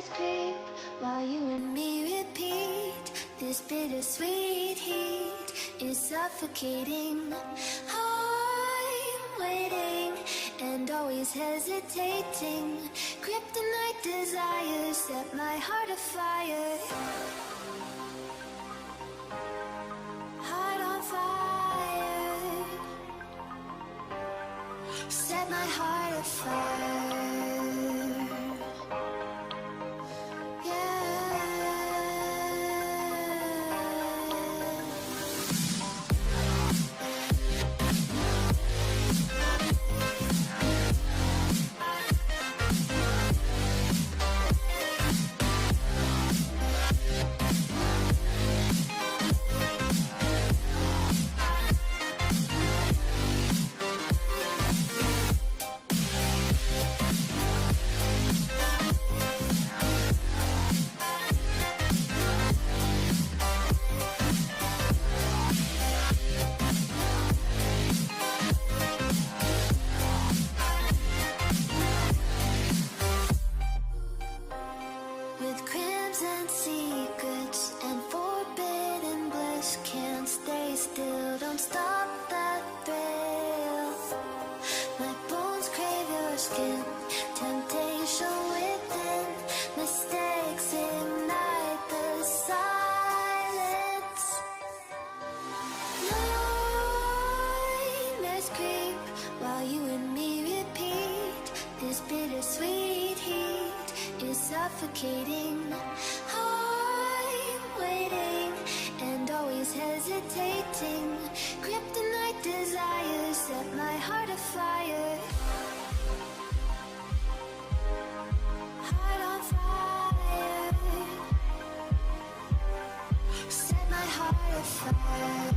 nightmares creep while you and me repeat. This bittersweet heat is suffocating. I'm waiting and always hesitating. Kryptonite desires set my heart afire. Heart on fire. Set my heart afire. Suffocating. I'm waiting and always hesitating. Kryptonite desires set my heart afire. Heart on fire. Set my heart afire.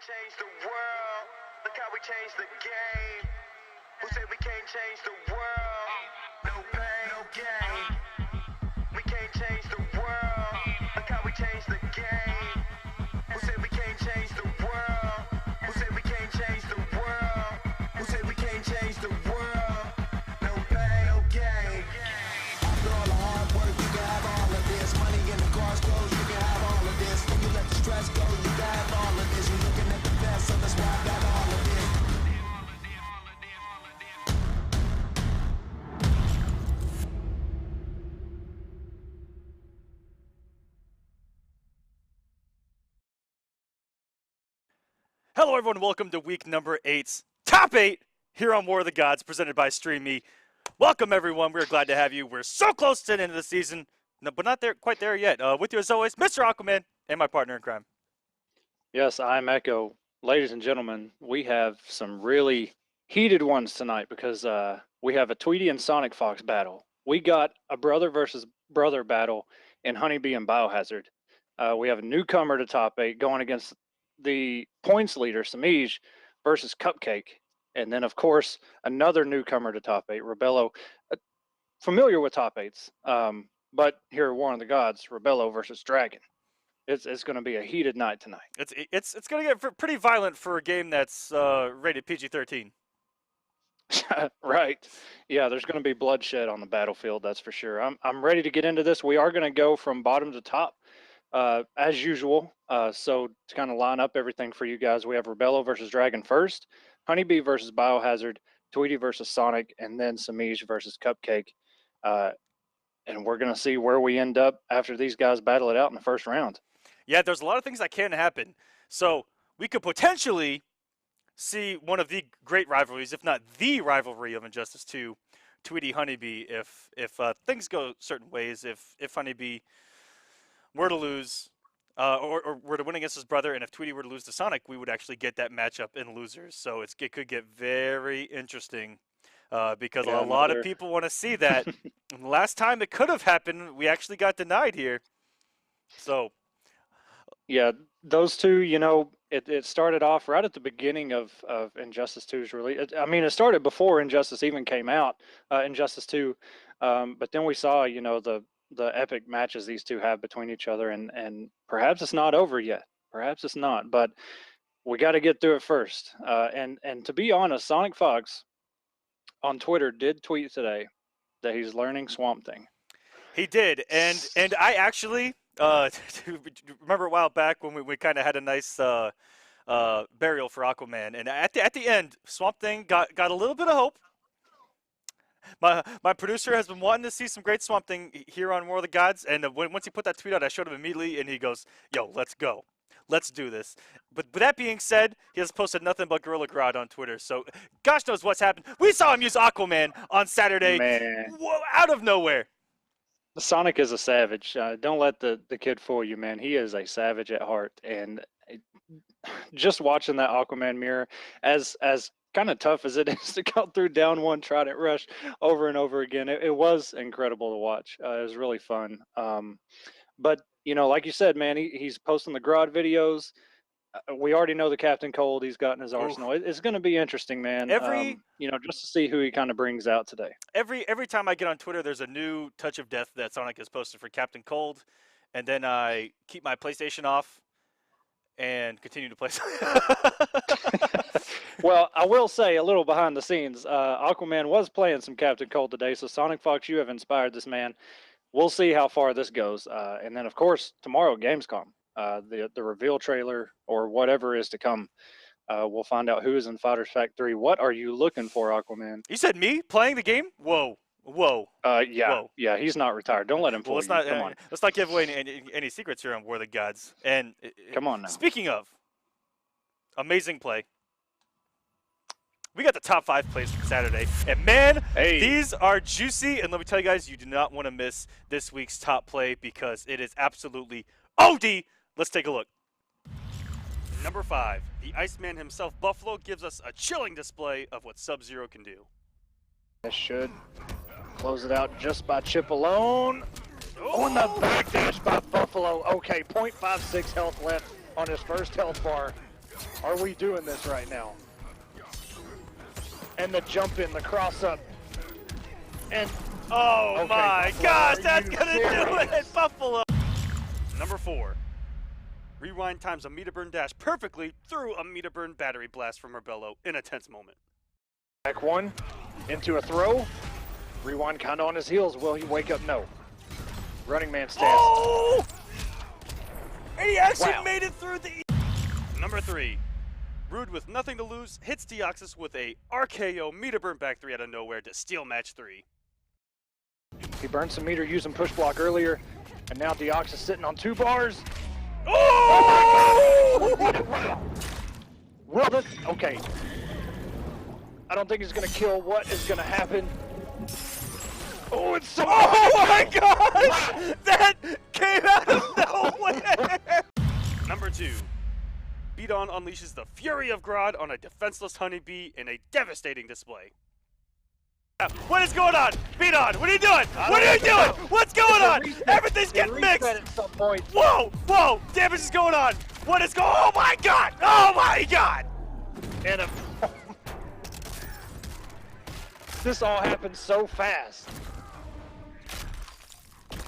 can't change the world. Look how we changed the game. Who said we can't change the world? No pain, no gain. We can't change the world. Look how we changed the game. Who said we can't change the world? Who said we can't change the world? Who said we can't change the world? No pain, no gain. After all the hard work, you can have all of this. Money in the cars, clothes, you can have all of this. When you let the stress go, you can have all of this. You're looking at the best, so that's why I got all of this. Hello everyone, welcome to week number 8's Top 8 here on War of the Gods, presented by StreamMe. Welcome everyone, we're glad to have you. We're so close to the end of the season, no, but not there, quite there yet. With you as always, Mr. Aquaman and my partner in crime. Yes, I'm Echo. Ladies and gentlemen, we have some really heated ones tonight because we have a Tweedy and SonicFox battle. We got a brother versus brother battle in HoneyBee and Biohazard. We have a newcomer to top 8 going against the points leader, Semiij, versus Cupcake. And then, of course, another newcomer to top 8, Rebell. Familiar with top 8s, but here at War of the Gods, Rebell versus Dragon. It's going to be a heated night tonight. It's going to get pretty violent for a game that's rated PG-13. Right. Yeah, there's going to be bloodshed on the battlefield, that's for sure. I'm ready to get into this. We are going to go from bottom to top. As usual, so to kind of line up everything for you guys, we have Rebell versus Dragon first, HoneyBee versus Biohazard, Tweety versus Sonic, and then Semiij versus Cupcake. And we're going to see where we end up after these guys battle it out in the first round. Yeah, there's a lot of things that can happen. So we could potentially see one of the great rivalries, if not the rivalry of Injustice 2, Tweety HoneyBee, if things go certain ways, if HoneyBee were to lose, or were to win against his brother, and if Tweety were to lose to Sonic, we would actually get that matchup in losers. So it could get very interesting because a lot of people want to see that. And the last time it could have happened, we actually got denied here. So, yeah, those two, you know, it started off right at the beginning of Injustice 2's release. I mean, it started before Injustice even came out, Injustice 2, but then we saw, you know, the epic matches these two have between each other, and perhaps it's not over yet. Perhaps it's not, but we got to get through it first. And to be honest, SonicFox on Twitter did tweet today that he's learning Swamp Thing. He did, and I actually remember a while back when we kind of had a nice burial for Aquaman, and at the end, Swamp Thing got a little bit of hope. My producer has been wanting to see some great Swamp Thing here on War of the Gods, and once he put that tweet out, I showed him immediately, and he goes, "Yo, let's go. Let's do this." But with that being said, he has posted nothing but Gorilla Grodd on Twitter, so gosh knows what's happened. We saw him use Aquaman on Saturday, out of nowhere. Sonic is a savage. Don't let the kid fool you, man. He is a savage at heart, and just watching that Aquaman mirror, as kind of tough as it is to go through down one Trident Rush over and over again, it was incredible to watch. It was really fun. But, you know, like you said, man, he's posting the Grodd videos. We already know the Captain Cold he's got in his arsenal. It's going to be interesting, man. You know, just to see who he kind of brings out today. Every time I get on Twitter, there's a new touch of death that Sonic has posted for Captain Cold, and then I keep my PlayStation off and continue to play. Well, I will say a little behind the scenes. Aquaman was playing some Captain Cold today, so SonicFox, you have inspired this man. We'll see how far this goes. And then, of course, tomorrow, Gamescom, the reveal trailer or whatever is to come. We'll find out who is in Fighters Pack 3. What are you looking for, Aquaman? You said me playing the game? Whoa. Yeah, he's not retired. Don't let him fool you. Come on. Let's not give away any secrets here on War of the Gods. And come on now. Speaking of amazing play, we got the top 5 plays from Saturday, and man, these are juicy. And let me tell you guys, you do not want to miss this week's top play because it is absolutely OD. Let's take a look. Number 5, the Iceman himself, Buffalo, gives us a chilling display of what Sub-Zero can do. This should close it out just by chip alone. On the backdash by Buffalo. Okay, 0.56 health left on his first health bar. Are we doing this right now? And the jump in, the cross up. And Oh okay, my Buffalo, gosh, are that's you gonna do serious? it, Buffalo. Number 4. Rewind times a meter burn dash perfectly through a meter burn battery blast from Rebello in a tense moment. back one, into a throw. Rewind kind of on his heels. Will he wake up? No. Running man stance. Oh! And he actually Wow. made it through the... Number 3. Rude with nothing to lose hits Deoxys with a RKO meter burn back 3 out of nowhere to steal match 3. He burned some meter using push block earlier, and now Deoxys sitting on 2 bars. Oh! Will this? Okay. I don't think he's gonna kill. What is gonna happen? Oh, it's so. Oh my gosh! That came out of nowhere! Number 2. Beaton unleashes the fury of Grodd on a defenseless HoneyBee in a devastating display. What is going on? Beaton, what are you doing? What are you doing? What's going on? Everything's getting mixed! At some point. Whoa! Whoa! Damage is going on! What is going on? Oh my god! Oh my god! And this all happened so fast.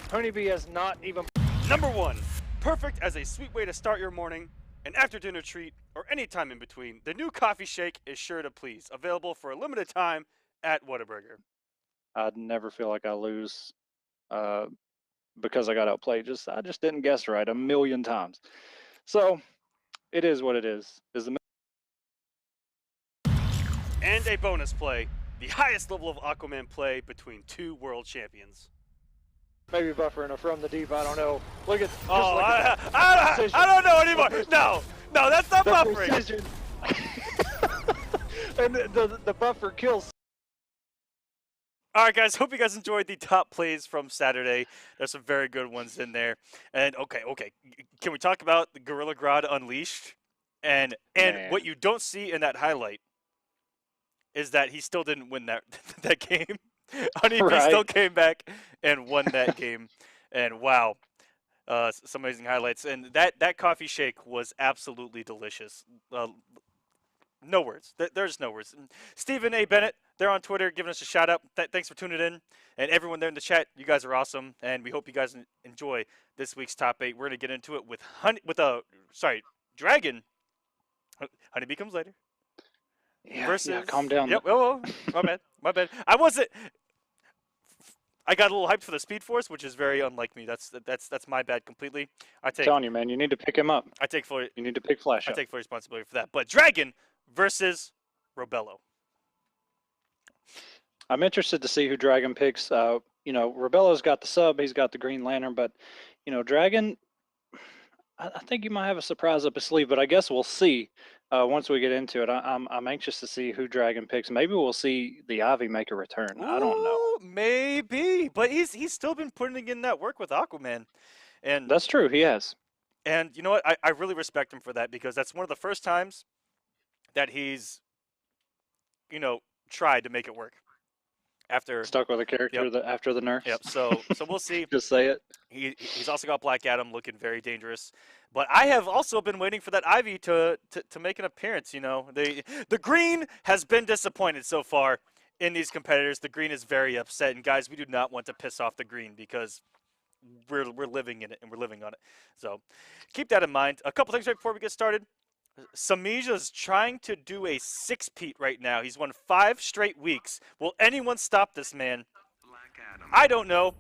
HoneyBee has not even. Number 1. Perfect as a sweet way to start your morning, an after dinner treat, or any time in between, the new coffee shake is sure to please. Available for a limited time at Whataburger. I'd never feel like I lose because I got outplayed. I just didn't guess right a million times. So it is what it is. And a bonus play, the highest level of Aquaman play between 2 world champions. Maybe buffering from the deep. I don't know. Look at. Oh, look at I don't know anymore. No, that's not the buffering. precision. And the buffer kills. All right, guys. Hope you guys enjoyed the top plays from Saturday. There's some very good ones in there. And okay. Can we talk about the Gorilla Grodd Unleashed? And Man. what you don't see in that highlight is that he still didn't win that game. HoneyBee Right. still came back and won that game. And wow, some amazing highlights. And that coffee shake was absolutely delicious. No words. There's no words. Stephen A. Bennett, they're on Twitter giving us a shout out. Thanks for tuning in. And everyone there in the chat, you guys are awesome. And we hope you guys enjoy this week's top 8. We're going to get into it with Dragon. HoneyBee comes later. Yeah, calm down. Yep. Oh, my bad. I got a little hyped for the Speed Force, which is very unlike me. That's my bad completely. I'm telling you, man, you need to pick him up. You need to pick Flash I up. take full responsibility for that. But Dragon versus Rebello. I'm interested to see who Dragon picks. Rebello's got the sub, he's got the Green Lantern, but Dragon, I think you might have a surprise up his sleeve. But I guess we'll see once we get into it. I'm anxious to see who Dragon picks. Maybe we'll see the Ivy make a return. I don't know. Maybe, but he's still been putting in that work with Aquaman, and That's true. He has. And you know what? I really respect him for that, because that's one of the first times that he's, tried to make it work. After Stuck with a character after the nerfs. Yep. So we'll see. Just say it. He's also got Black Adam looking very dangerous. But I have also been waiting for that Ivy to make an appearance. The Green has been disappointed so far in these competitors. The Green is very upset, and guys, we do not want to piss off the Green, because we're living in it and we're living on it. So keep that in mind. A couple things right before we get started. Semiij is trying to do a 6-peat right now. He's won 5 straight weeks. Will anyone stop this man? I don't know.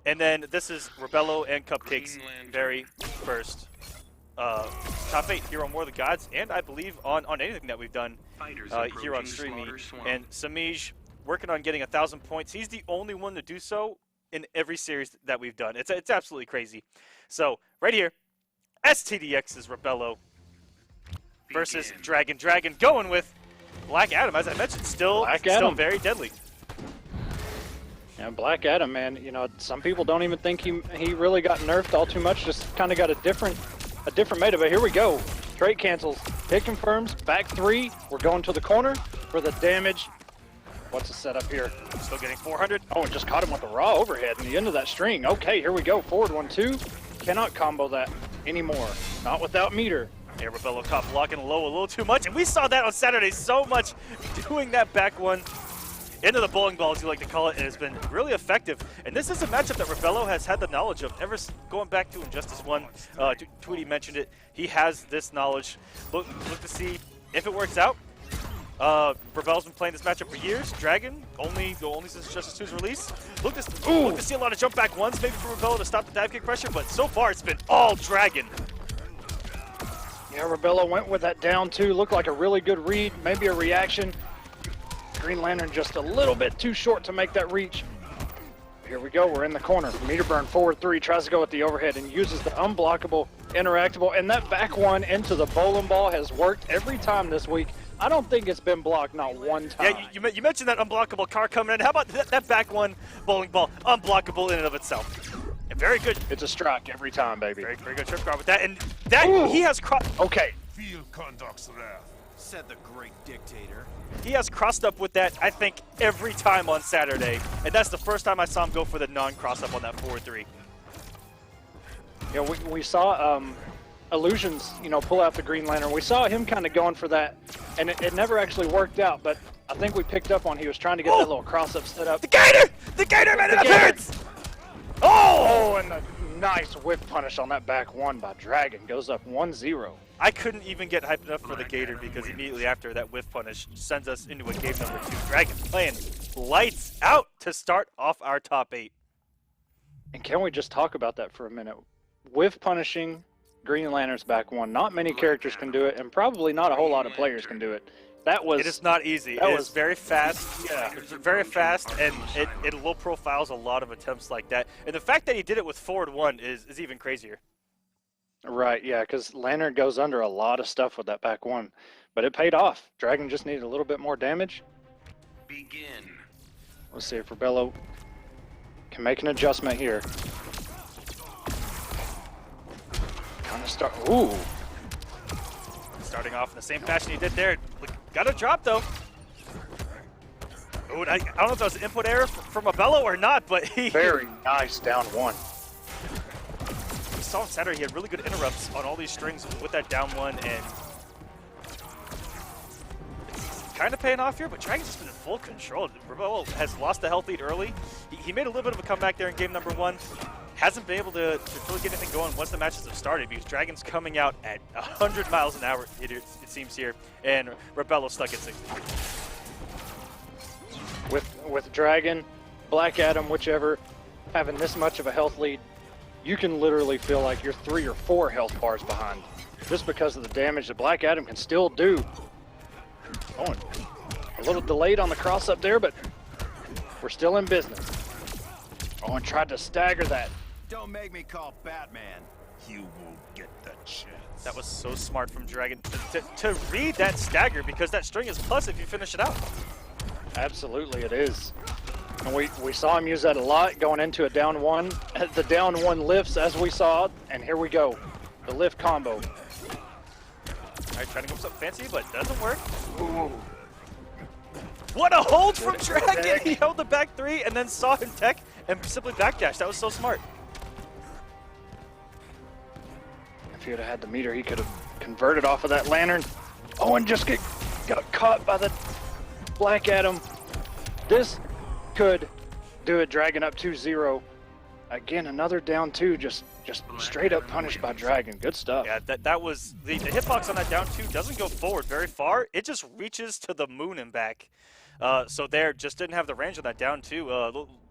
And then this is Rebello and Cupcake's very first top 8 here on War of the Gods, and I believe on anything that we've done here on StreamMe. And Semiij working on getting 1,000 points. He's the only one to do so in every series that we've done. It's absolutely crazy. So right here, STDX's Rebello versus Dragon. Dragon going with Black Adam, as I mentioned, still very deadly. Yeah, Black Adam, man. Some people don't even think he really got nerfed all too much. Just kind of got a different meta. But here we go. Straight cancels. Hit confirms. Back 3. We're going to the corner for the damage. What's the setup here? Still getting 400. Oh, and just caught him with the raw overhead in the end of that string. Okay, here we go. Forward 1-2. Cannot combo that anymore. Not without meter. Yeah, Rebell caught blocking low a little too much, and we saw that on Saturday so much, doing that back one into the bowling ball, as you like to call it, and it's been really effective. And this is a matchup that Rebell has had the knowledge of ever going back to Injustice 1. Tweedy mentioned it. He has this knowledge. Look to see if it works out. Rebell's been playing this matchup for years. Dragon, only since Justice 2's release. Look to see a lot of jump back ones, maybe for Rebell to stop the dive kick pressure, but so far it's been all Dragon. Yeah, Rebell went with that down 2. Looked like a really good read, maybe a reaction. Green Lantern just a little bit too short to make that reach. Here we go, we're in the corner. Meter burn forward 3, tries to go with the overhead and uses the unblockable, interactable, and that back one into the bowling ball has worked every time this week. I don't think it's been blocked, not one time. Yeah, you mentioned that unblockable car coming in. How about that back one bowling ball? Unblockable in and of itself. And very good. It's a strike every time, baby. Very good trip guard with that. And that, he has okay. Field conduct's wrath, said the great dictator. He has crossed up with that, I think, every time on Saturday. And that's the first time I saw him go for the non-cross up on that 4-3. Yeah, we saw Illusions, pull out the Green Lantern. We saw him kind of going for that, and it never actually worked out, but I think we picked up on he was trying to get that little cross-up set up. The Gator! The Gator made an appearance! Oh! And a nice whip punish on that back one by Dragon. Goes up 1-0. I couldn't even get hyped enough for the Gator because immediately after that whiff punish sends us into a game number 2. Dragon playing lights out to start off our top 8. And can we just talk about that for a minute? Whiff punishing Green Lantern's back one. Not many characters can do it, and probably not a whole lot of players can do it. It is not easy. It was very fast. Yeah, it's very fast, and it low profiles a lot of attempts like that. And the fact that he did it with forward 1 is even crazier. Right, yeah, because Lantern goes under a lot of stuff with that back one, but it paid off. Dragon just needed a little bit more damage. Begin. Let's see if Rebell can make an adjustment here. Kind of start. Ooh. Starting off in the same fashion he did there. Got a drop though. Ooh, I don't know if that was an input error from Rebell or not, but he. Very nice down 1. We saw on Saturday he had really good interrupts on all these strings with that down 1, and it's kind of paying off here, but Dragon's just been in full control. Rebell has lost the health lead early. He made a little bit of a comeback there in game number 1. Hasn't been able to really get anything going once the matches have started because Dragon's coming out at 100 miles an hour, it seems here, and Rebell stuck at 60. With Dragon, Black Adam, whichever, having this much of a health lead, you can literally feel like you're 3 or 4 health bars behind just because of the damage that Black Adam can still do. Oh, a little delayed on the cross up there, but we're still in business. Oh, and tried to stagger that. Don't make me call Batman. You won't get the chance. That was so smart from Dragon to read that stagger because that string is plus if you finish it out. Absolutely it is. And we saw him use that a lot going into a down 1. The down 1 lifts as we saw, and here we go. The lift combo. All right, trying to go something fancy, but doesn't work. Ooh. What a hold from Dragon! He held the back 3 and then saw him tech and simply backdash. That was so smart. If he would have had the meter, he could have converted off of that Lantern. Oh, and just got caught by the Black Adam. This could do it. Dragon up 2-0. Again, another down 2, just straight up punished by Dragon. Good stuff. Yeah, that was the hitbox on that down 2 doesn't go forward very far. It just reaches to the moon and back. So there, just didn't have the range on that down 2.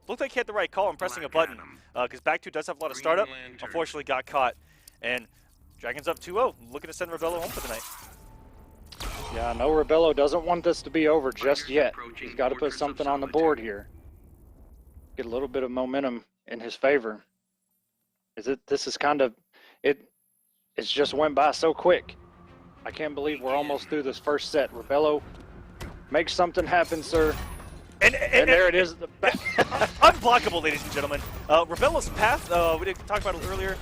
Looked like he had the right call on pressing a button because back 2 does have a lot of startup. Unfortunately, got caught. And Dragon's up 2-0, looking to send Rebell home for the night. Yeah, no, Rebell doesn't want this to be over just yet. He's got to put something on the board here. Get a little bit of momentum in his favor. This is kind of, it's just went by so quick. I can't believe we're almost through this first set. Rebell, make something happen, sir. And there it is. Unblockable, ladies and gentlemen. Rebell's path, we did talk about it earlier,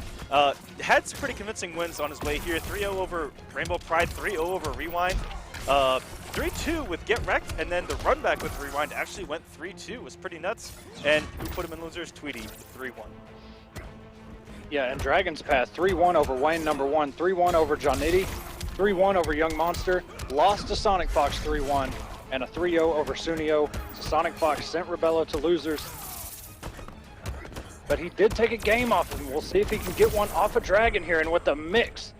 had some pretty convincing wins on his way here. 3-0 over Rainbow Pride, 3-0 over Rewind, 3-2 with Get Wrecked, and then the run back with Rewind actually went 3-2. It was pretty nuts. And who put him in losers? Tweedy, 3-1. Yeah, and Dragon's path, 3-1 over Wayne number 1, 3-1 over Johnity, 3-1 over Young Monster, lost to SonicFox 3-1, and a 3-0 over Sunio. So SonicFox sent Rebello to losers. But he did take a game off him. We'll see if he can get one off a Dragon here, and with the mix.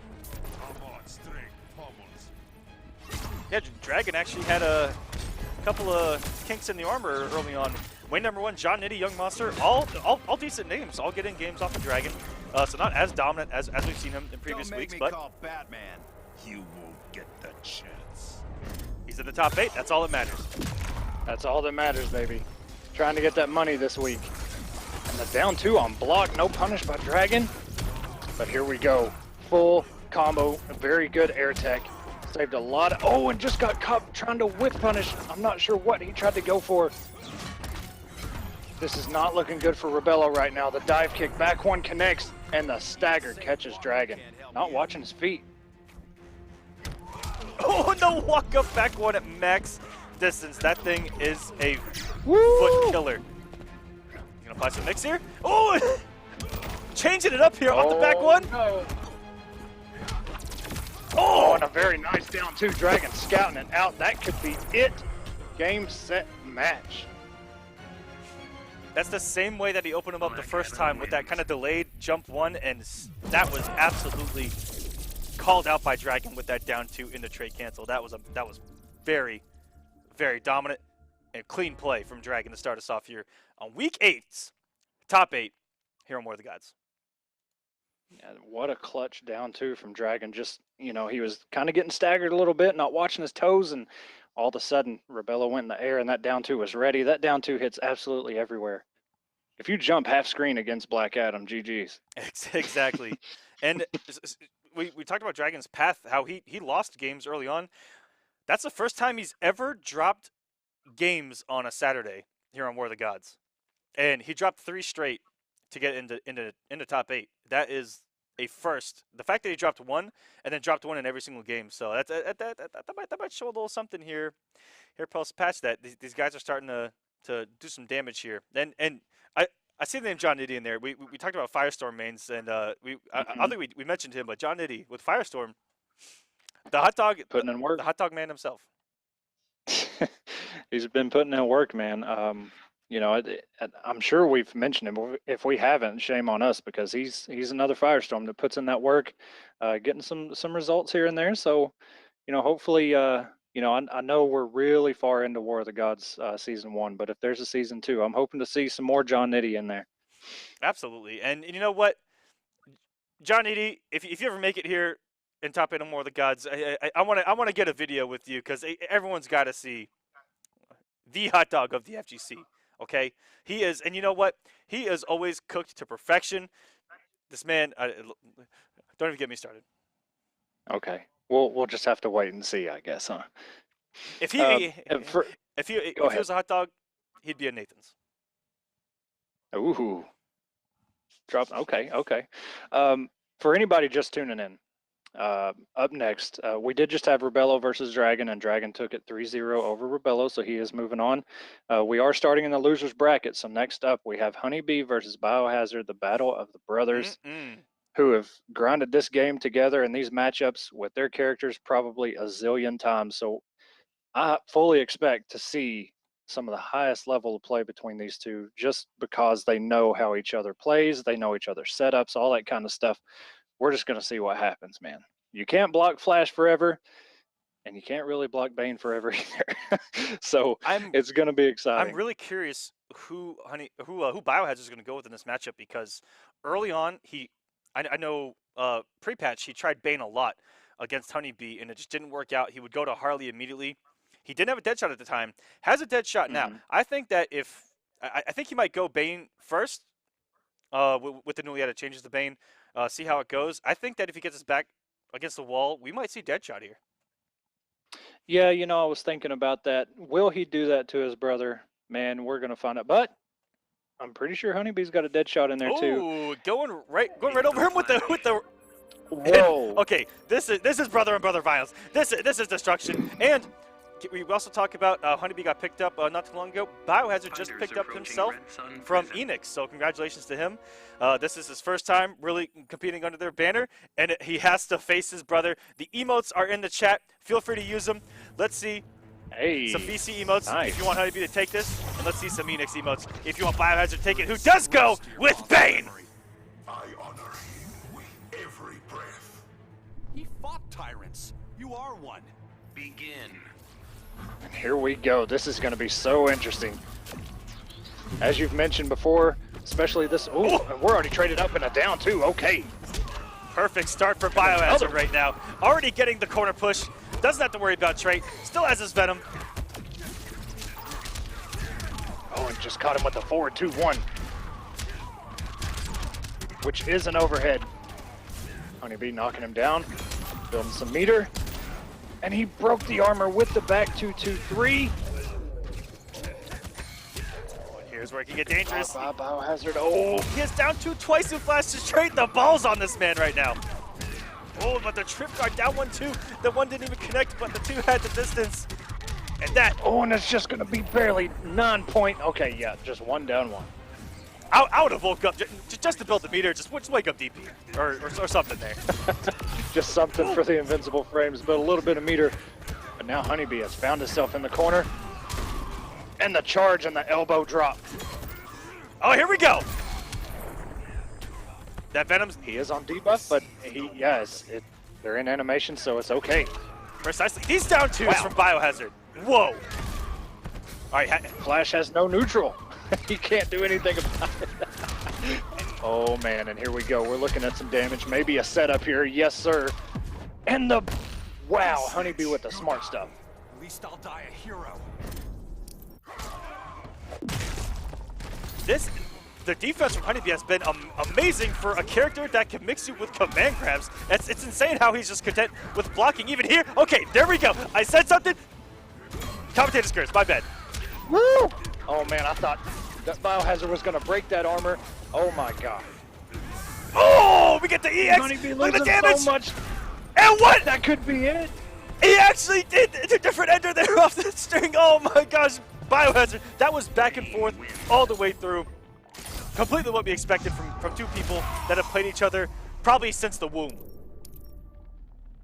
Yeah, Dragon actually had a couple of kinks in the armor early on. Wayne number 1, John Nitty, Young Monster, all decent names, all getting games off of Dragon. So not as dominant as we've seen him in previous Don't make weeks, me but call Batman. You won't get the chance. he's in the top 8. That's all that matters. That's all that matters, baby. Trying to get that money this week. And the down 2 on block, no punish by Dragon. But here we go. Full combo, a very good air tech. Saved a lot of, oh, and just got caught trying to whip punish. I'm not sure what he tried to go for. This is not looking good for Rebello right now. The dive kick, back one connects, and the stagger catches Dragon. Not watching his feet. Oh, no walk up back one at max distance. That thing is a Woo! foot killer. You gonna apply some mix here? Oh, changing it up here off the back one. No. Oh, And a very nice down 2. Dragon scouting it out. That could be it. Game, set, match. that's the same way that he opened him up the first time with that kind of delayed jump 1, and that was absolutely called out by Dragon with that down 2 in the trade cancel. That was very, very dominant and clean play from Dragon to start us off here on week 8, top 8 here on War of the Gods. Yeah, what a clutch down 2 from Dragon. Just, you know, he was kind of getting staggered a little bit, not watching his toes, and all of a sudden, Rebello went in the air, and that down 2 was ready. That down 2 hits absolutely everywhere. If you jump half screen against Black Adam, GG's. Exactly. And we talked about Dragon's path, how he lost games early on. That's the first time he's ever dropped games on a Saturday here on War of the Gods. And he dropped 3 straight to get into top 8. That is a first. The fact that he dropped 1 and then dropped 1 in every single game. So that might show a little something here post patch, that these guys are starting to do some damage here. And I see the name John Nitty in there. We talked about Firestorm mains, and I don't think we mentioned him, but John Nitty with Firestorm, the hot dog, Putting in work. the hot dog man himself. He's been putting in work, man. You know, I'm sure we've mentioned him. If we haven't, shame on us, because he's another Firestorm that puts in that work, getting some results here and there. So, you know, hopefully, you know, I know we're really far into War of the Gods season 1, but if there's a season 2, I'm hoping to see some more John Nitty in there. Absolutely. And you know what, John Nitty, if you ever make it here in top 8 on War of the Gods, I want to get a video with you, because everyone's got to see the hot dog of the FGC. Okay, he is, and you know what? He is always cooked to perfection. This man, don't even get me started. Okay, we'll just have to wait and see, I guess, huh? If he was a hot dog, he'd be a Nathan's. Ooh, drop. Okay. For anybody just tuning in, up next, we did just have Rebello versus Dragon, and Dragon took it 3-0 over Rebello, so he is moving on. We are starting in the losers bracket, so next up we have HoneyBee versus Biohazard, the battle of the brothers, who have grinded this game together and these matchups with their characters probably a zillion times. So I fully expect to see some of the highest level of play between these two, just because they know how each other plays, they know each other's setups, all that kind of stuff. We're just going to see what happens, man. You can't block Flash forever, and you can't really block Bane forever either. So it's going to be exciting. I'm really curious who Biohazard is going to go with in this matchup, because early on I know pre-patch he tried Bane a lot against HoneyBee, and it just didn't work out. He would go to Harley immediately. He didn't have a dead shot at the time. Has a dead shot now. I think that I think he might go Bane first with the newly added changes to Bane. See how it goes. I think that if he gets his back against the wall, we might see Deadshot here. Yeah, you know, I was thinking about that. Will he do that to his brother? Man, we're going to find out. But I'm pretty sure HoneyBee's got a Deadshot in there too. Ooh, going right over him with the. Whoa. Okay, this is brother and brother violence. This is destruction. And we also talk about HoneyBee got picked up not too long ago. Biohazard just picked up himself from Enix, so congratulations to him. This is his first time really competing under their banner, and he has to face his brother. The emotes are in the chat. Feel free to use them. Let's see some VC emotes if you want HoneyBee to take this, and let's see some Enix emotes if you want Biohazard to take it, who does go with Bane. I honor him with every breath. He fought tyrants. You are one. Begin. And here we go. This is going to be so interesting. As you've mentioned before, especially this. Oh, and we're already traded up in a down too. Okay. Perfect start for Biohazard right now. Already getting the corner push. Doesn't have to worry about trait. Still has his Venom. Oh, and just caught him with the forward 2-1. Which is an overhead. HoneyBee knocking him down. Building some meter. And he broke the armor with the back 2-2-3. Here's where it can get dangerous. Biohazard. Oh, He is down 2 twice in flash to trade the balls on this man right now. Oh, but the trip guard down 1-2. The one didn't even connect, but the 2 had the distance. And that. oh, and it's just going to be barely non-point. Okay, yeah, just 1 down 1. I would have woke up just to build the meter. Just wake up DP or something there. Just something for the invincible frames, but a little bit of meter. But now HoneyBee has found himself in the corner. And the charge and the elbow drop. Oh, here we go. That Venom's He is on debuff, but they're in animation, so it's okay. precisely. These down 2s from Biohazard. Whoa. All right. Flash has no neutral. He can't do anything about it. Oh man, and here we go. We're looking at some damage. Maybe a setup here. Yes, sir. And the wow, HoneyBee with the smart stuff. At least I'll die a hero. The defense from HoneyBee has been amazing for a character that can mix you with command grabs. It's insane how he's just content with blocking even here. Okay, there we go. I said something. Commentator's curse, my bad. Woo! Oh man, I thought that Biohazard was gonna break that armor. Oh my god. Oh, we get the EX. HoneyBee Look at the losing damage. so much. And what? That could be it. He actually did. It's a different ender there off the string. Oh my gosh, Biohazard. That was back and forth all the way through. Completely what we expected from 2 people that have played each other probably since the womb.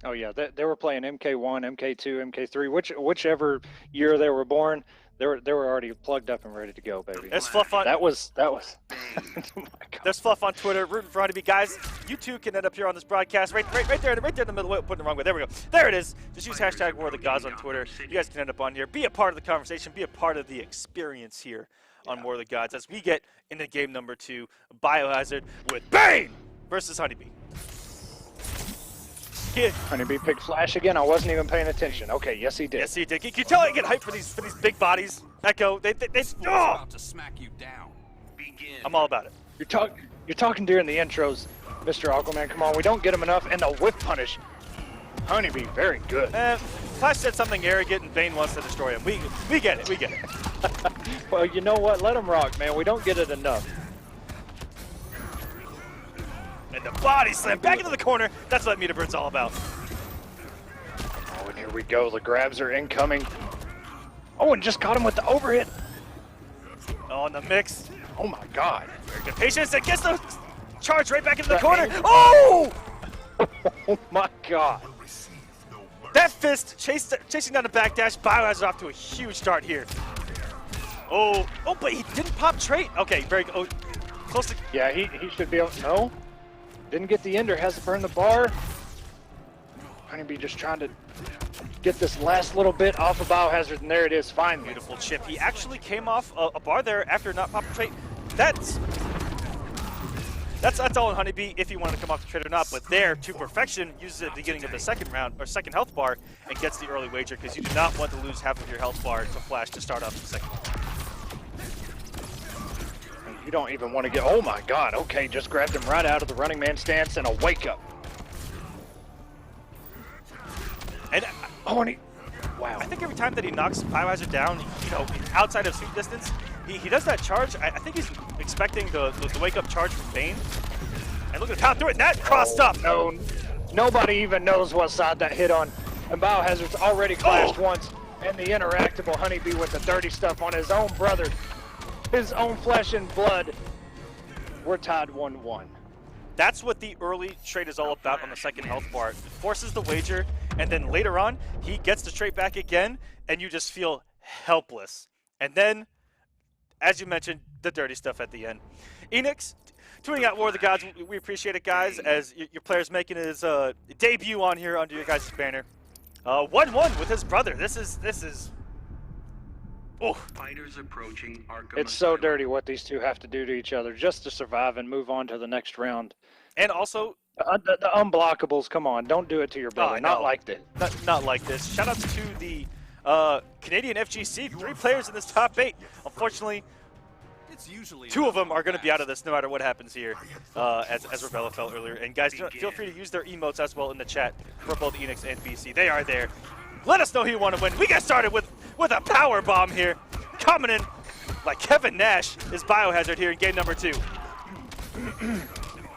Oh yeah, they were playing MK1, MK2, MK3, whichever year they were born. They were already plugged up and ready to go, baby. There's fluff on. That was. Oh my god. There's fluff on Twitter. Rooting for HoneyBee, guys. You too can end up here on this broadcast, right there in the middle. Wait, putting the wrong way. There we go. There it is. Just use hashtag War of the Gods on Twitter. You guys can end up on here. Be a part of the conversation. Be a part of the experience here on War of the Gods as we get into game number 2, Biohazard with Bane versus HoneyBee. HoneyBee picked Flash again. I wasn't even paying attention. Okay, yes he did. Yes, he did. Can you tell I get hyped for these big bodies? Echo, they About to smack you down. Begin. I'm all about it. You're talking during the intros, Mr. Aquaman. Come on, we don't get him enough, and the whip punish. HoneyBee, very good. Flash said something arrogant, and Bane wants to destroy him. We get it. We get it. Well, you know what? Let him rock, man. We don't get it enough. And the body slam back into the corner. That's what Meter Bird's all about. Oh, and here we go. The grabs are incoming. Oh, and just caught him with the overhit. Oh, in the mix. Oh my god. Very good patience. It gets the charge right back into the corner. Oh! Oh my god. That fist chasing down the backdash. Biohazard off to a huge start here. Oh, but he didn't pop trait. Okay, very good. Oh, close to. Yeah, he should be able. No. Didn't get the ender. Has to burn the bar. HoneyBee just trying to get this last little bit off of Biohazard, and there it is, finally. Beautiful chip. He actually came off a bar there after not popping trait. That's all in HoneyBee if you want to come off the trade or not, but there, to perfection, uses it at the beginning of the second round, or second health bar, and gets the early wager, because you do not want to lose half of your health bar to Flash to start off the second round. You don't even want to get, oh my god, okay, just grabbed him right out of the running man stance and a wake up. And Oh, and he, wow. I think every time that he knocks Biohazard down, outside of suit distance, he does that charge. I think he's expecting the wake up charge from Bane. And look at how through it, that crossed up. No, nobody even knows what side that hit on. And Biohazard's already clashed once. And the interactable HoneyBee with the dirty stuff on his own brother. His own flesh and blood. We're tied 1-1. That's what the early trade is all about on the second health bar. It forces the wager, and then later on, he gets the trade back again, and you just feel helpless. And then, as you mentioned, the dirty stuff at the end. Enix, tweeting out War of the Gods, we appreciate it, guys, as your player's making his debut on here under your guys' banner. 1-1 with his brother. This is. Oh. Fighters approaching Arkham It's so Asylum. dirty what these two have to do to each other just to survive and move on to the next round. And also, The unblockables, come on, don't do it to your brother. Not no. like this. not like this. Shout outs to the Canadian FGC. 3 players in this top 8. Unfortunately, It's usually 2 of them are going to be out of this no matter what happens here, as Rebell fell earlier. And guys, feel free to use their emotes as well in the chat for both Enix and BC. They are there. Let us know who you want to win. We get started with a power bomb here. Coming in like Kevin Nash is Biohazard here in game number 2.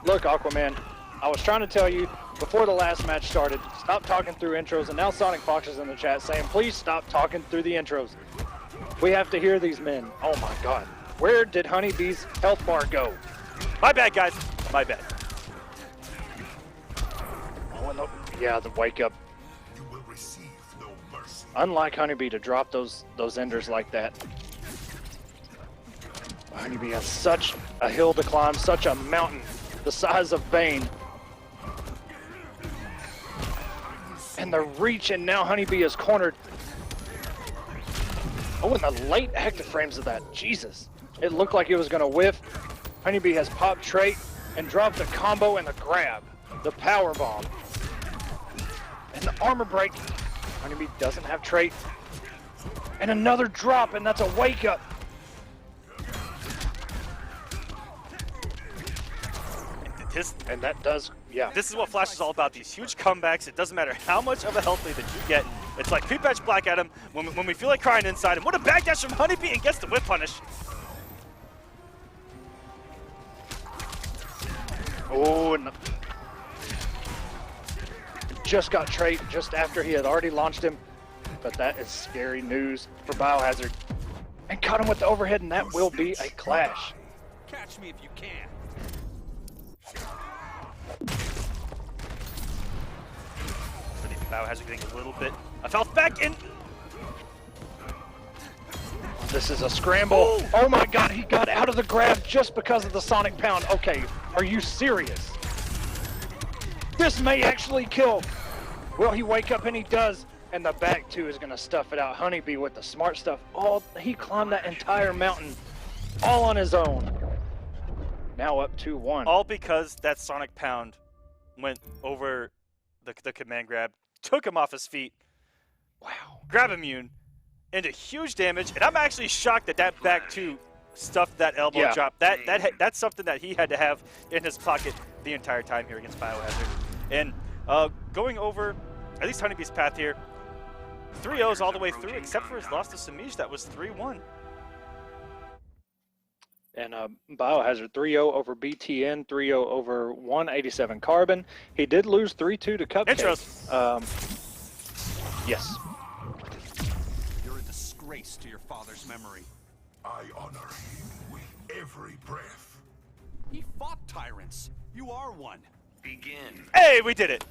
Look, Aquaman, I was trying to tell you before the last match started, stop talking through intros, and now SonicFox is in the chat saying, please stop talking through the intros. We have to hear these men. Oh my God. Where did HoneyBee's health bar go? My bad, guys. My bad. Oh, and yeah, the wake up. You will receive no mercy. Unlike HoneyBee to drop those enders like that. HoneyBee has such a hill to climb, such a mountain the size of Bane. And the reach, and now HoneyBee is cornered. Oh, and the late active frames of that, Jesus. It looked like it was gonna whiff. HoneyBee has popped trait and dropped the combo and the grab, the power bomb. And the armor break. HoneyBee doesn't have trait. And another drop, and that's a wake up. And that does, yeah. This is what Flash is all about, these huge comebacks. It doesn't matter how much of a health lead that you get. It's like Creep-Patch Black at him when we feel like crying inside. And what a backdash from HoneyBee, and gets the whip punish. Oh, and just got trait just after he had already launched him. But that is scary news for Biohazard. And caught him with the overhead, and that will be a clash. Catch me if you can. Biohazard getting a little bit of health back in. This is a scramble. Oh my God, he got out of the grab just because of the Sonic Pound. Okay, are you serious? This may actually kill. Will he wake up? And he does. And the back two is gonna stuff it out. HoneyBee with the smart stuff. Oh, he climbed that entire mountain all on his own. Now up 2-1. All because that Sonic Pound went over the command grab, took him off his feet. Wow. Grab immune into huge damage, and I'm actually shocked that that back two stuffed that elbow drop. That's something that he had to have in his pocket the entire time here against Biohazard. And going over at least HoneyBee's path here, 3-0s all the way through, except for his loss to Semiij. That was 3-1. And Biohazard 3-0 over BTN, 3-0 over 187 Carbon. He did lose 3-2 to Cupcake. Intros. Yes. You're a disgrace to your father's memory. I honor him with every breath. He fought tyrants. You are one. Begin. Hey, we did it.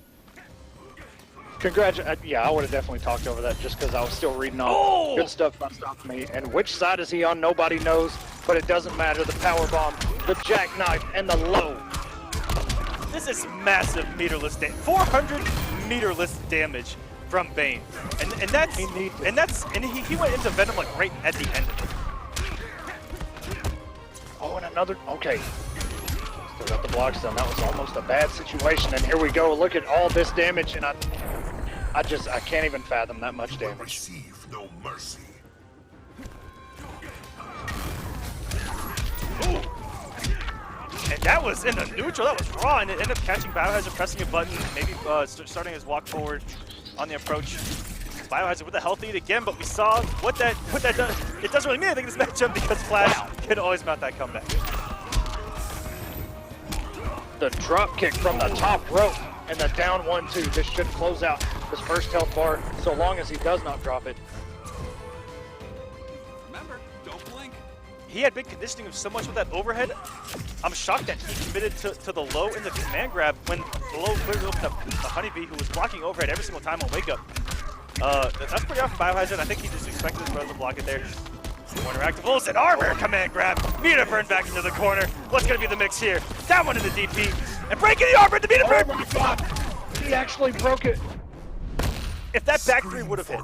Congratulations. Yeah, I would have definitely talked over that just because I was still reading off. Oh! Good stuff by Stop Me. And which side is he on? Nobody knows, but it doesn't matter. The power bomb, the jackknife, and the low. This is massive meterless damage. 400 meterless damage from Bane, and that's he went into Venom like right at the end of it. Oh, and another. Okay. Still got the blocks done. That was almost a bad situation. And here we go. Look at all this damage, and I can't even fathom that much Will damage. receive no mercy. And that was in the neutral. That was raw, and it ended up catching Biohazard, pressing a button, maybe starting his walk forward on the approach. Biohazard with the health lead again, but we saw what that does. It doesn't really mean anything in this matchup because Flash can always mount that comeback. The drop kick from the top rope and the down 1-2. This should close out his first health bar so long as he does not drop it. he had been conditioning him so much with that overhead. I'm shocked that he committed to the low in the command grab when the low clearly opened up the HoneyBee, who was blocking overhead every single time on wake up. That's pretty off from Biohazard. I think he just expected his brother to block it there. Corner activables and armor command grab. Meter burn back into the corner. What's going to be the mix here? That one in the DP. And breaking the armor, the meter burn. Oh my God! He actually broke it. If that back three would have hit.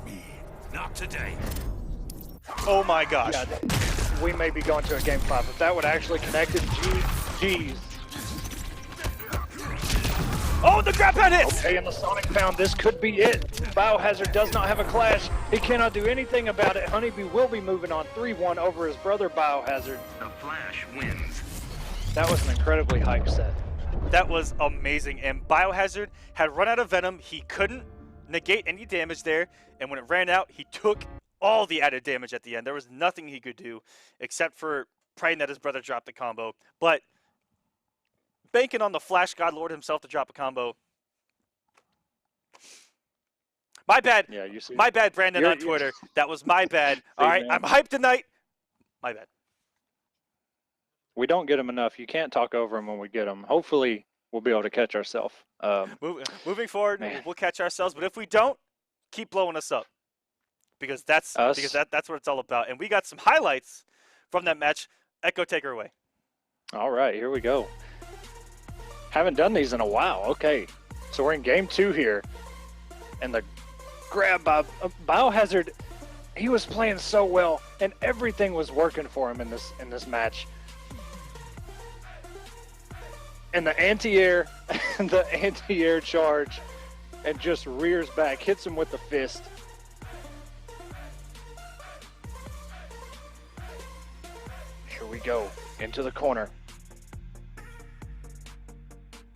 Not today. Oh my gosh. Yeah, we may be going to a game 5. If that would actually connected, geez. Oh, the grab pad hits! Okay, in the Sonic Pound, this could be it. Biohazard does not have a clash. He cannot do anything about it. HoneyBee will be moving on 3-1 over his brother Biohazard. The Flash wins. That was an incredibly hype set. That was amazing. And Biohazard had run out of Venom. He couldn't negate any damage there. And when it ran out, he took all the added damage at the end. There was nothing he could do except for praying that his brother dropped the combo. But banking on the Flash God Lord himself to drop a combo. My bad. Yeah, you see. My bad, Brandon, on Twitter. That was my bad. All right, man. I'm hyped tonight. My bad. We don't get him enough. You can't talk over him when we get him. Hopefully, we'll be able to catch ourselves. Moving forward, Man. we'll catch ourselves. But if we don't, keep blowing us up. Because that's what it's all about. And we got some highlights from that match. Echo, take her away. All right, here we go. Haven't done these in a while. Okay, so we're in game 2 here. And the grab by Biohazard, he was playing so well, and everything was working for him in this match. And the anti-air, charge, and just rears back, hits him with the fist. Here we go, into the corner.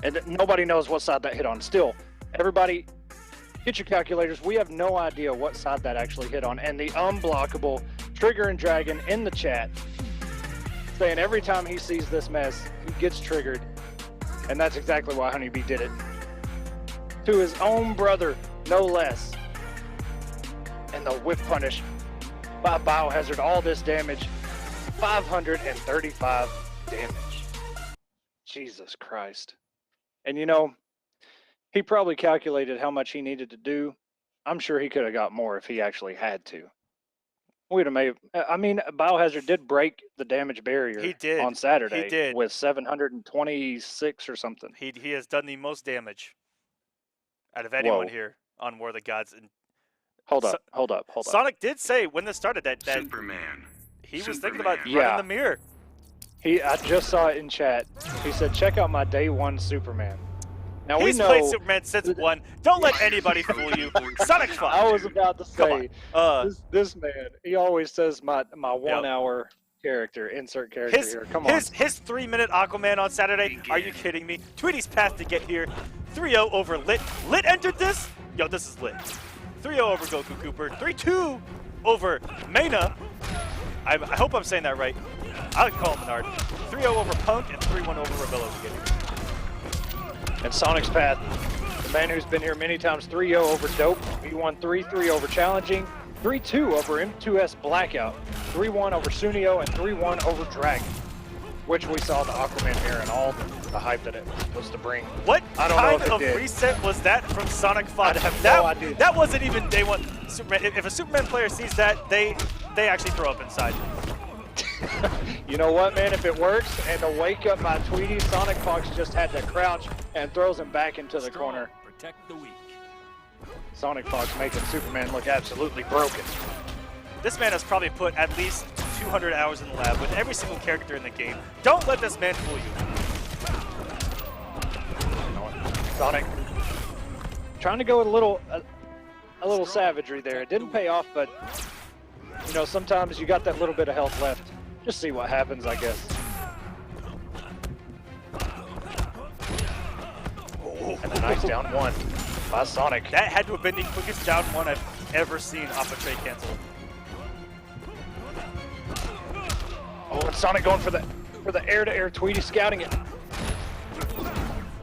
And nobody knows what side that hit on. Still, everybody, get your calculators. We have no idea what side that actually hit on. And the unblockable Trigger and Dragon in the chat saying every time he sees this mess, he gets triggered. And that's exactly why HoneyBee did it. To his own brother, no less. And the whip punish by Biohazard. All this damage, 535 damage. Jesus Christ. And you know, he probably calculated how much he needed to do. I'm sure he could have got more if he actually had to. We'd have made. I mean, Biohazard did break the damage barrier. He did on Saturday. He did with 726 or something. He has done the most damage out of anyone here on War of the Gods. And hold up. Sonic did say when this started that Superman. he was thinking about Superman. running the mirror. I just saw it in chat. He said, "Check out my day 1 Superman." Now He's we know played Superman since 1. Don't let anybody fool you. SonicFox. I was about to say, Come on. this man, he always says my 1 hour character, insert character here. Come on. His 3-minute Aquaman on Saturday. Are you kidding me? Tweety's path to get here. 3-0 over Lit. Lit entered this? Yo, this is lit. 3-0 over Goku Cooper. 3-2 over Mena. I hope I'm saying that right. I like to call him Menard. 3-0 over Punk and 3-1 over Rebell as we get here. And Sonic's path, the man who's been here many times, 3-0 over Dope. He won 3-3 over Challenging, 3-2 over M2S Blackout, 3-1 over Sunio, and 3-1 over Dragon, which we saw the Aquaman here and all the hype that it was supposed to bring. What I don't know kind if of it did. reset was that from SonicFox? I have no idea. That wasn't even day 1 Superman. If a Superman player sees that, they actually throw up inside. You know what, man? If it works, and to wake up my Tweedy, SonicFox just had to crouch and throws him back into the corner. Protect the weak. SonicFox making Superman look absolutely broken. This man has probably put at least 200 hours in the lab with every single character in the game. Don't let this man fool you. Sonic trying to go with a little savagery there. It didn't pay off, but you know, sometimes you got that little bit of health left. Just see what happens, I guess. And a nice down 1 by Sonic. That had to have been the quickest down 1 I've ever seen off a trade cancel. Oh, and Sonic going for the air-to-air Tweety, scouting it.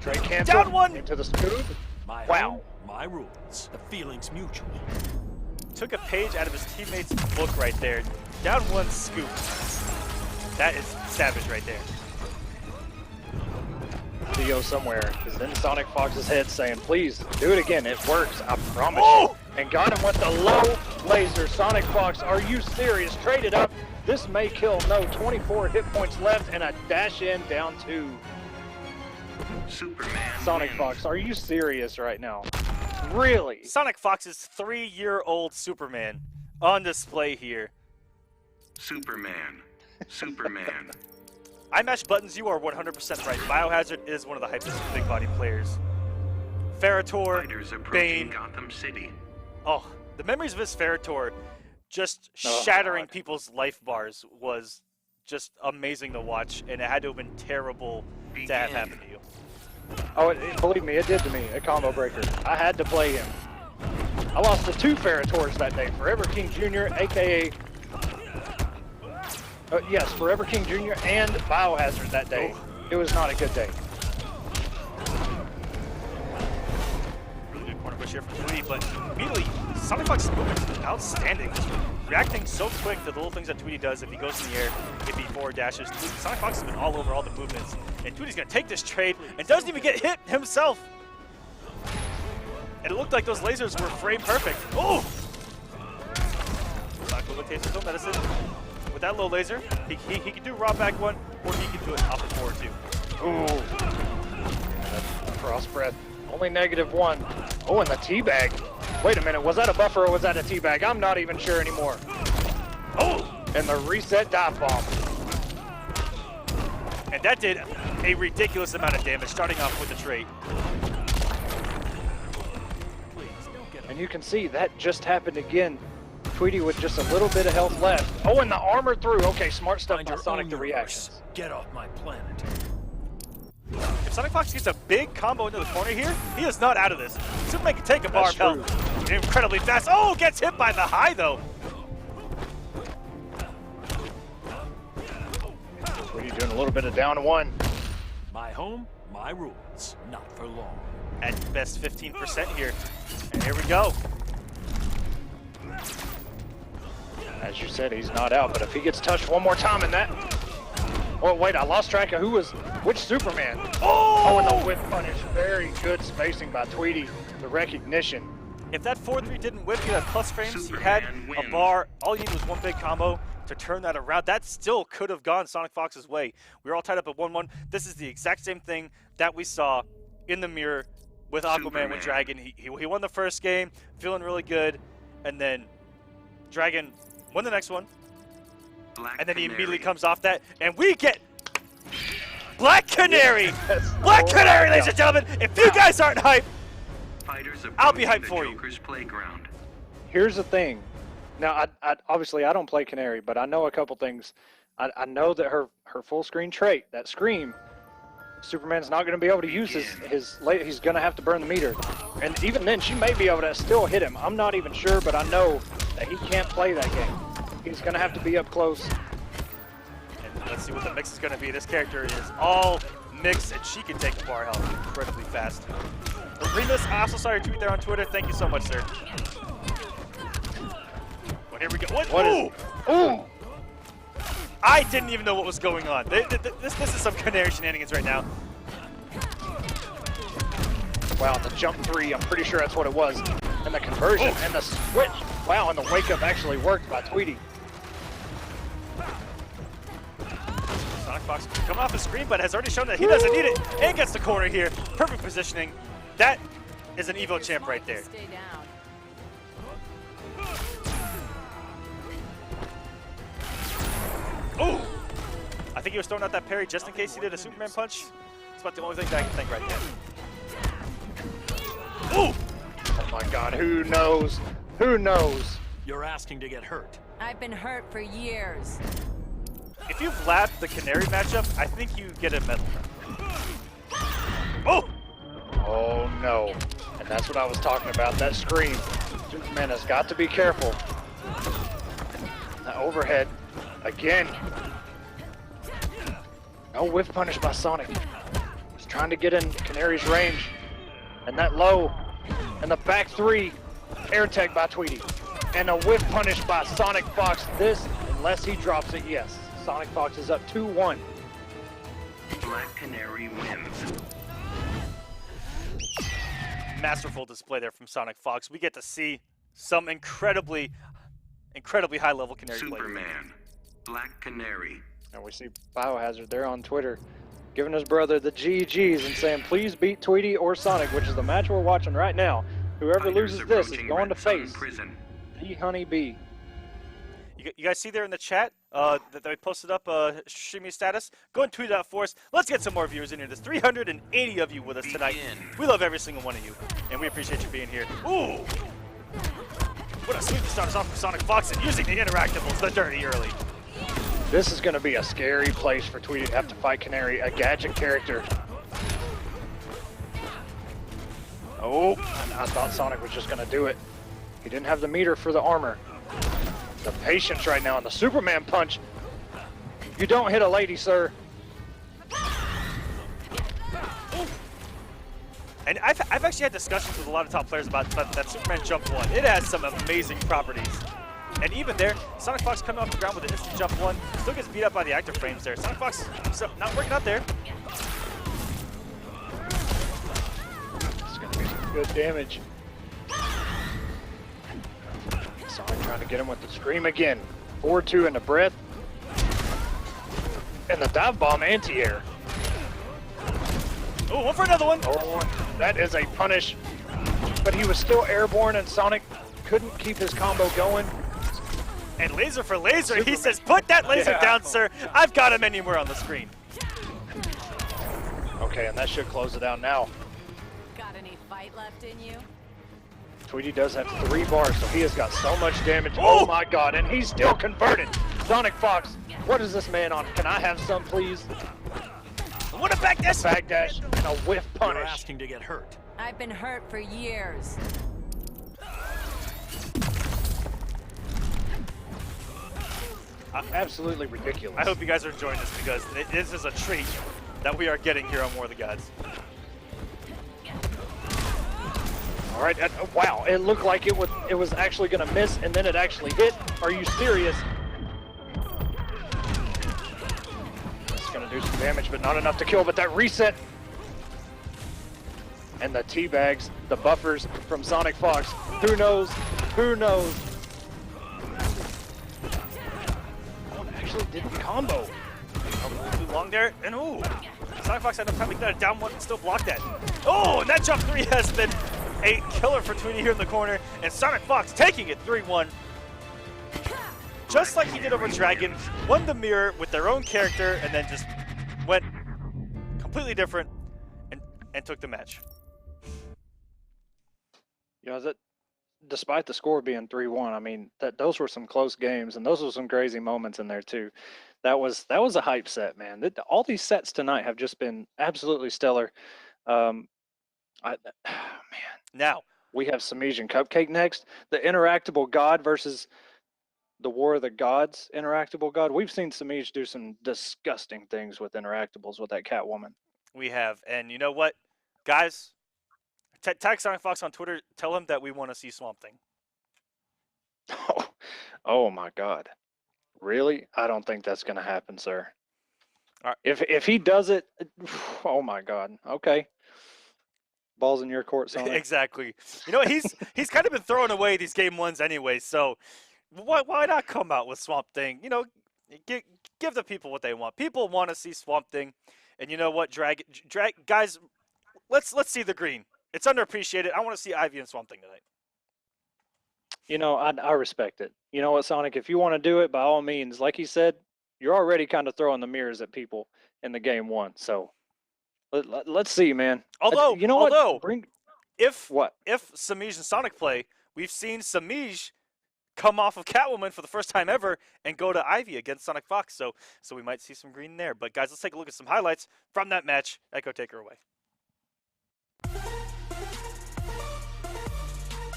Trade cancel. Down 1 into the scoop. My Wow. home, my rules. The feeling's mutual. took a page out of his teammate's book right there. Down one scoop. That is savage right there. To go somewhere is in SonicFox's head saying, please do it again. It works. I promise Oh! you. And got him with the low laser. SonicFox, are you serious? Traded up. This may kill. No, 24 hit points left and a dash in down 2. Superman. SonicFox, are you serious right now? Really? SonicFox's 3-year-old Superman on display here. Superman. Superman. I mash buttons, you are 100% right. Biohazard is one of the hypest big body players. Ferritor, Fighters approaching Bane. Gotham City. Oh, the memories of his Ferritor just shattering people's life bars was just amazing to watch, and it had to have been terrible to have happen to you. Oh, believe me, it did to me. A combo breaker. I had to play him. I lost to 2 Ferritors that day. Forever King Jr., aka... yes, Forever King Jr. and Biohazard that day. It was not a good day. Really good corner push here from Tweedy, but immediately, SonicFox's movement is outstanding. Just reacting so quick to the little things that Tweedy does if he goes in the air, if he forward dashes. SonicFox has been all over all the movements, and Tweedy's going to take this trade and doesn't even get hit himself. And it looked like those lasers were frame perfect. Oh! Sonic will take his own medicine. With that low laser, he can do raw back 1, or he can do it off the forward 2. Ooh. Cross breath. Only -1. Oh, and the teabag. Wait a minute, was that a buffer or was that a teabag? I'm not even sure anymore. Oh! And the reset dive bomb. And that did a ridiculous amount of damage, starting off with the trait. And you can see that just happened again. Tweedy with just a little bit of health left. Oh, and the armor through. Okay, smart stuff by Sonic to react. Get off my planet. If SonicFox gets a big combo into the corner here, he is not out of this. Superman can take a bar of health incredibly fast. Oh, gets hit by the high though. Tweedy doing a little bit of down 1. My home, my rules. Not for long. At best 15% here. And here we go. As you said, he's not out, but if he gets touched one more time in that... Oh, wait, I lost track of which Superman. Oh, and the whip punish. Very good spacing by Tweedy. The recognition. If that 4-3 didn't whip you at plus frames, Superman you had wins. a bar. All you need was one big combo to turn that around. That still could have gone SonicFox's way. We were all tied up at 1-1. This is the exact same thing that we saw in the mirror with Aquaman with Dragon. He won the first game, feeling really good, and then Dragon won the next one. And then he immediately comes off that, and we get Black Canary! Black Canary, ladies and gentlemen! If you guys aren't hyped, I'll be hyped for you. Playground. Here's the thing. Now, I obviously I don't play Canary, but I know a couple things. I know that her full screen trait, that scream, Superman's not going to be able to use his he's going to have to burn the meter. And even then, she may be able to still hit him. I'm not even sure, but I know that he can't play that game. He's going to have to be up close. And let's see what the mix is going to be. This character is all mix, and she can take the bar health incredibly fast. Remus, I also saw your tweet there on Twitter. Thank you so much, sir. Well, here we go. What? Ooh! Ooh! I didn't even know what was going on. This is some Canary shenanigans right now. Wow, the jump 3, I'm pretty sure that's what it was. And the conversion and the switch. Wow, and the wake up actually worked by Tweedy. SonicFox coming off the screen, but has already shown that he doesn't need it. And gets the corner here. Perfect positioning. That is an Evo champ right there. Stay down. Oh! I think he was throwing out that parry just in case he did a Superman punch. It's about the only thing that I can think right there. Ooh! Oh my god, who knows? Who knows? You're asking to get hurt. I've been hurt for years. If you've lapped the Canary matchup, I think you get a medal. Oh! Oh no. And that's what I was talking about, that scream. Superman has got to be careful. The overhead. Again. No whiff punish by Sonic. He's trying to get in Canary's range. And that low. And the back 3. Air tag by Tweedy. And a whiff punish by SonicFox. This, unless he drops it, yes. SonicFox is up 2-1. Black Canary wins. Masterful display there from SonicFox. We get to see some incredibly high level Canary play. Superman. Black Canary. And we see Biohazard there on Twitter giving his brother the GGs and saying, please beat Tweety or Sonic, which is the match we're watching right now. Whoever Fighters loses this is approaching going to Red Sun face Prison. the HoneyBee. You guys see there in the chat that we posted up StreamMe status? Go and tweet it out for us. Let's get some more viewers in here. There's 380 of you with us tonight. We love every single one of you, and we appreciate you being here. Ooh! What a sweep to start us off from SonicFox and using the interactables, the dirty early. This is going to be a scary place for Tweety to have to fight Canary, a gadget character. Oh, I thought Sonic was just going to do it. He didn't have the meter for the armor. The patience right now on the Superman punch. You don't hit a lady, sir. And I've actually had discussions with a lot of top players about that Superman Jump 1. It has some amazing properties. And even there, SonicFox coming off the ground with an instant Jump 1, still gets beat up by the active frames there. SonicFox not working out there. It's going to be some good damage. Sonic trying to get him with the scream again. 4-2 in the breath. And the dive bomb anti-air. Oh, one for another one. Oh, that is a punish. But he was still airborne and Sonic couldn't keep his combo going. And laser for laser. Superman. He says, put that laser down, sir. I've got him anywhere on the screen. Okay, and that should close it out now. Got any fight left in you? Tweety does have 3 bars, so he has got so much damage. Oh my god, and he's still converted. SonicFox, what is this man on? Can I have some, please? What a backdash! Backdash and a whiff You're punish. asking to get hurt. I've been hurt for years. Absolutely ridiculous. I hope you guys are enjoying this because this is a treat that we are getting here on War of the Gods. All right, wow, it looked like it was actually going to miss, and then it actually hit. Are you serious? It's going to do some damage, but not enough to kill, but that reset. And the teabags, the buffers from SonicFox. Who knows? Who knows? Oh, it actually didn't combo. Too long there, and ooh! SonicFox had enough time to get a down one and still block that. Oh, and that jump 3 has been a killer for Tweety here in the corner, and SonicFox taking it 3-1. Just like he did over Dragon, won the mirror with their own character, and then just went completely different and took the match. You know, that despite the score being 3-1, I mean, those were some close games, and those were some crazy moments in there too. That was a hype set, man. All these sets tonight have just been absolutely stellar. Man. Now we have Semiij and Cupcake next. The interactable god versus the War of the Gods interactable god. We've seen Semiij do some disgusting things with interactables with that Catwoman. we have, and you know what, guys, tag SonicFox on Twitter. Tell him that we want to see Swamp Thing. Oh my God. Really? I don't think that's going to happen, sir. All right. If he does it, oh my God. Okay. Ball's in your court, Sonic. Exactly. You know, he's kind of been throwing away these game ones anyway, so why not come out with Swamp Thing? You know, give the people what they want. People want to see Swamp Thing, and you know what, drag guys, let's see the green. It's underappreciated. I want to see Ivy and Swamp Thing tonight. You know, I respect it. You know what, Sonic? If you want to do it, by all means, like he said, you're already kind of throwing the mirrors at people in the game one. So let's see, man. Although, you know what? If Semiij and Sonic play, we've seen Semiij come off of Catwoman for the first time ever and go to Ivy against SonicFox. So we might see some green there. But guys, let's take a look at some highlights from that match. Echo, take her away.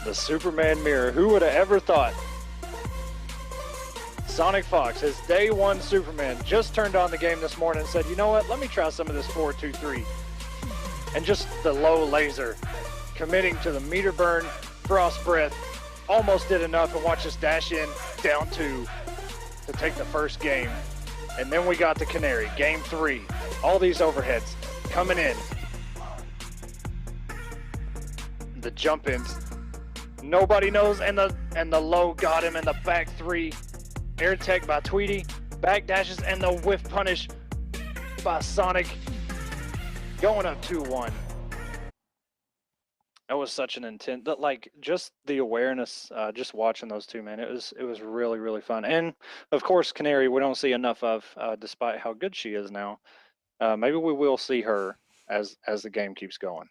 The Superman mirror. Who would have ever thought? SonicFox, his day one Superman, just turned on the game this morning and said, you know what, let me try some of this 4-2-3. And just the low laser, committing to the meter burn, frost breath, almost did enough, and watch us dash in down 2 to take the first game. And then we got the Canary, game 3. All these overheads coming in. The jump-ins. Nobody knows, and the low got him in the back 3. Air tech by Tweedy. Back dashes and the whiff punish by Sonic. Going up 2-1. That was such an intent, like just the awareness, just watching those two, man. It was really, really fun. And of course, Canary, we don't see enough of, despite how good she is now. Maybe we will see her as the game keeps going.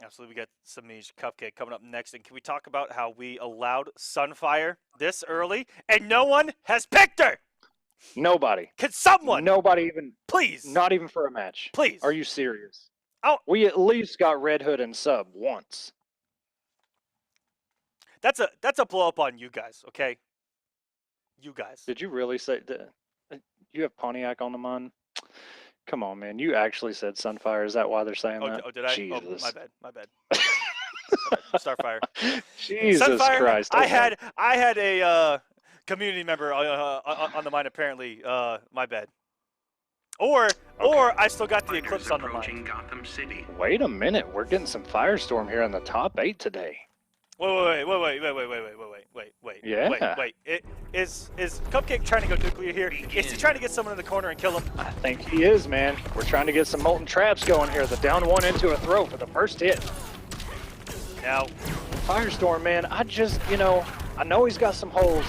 Absolutely. We got Semiij Cupcake coming up next. And can we talk about how we allowed Sunfire this early and no one has picked her? Nobody. Could someone? Nobody even. Please. Not even for a match. Please. Are you serious? Oh. We at least got Red Hood and sub once. That's a blow up on you guys, okay? You guys. Did you really say that? You have Pontiac on the mun? Come on, man. You actually said Sunfire. Is that why they're saying that? Oh, did I? Jesus. Oh, my bad. Starfire. Jesus Sunfire, Christ. Okay. I had a community member on the mind apparently. My bad. Or I still got the Eclipse on the mind. Gotham City. Wait a minute. We're getting some Firestorm here in the top 8 today. Wait. Yeah. Wait. Is Cupcake trying to go nuclear here? Is he trying to get someone in the corner and kill him? I think he is, man. We're trying to get some molten traps going here. The down 1 into a throw for the first hit. Now, Firestorm, man, I just, I know he's got some holes,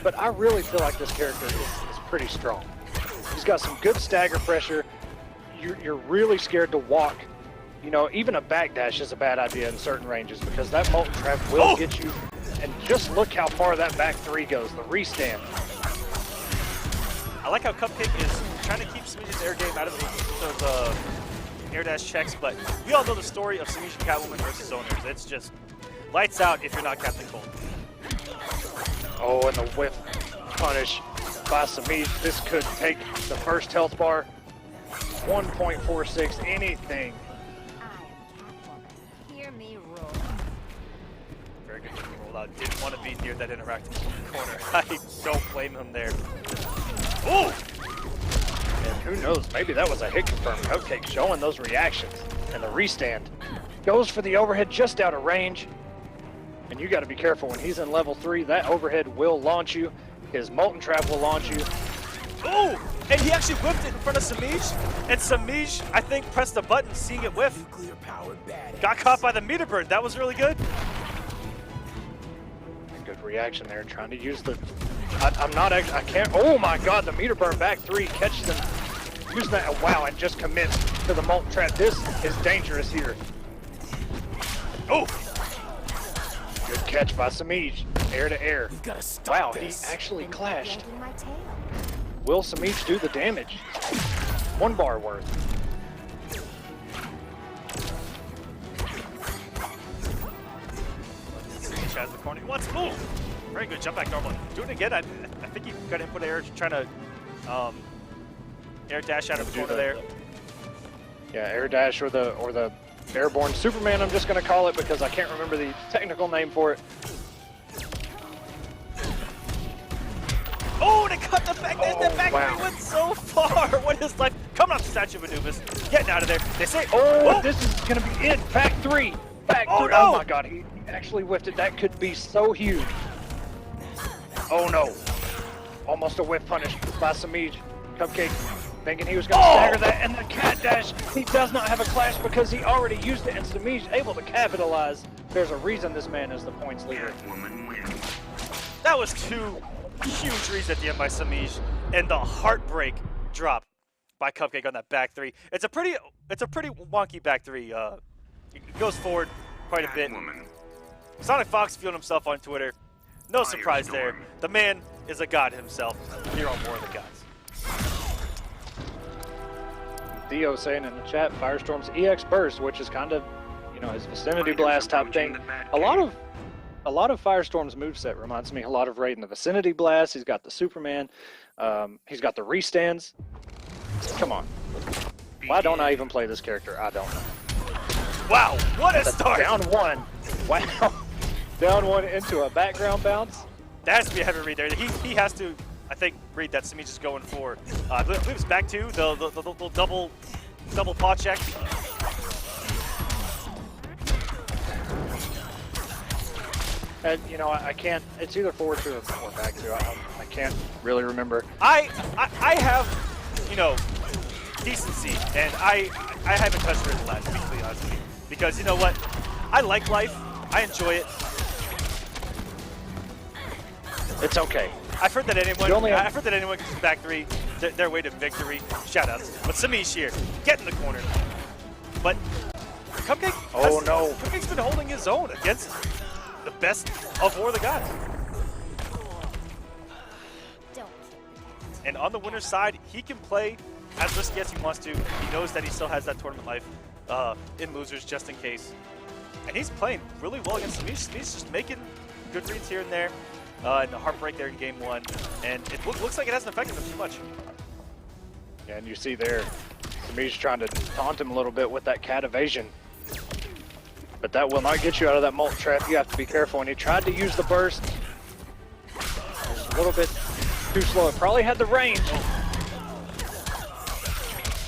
but I really feel like this character is pretty strong. He's got some good stagger pressure. You're really scared to walk. Even a backdash is a bad idea in certain ranges because that molten trap will get you. And just look how far that back 3 goes, the restand. I like how Cupcake is trying to keep Semiij's air game out of those air dash checks, but we all know the story of Semiij and Catwoman versus owners. It's just lights out if you're not Captain Cold. Oh, and the whiff punish by Semiij. This could take the first health bar. 1.46, anything. Hear me roar. Very good roll out. Didn't want to be near that interactive corner. I don't blame him there. Ooh! And who knows, maybe that was a hit confirm. Cupcake showing those reactions. And the restand goes for the overhead just out of range. And you got to be careful when he's in level 3. That overhead will launch you. His molten trap will launch you. Ooh! And he actually whipped it in front of Semiij. And Semiij, I think, pressed the button, seeing it whiff. Got caught by the meter bird. That was really good. Good reaction there. Trying to use the... I'm not actually... I can't... Oh my god, the meter burn back 3 catches him. Using that... Wow, and just commits to the molten trap. This is dangerous here. Oh! Good catch by Semiij. Air to air. Wow, this. he actually clashed. Wagging my tail. Will Semiij do the damage? 1 bar worth. Semiij has the corner. He wants to move. Very good jump back normally. Do it again. I think he got input air trying to air dash out of the corner there. Yeah, air dash or the airborne Superman, I'm just going to call it because I can't remember the technical name for it. Oh, they cut the back. The back wow. went so far. What is life? Coming off the Statue of Anubis. Getting out of there. They say, oh, this is going to be it. Back 3. Back 3. No. Oh my god, he actually whiffed it. That could be so huge. Oh no. Almost a whiff punish by Semiij. Cupcake thinking he was going to stagger that. And the cat dash, he does not have a clash because he already used it. And Semiij able to capitalize. There's a reason this man is the points leader. Catwoman wins. that was 2 huge reads at the end by Semiij, and the heartbreak drop by Cupcake on that back 3. It's a pretty wonky back 3. It goes forward quite a bit. SonicFox feeling himself on Twitter. No surprise there. The man is a god himself. Here on War of the Gods. Theo saying in the chat, Firestorm's EX Burst, which is kind of, his Vicinity Blast type thing. A lot of Firestorm's moveset reminds me a lot of Raiden. The Vicinity Blast, he's got the Superman, he's got the restands. Come on. Why don't I even play this character? I don't know. Wow, what a start! Down 1. Wow. Down one into a background bounce. That has to be a heavy read there. He has to, I think, read that Semiij is going for. I believe it's back two, the double paw check. And you know, I can't. It's either forward two or back two. I can't really remember. I have, you know, decency, and I haven't touched her in the last, to be completely honest with you. Because you know what? I like life. I enjoy it. It's okay. I've heard that anyone can just back three their way to victory. Shoutouts. But Semiij here, get in the corner. But Cupcake, Cupcake's been holding his own against the best of War of the Gods. And on the winner's side, he can play as risky as he wants to. He knows that he still has that tournament life in losers just in case. And he's playing really well against Semiij. Semiij's just making good reads here and there. And a heartbreak there in game one. And it looks like it hasn't affected him too much. Yeah, and you see there, Semiij trying to taunt him a little bit with that cat evasion. But that will not get you out of that molt trap. You have to be careful. And he tried to use the burst. It was a little bit too slow. It probably had the range.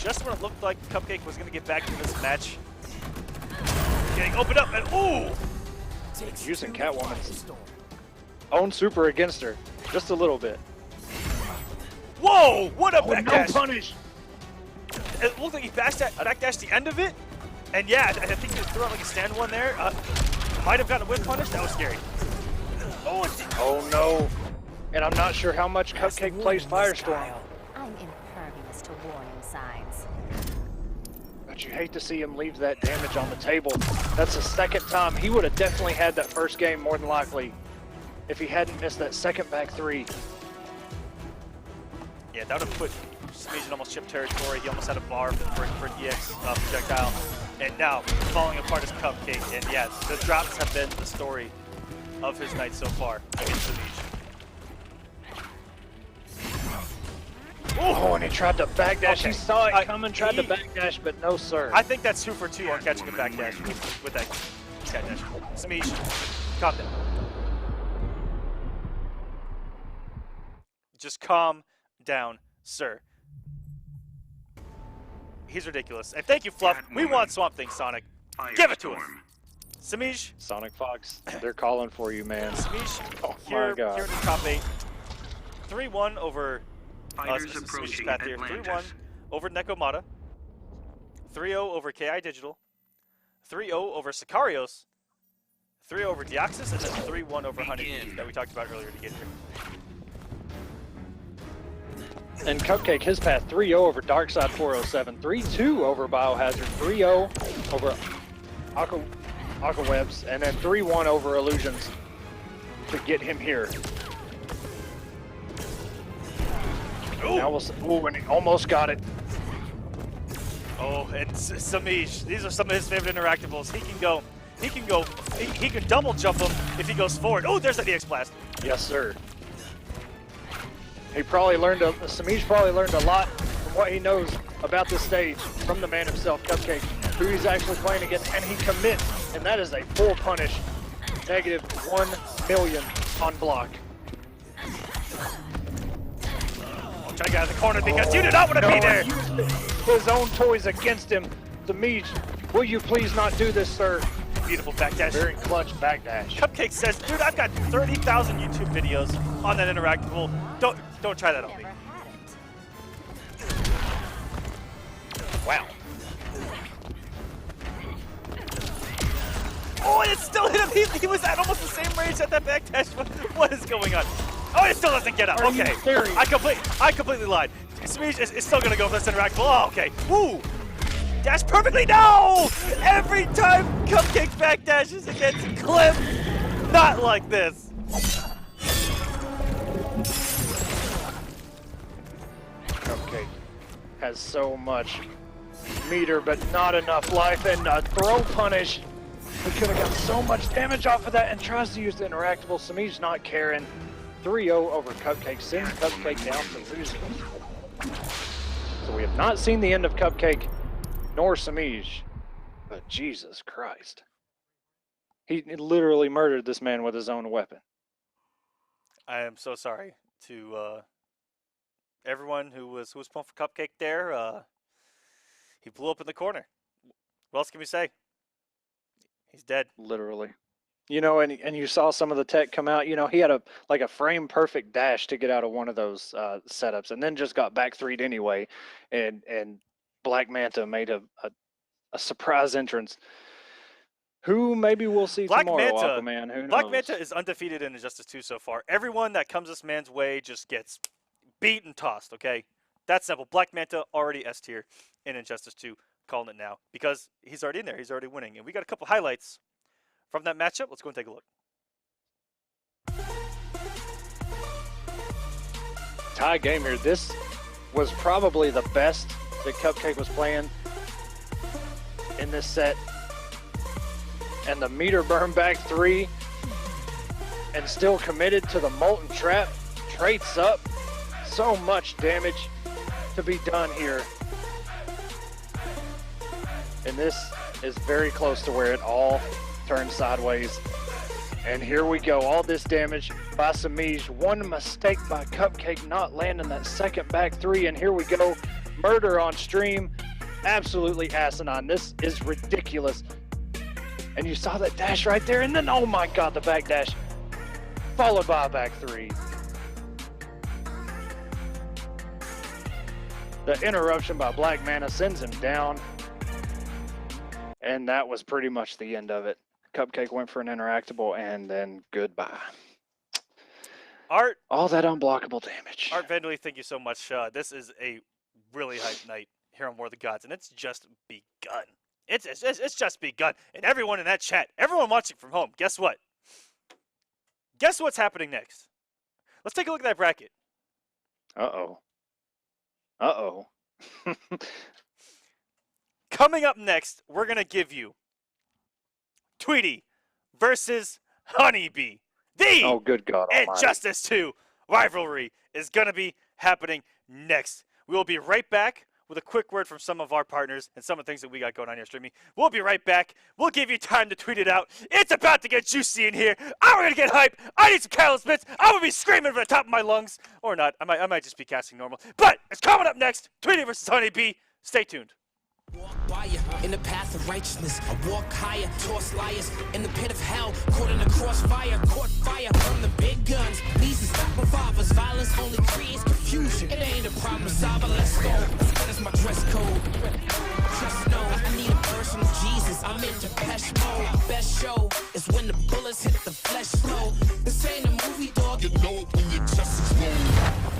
Just when it looked like Cupcake was going to get back to this match. Getting opened up and ooh! Using Catwoman's own super against her. Just a little bit. Whoa! What a backdash! No punish! It looked like he backdashed the end of it. And yeah, I think he threw out like a stand one there. Might have gotten a whip punish. That was scary. Oh no. And I'm not sure how much Cupcake plays Firestorm. I'm impervious to warning signs. But you hate to see him leave that damage on the table. That's the second time. He would have definitely had that first game more than likely if he hadn't missed that second back three. Yeah, that would have put Semiij in almost chip territory. He almost had a bar for EX projectile. And now, falling apart is Cupcake. And yeah, the drops have been the story of his night so far against Semiij. Oh, and he tried to backdash. Okay. He saw it coming, tried to backdash, but no sir. I think that's 2 for 2 on catching a backdash with that backdash. Semiij, calm down. Just calm down, sir. He's ridiculous. And thank you, Fluff. We want Swamp Thing, Sonic. Give it to us. Semiij. SonicFox, they're calling for you, man. Semiij, my God. here in the top 8. 3-1 over Fighters approaching path here. 3-1 Atlantis. over Nekomata. 3-0 over KI Digital. 3-0 over Sicarios. 3-0 over Deoxys, and then 3-1 over HoneyBee that we talked about earlier to get here. And Cupcake, his path 3-0 over Darkside 407, 3-2 over Biohazard, 3-0 over Aquawebs, and then 3-1 over Illusions to get him here. Ooh. Now we'll and he almost got it. Oh, and Semiij, these are some of his favorite interactables. He can double jump him if he goes forward. Oh, there's that EX Blast. Yes, sir. Semiij probably learned a lot from what he knows about this stage from the man himself, Cupcake, who he's actually playing against, and he commits, and that is a full punish. Negative 1 million on block. I'm trying to get out of the corner because you do not want to be there. His own toys against him. Semiij, will you please not do this, sir? Beautiful backdash. Very clutch backdash. Cupcake says, dude, I've got 30,000 YouTube videos on that interactable. Don't try that on me. Never had it. Wow. Oh, and it still hit him. He was at almost the same range at that backdash. What is going on? Oh, it still doesn't get up. Are you Okay. serious? I completely lied. Semiij is still going to go for this interactable. Oh, okay. Woo. Dash perfectly. No! Every time Cupcake backdashes against Cliff. Not like this. Cupcake has so much meter, but not enough life, and a throw punish. He could have got so much damage off of that and tries to use the interactable. Semiij's not caring. 3-0 over Cupcake, sends Cupcake down to losing. So we have not seen the end of Cupcake nor Semiij, but Jesus Christ. He literally murdered this man with his own weapon. I am so sorry to everyone who was pulling for Cupcake there. He blew up in the corner. What else can we say? He's dead. Literally. You know, and you saw some of the tech come out. You know, he had a frame perfect dash to get out of one of those setups, and then just got back 3'd anyway. And Black Manta made a surprise entrance. Who maybe we'll see tomorrow, Aquaman. Who knows? Black Manta is undefeated in Injustice 2 so far. Everyone that comes this man's way just gets beat and tossed, okay? That's simple. Black Manta already S tier in Injustice 2. Calling it now because he's already in there. He's already winning. And we got a couple highlights from that matchup. Let's go and take a look. Tie game here. This was probably the best that Cupcake was playing in this set. And the meter burn back 3 and still committed to the Molten Trap. Traits up. So much damage to be done here. And this is very close to where it all turns sideways. And here we go. All this damage by Semiij. One mistake by Cupcake not landing that second back 3. And here we go. Murder on stream. Absolutely asinine. This is ridiculous. And you saw that dash right there. And then, oh my God, the back dash. Followed by a back 3. The interruption by Black Manta sends him down. And that was pretty much the end of it. Cupcake went for an interactable, and then goodbye. Art. All that unblockable damage. Art Vandally, thank you so much. This is a really hype night here on War of the Gods, and it's just begun. It's just begun. And everyone in that chat, everyone watching from home, guess what? Guess what's happening next? Let's take a look at that bracket. Uh-oh. Uh-oh. Coming up next, we're going to give you Tweedy versus HoneyBee. Oh, good God almighty. Injustice 2 rivalry is going to be happening next. We will be right back with a quick word from some of our partners and some of the things that we got going on here, StreamMe. We'll be right back. We'll give you time to tweet it out. It's about to get juicy in here. I'm going to get hype. I need some catalyst bits. I'm going to be screaming from the top of my lungs. Or not. I might just be casting normal. But it's coming up next. Tweedy versus HoneyBee. Stay tuned. Walk by you in the path of righteousness. I walk higher, toss liars in the pit of hell. Caught in the crossfire, caught fire from the big guns. These are stop revolvers. Violence only creates confusion. It ain't a problem solver. Let's go. That is my dress code. Just know I need a personal Jesus. I'm in Depeche mode. Best show is when the bullets hit the flesh slow. This ain't a movie, dog. You know it when you just explode.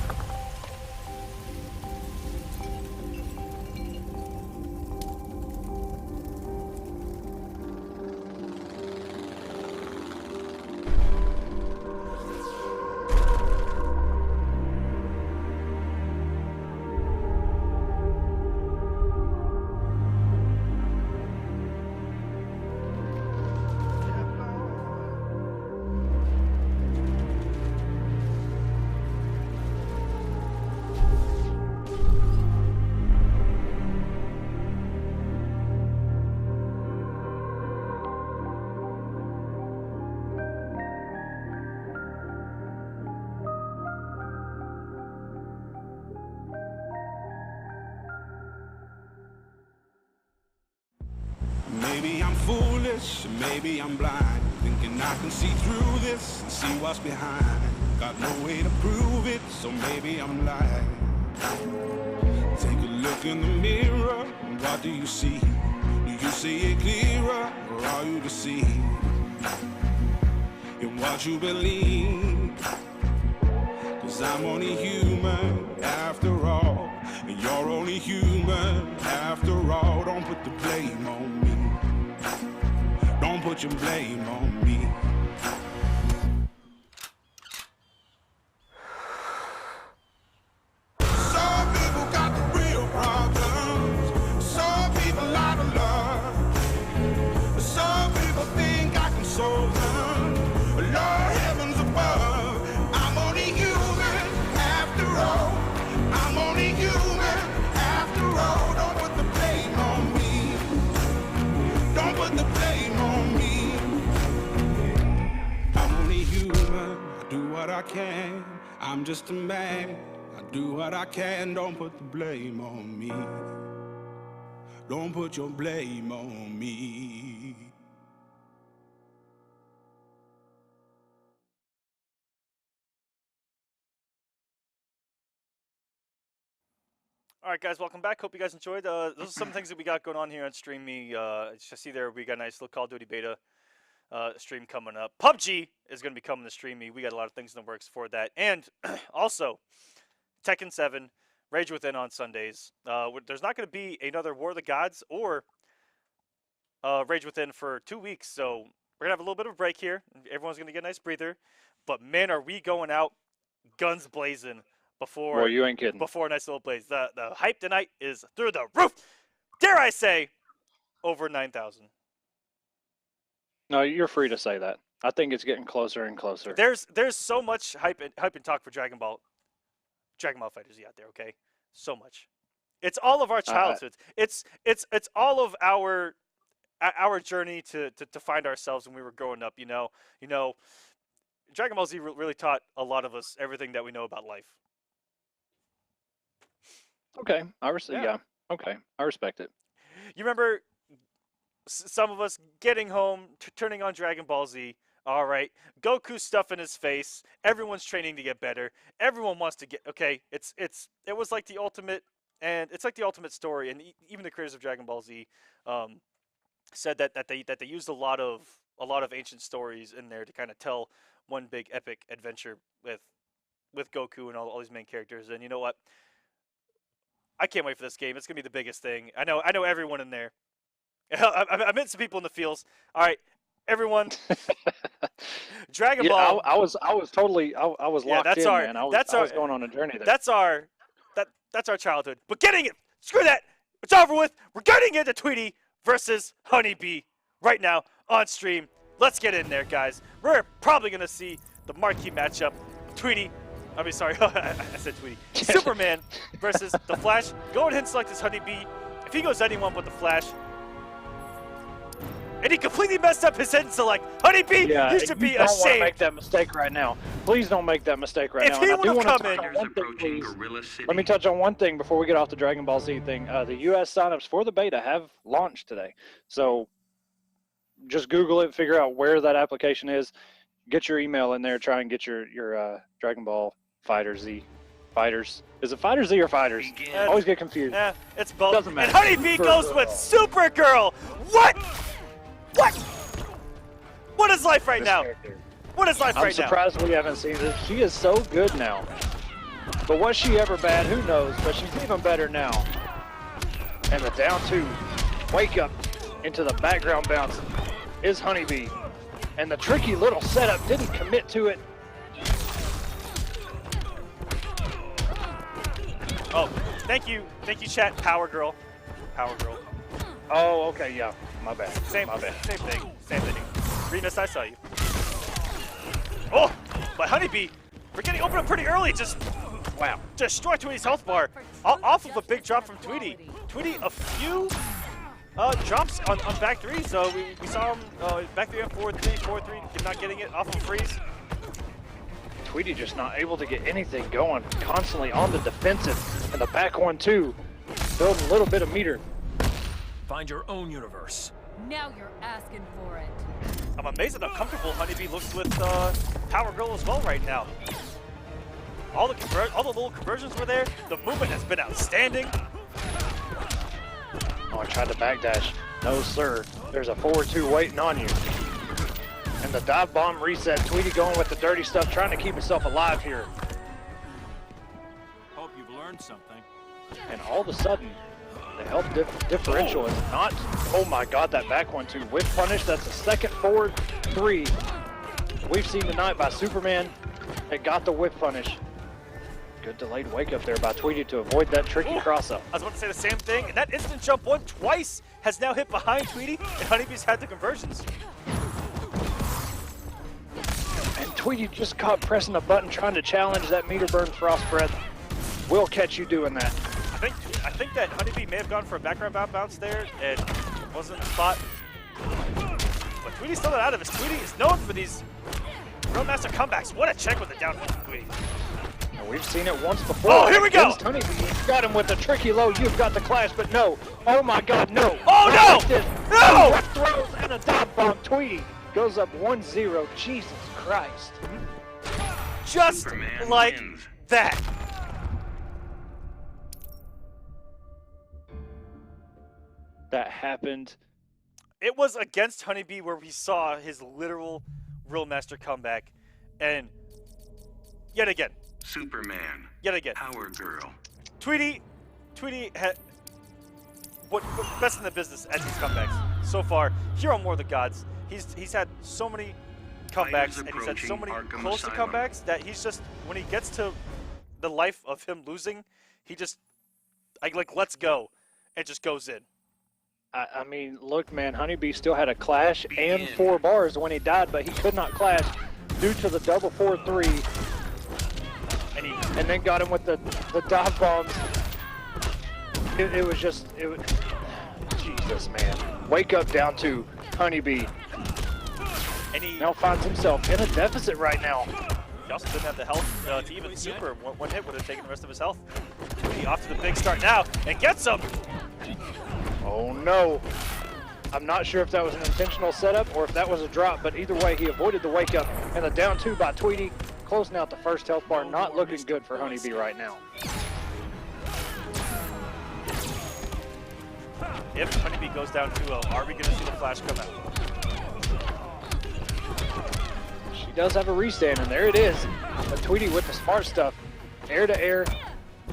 Maybe I'm foolish, maybe I'm blind, thinking I can see through this and see what's behind. Got no way to prove it, so maybe I'm lying. Take a look in the mirror, what do you see? Do you see it clearer, or are you deceived in what you believe? 'Cause I'm only human after all, and you're only human after all. Don't put the blame on me. Don't put your blame on me. Some people got the real problems. Some people out of love. Some people think I can solve them. Lord heavens above, I'm only human after all. I'm only human after all. Don't put the blame on me. Don't put the blame on me. can. I'm just a man. I do what I can. Don't put the blame on me. Don't put your blame on me. All right, guys, welcome back. Hope you guys enjoyed. Those are some things that we got going on here on StreamMe. As you see there, we got a nice little Call of Duty beta stream coming up. PUBG is going to be coming to StreamMe. We got a lot of things in the works for that. And also, Tekken 7, Rage Within on Sundays. There's not going to be another War of the Gods or Rage Within for 2 weeks. So we're going to have a little bit of a break here. Everyone's going to get a nice breather. But, man, are we going out guns blazing. Well, you ain't kidding. Before a nice little blaze. The hype tonight is through the roof. Dare I say, over 9,000. No, you're free to say that. I think it's getting closer and closer. There's so much hype and talk for Dragon Ball fighters out there. Okay, so much. It's all of our childhoods. It's all of our journey to find ourselves when we were growing up. You know, Dragon Ball Z really taught a lot of us everything that we know about life. Okay, yeah. Okay, I respect it. You remember some of us getting home, turning on Dragon Ball Z. All right, Goku stuffing his face. Everyone's training to get better. Everyone wants to get okay. It was like the ultimate, and it's like the ultimate story. And even the creators of Dragon Ball Z said that they used a lot of ancient stories in there to kind of tell one big epic adventure with Goku and all these main characters. And you know what? I can't wait for this game. It's gonna be the biggest thing. I know everyone in there. I met some people in the fields. All right, everyone. Dragon Ball. I was totally locked in, man. I was going on a journey there. That's our childhood. But getting it, screw that. It's over with. We're getting into Tweety versus HoneyBee right now on stream. Let's get in there, guys. We're probably gonna see the marquee matchup. Tweety. I said Tweety. Superman versus the Flash. Go ahead and select this HoneyBee. If he goes anyone but the Flash. And he completely messed up his head and select. HoneyBee, you should be ashamed. Don't want to make that mistake right now. Please don't make that mistake right now. If he would have come in. Let me touch on one thing before we get off the Dragon Ball Z thing. The U.S. signups for the beta have launched today. So just Google it, figure out where that application is. Get your email in there, try and get your Dragon Ball Fighter Z. Fighters. Is it Fighter Z or Fighters? I always get confused. Yeah, it's both. Doesn't matter. And HoneyBee goes with Supergirl. What? What is life right now? What is life right now? I'm surprised we haven't seen this. She is so good now. But was she ever bad? Who knows? But she's even better now. And the down two. Wake up into the background bounce is HoneyBee. And the tricky little setup didn't commit to it. Oh, thank you, chat. Power Girl. Oh, okay, yeah, my bad. Same thing. Remus, I saw you. Oh, but HoneyBee, we're getting open up pretty early. Just destroy Tweety's health bar off of a big drop from Tweety. Tweety, a few drops on back three. So we saw him back three on 4-3, not getting it off of freeze. Tweety just not able to get anything going, constantly on the defensive, and the back 1-2, building a little bit of meter. Find your own universe. Now you're asking for it. I'm amazed at how comfortable HoneyBee looks with Power Girl as well right now. All the little conversions were there. The movement has been outstanding. Oh, I tried to backdash. No, sir. There's a 4-2 waiting on you. And the dive bomb reset. Tweety going with the dirty stuff, trying to keep himself alive here. Hope you've learned something. And all of a sudden, the health differential is not. Oh my God, that back 1-2 whip punish. That's the second forward 3 we've seen tonight by Superman. It got the whip punish. Good delayed wake up there by Tweety to avoid that tricky cross up. I was about to say the same thing. And that instant jump one twice has now hit behind Tweety, and HoneyBee's had the conversions. And Tweety just caught pressing a button trying to challenge that meter burn frost breath. We'll catch you doing that. I think that HoneyBee may have gone for a background bounce there and wasn't a spot. But Tweety's still not out of it. Tweety is known for these Real Master comebacks. What a check with the down one from Tweedy. And we've seen it once before. Oh, here we go. HoneyBee got him with the tricky low. You've got the clash, but no. Oh my God, no. Oh no! No! Left throws and a dive bomb. Tweedy goes up 1-0. Jesus Christ. Just Superman like wins. that. That happened. It was against HoneyBee where we saw his literal Real Master comeback, and yet again, Superman. yet again, Power Girl. Tweedy had what best in the business at these comebacks so far. Hero more the gods. He's had so many comebacks, and he's had so many Arkham close to Asylum. comebacks that he's just, when he gets to the life of him losing, he just like lets go and just goes in. I mean, look, man, HoneyBee still had a clash and 4 bars when he died, but he could not clash due to the double 4-3. And then got him with the dive bombs. It was just, Jesus, man. Wake up down to HoneyBee. And he Now finds himself in a deficit right now. He also didn't have the health to even super. One hit would have taken the rest of his health. He off to the big start now and gets him. Oh no. I'm not sure if that was an intentional setup or if that was a drop, but either way, he avoided the wake up. And the down 2 by Tweedy, closing out the first health bar. Not looking good for HoneyBee right now. If HoneyBee goes down 2-0, are we going to see the flash come out? She does have a restand, and there it is. But Tweedy with the smart stuff. Air to air.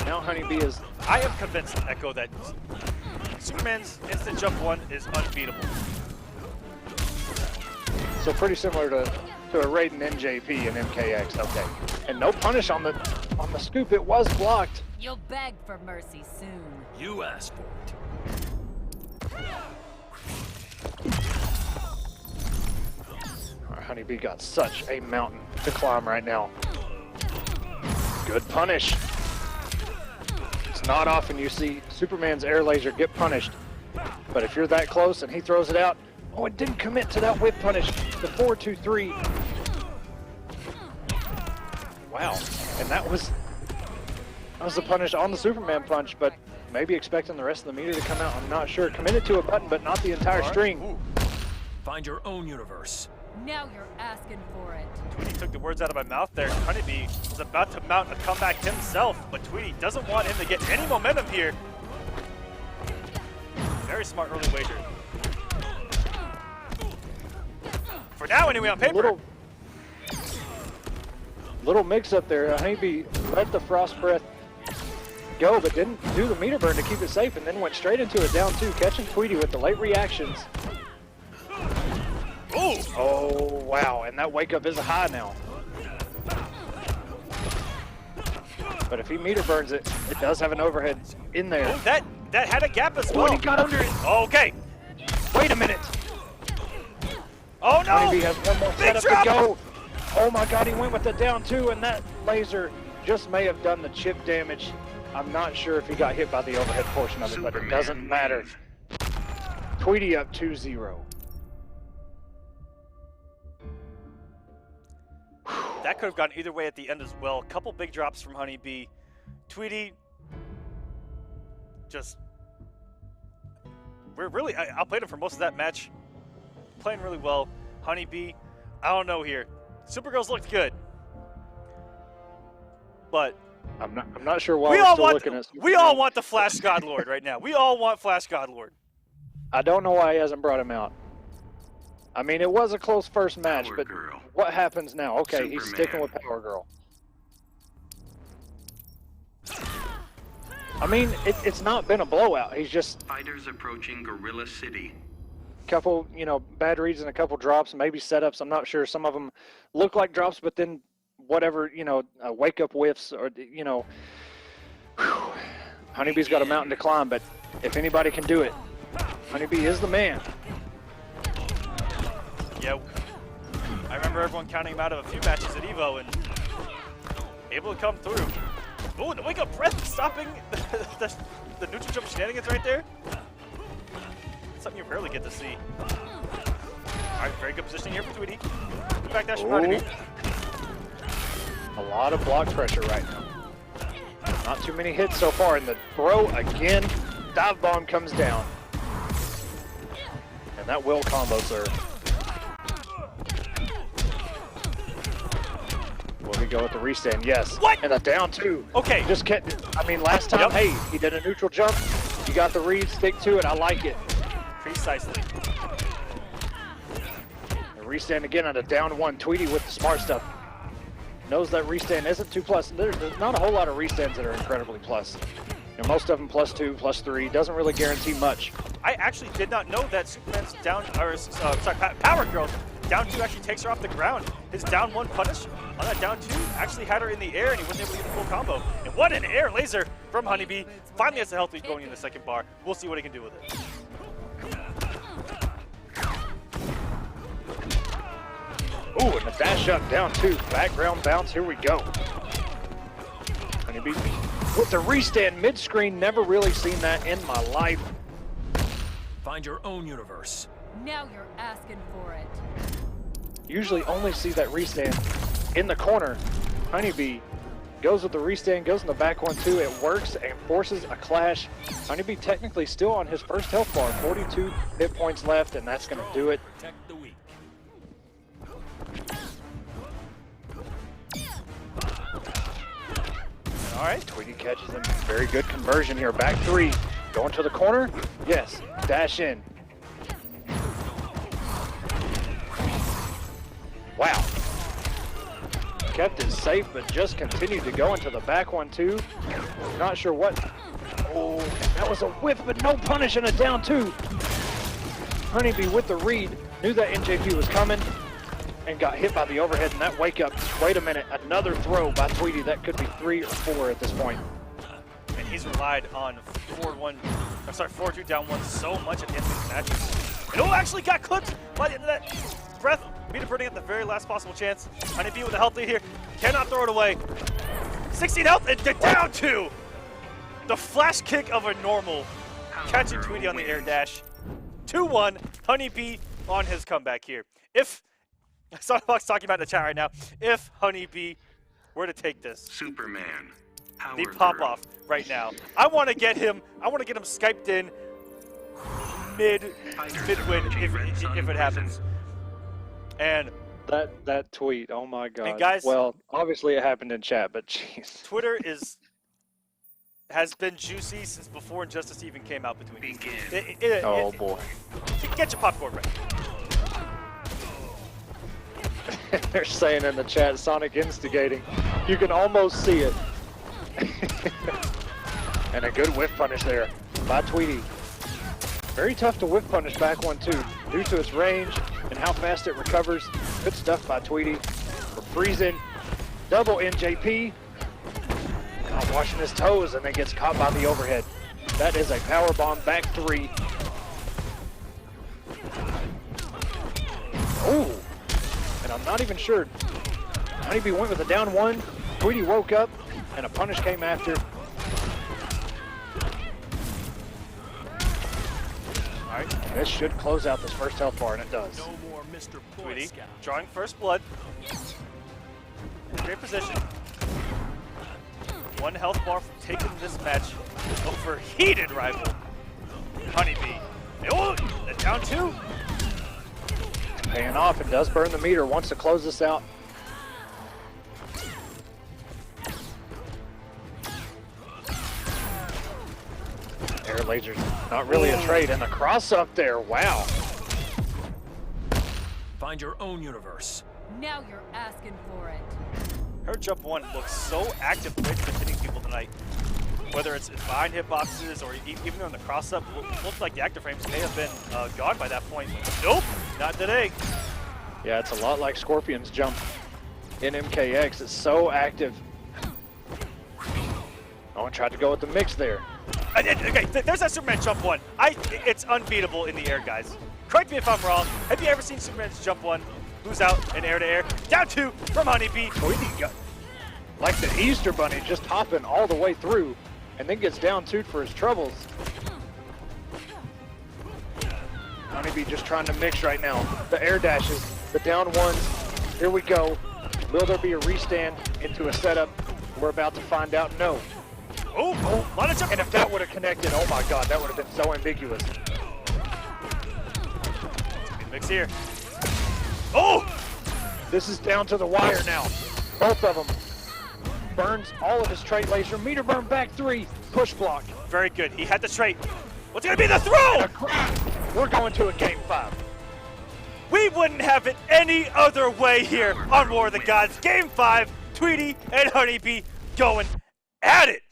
Now HoneyBee is... I am convinced, Echo, that Superman's instant jump 1 is unbeatable. So pretty similar to a Raiden NJP and MKX, okay. And no punish on the scoop, it was blocked. You'll beg for mercy soon. You asked for it. HoneyBee got such a mountain to climb right now. Good punish. It's not often you see Superman's air laser get punished, but if you're that close and he throws it out, oh, it didn't commit to that whip punish. The 4-2-3. Wow, and that was the punish on the Superman punch, but maybe expecting the rest of the meter to come out. I'm not sure. Committed to a button, but not the entire string. Find your own universe. Now you're asking for it. Tweedy took the words out of my mouth there. HoneyBee was about to mount a comeback himself, but Tweedy doesn't want him to get any momentum here. Very smart early wager. For now, anyway, on paper. Little mix-up there. HoneyBee let the Frost Breath go, but didn't do the meter burn to keep it safe, and then went straight into a down 2, catching Tweedy with the late reactions. Ooh. Oh, wow, and that wake-up is a high now. But if he meter burns it, it does have an overhead in there. Oh, that had a gap as Oh, well. and he got under it. Okay. Wait a minute. Oh, no. HoneyBee has one more Big setup drop. to go. Oh, my God, he went with the down 2, and that laser just may have done the chip damage. I'm not sure if he got hit by the overhead portion of it, but it doesn't matter. Tweedy up 2-0. That could have gone either way at the end as well. A couple big drops from HoneyBee. Tweedy just... We're really... I outplayed him for most of that match. Playing really well. HoneyBee, I don't know here. Supergirls looked good. But... I'm not sure why we're still looking at we all want the Flash God Lord right now. We all want Flash God Lord. I don't know why he hasn't brought him out. I mean, it was a close first match, Power but Girl. what happens now? Okay, he's Superman. sticking with Power Girl. I mean, it's not been a blowout. He's just Fighters approaching Gorilla City. a couple, bad reads and a couple drops, maybe setups. I'm not sure. Some of them look like drops, but then whatever, wake-up whiffs or, HoneyBee's got a mountain to climb, but if anybody can do it, HoneyBee is the man. Yeah, I remember everyone counting him out of a few matches at EVO and able to come through. Oh, and the wake up breath stopping the neutral jump shenanigans right there. Something you rarely get to see. All right, very good positioning here for Tweedy. Back dash from HoneyBee. A lot of block pressure right now. Not too many hits so far, and the throw again. Dive bomb comes down. And that will combo, sir. Will he go with the restand? Yes. What? And a down 2. Okay. Just kept, I mean, last time, Yep. hey, he did a neutral jump. You got the read, stick to it. I like it. Precisely. And restand again on a down 1. Tweedy with the smart stuff. Knows that restand isn't 2+. There's not a whole lot of restands that are incredibly plus. You know, most of them +2, +3. Doesn't really guarantee much. I actually did not know that Superman's down, or sorry, Power Girl down 2 actually takes her off the ground. His down 1 punish on that down 2 actually had her in the air, and he wasn't able to get the full combo. And what an air laser from HoneyBee. Finally has the health lead going in the second bar. We'll see what he can do with it. Ooh, and a dash up, down 2. Background bounce, here we go. HoneyBee with the restand mid-screen, never really seen that in my life. Find your own universe. Now you're asking for it. Usually only see that restand in the corner. HoneyBee goes with the restand, goes in the back 1-2. It works and forces a clash. HoneyBee technically still on his first health bar, 42 hit points left, and that's gonna do it. Protect the weak. All right. Tweedy catches him. Very good conversion here. Back 3. Going to the corner. Yes. Dash in. Wow. Kept it safe, but just continued to go into the back 1-2. Not sure what. Oh, that was a whiff, but no punish and a down 2. HoneyBee with the read. Knew that NJP was coming and got hit by the overhead, and that wake up. Wait a minute, another throw by Tweedy. That could be 3 or 4 at this point. And he's relied on 4-2 down 1 so much at the end of these matches. And actually got clipped by the end of that breath. Meter burning at the very last possible chance. HoneyBee with a health lead here. Cannot throw it away. 16 health and down 2. The flash kick of a normal. Catching Tweedy on the air dash. 2-1. HoneyBee on his comeback here. If SonicFox talking about in the chat right now, if HoneyBee were to take this, Superman. the pop-off right now, I want to get him Skyped in mid-win if it happens. And that tweet, oh my god. And guys, well, obviously it happened in chat, but jeez. Twitter has been juicy since before Injustice even came out between these. Oh boy. Get your popcorn ready. They're saying in the chat, Sonic instigating. You can almost see it. And a good whiff punish there by Tweedy. Very tough to whiff punish back 1-2 due to its range and how fast it recovers. Good stuff by Tweedy for freezing. Double NJP. Not washing his toes and then gets caught by the overhead. That is a power bomb back 3. Ooh. And I'm not even sure. HoneyBee went with a down 1. Tweedy woke up and a punish came after. All right, this should close out this first health bar, and it does. No more Mr. Tweedy drawing first blood. In a great position. 1 health bar from taking this match over heated rival HoneyBee. Oh, down 2. Paying off and does burn the meter. Wants to close this out. Air lasers, not really a trade, and the cross up there. Wow. Find your own universe. Now you're asking for it. Her jump 1 looks so active the way she's been hitting people tonight. Whether it's behind hitboxes or even on the cross up, looks like the active frames may have been gone by that point. Nope, not today. Yeah, it's a lot like Scorpion's jump in MKX. It's so active. Oh, I tried to go with the mix there. Okay, there's that Superman jump 1. It's unbeatable in the air, guys. Correct me if I'm wrong. Have you ever seen Superman's jump 1? Who's out in air to air? Down 2 from HoneyBee. Tweedy got like the Easter Bunny, just hopping all the way through, and then gets down 2 for his troubles. HoneyBee just trying to mix right now. The air dashes, the down 1s. Here we go. Will there be a restand? into a setup. We're about to find out. No. Oh, lot of jump. And if that would have connected, oh my God, that would have been so ambiguous. Mix here. Oh! This is down to the wire now. Both of them. Burns all of his trait laser. Meter burn back 3. Push block. Very good. He had the trait. What's going to be the throw? We're going to a game 5. We wouldn't have it any other way here on War of the Gods. Game 5, Tweedy and HoneyBee going at it.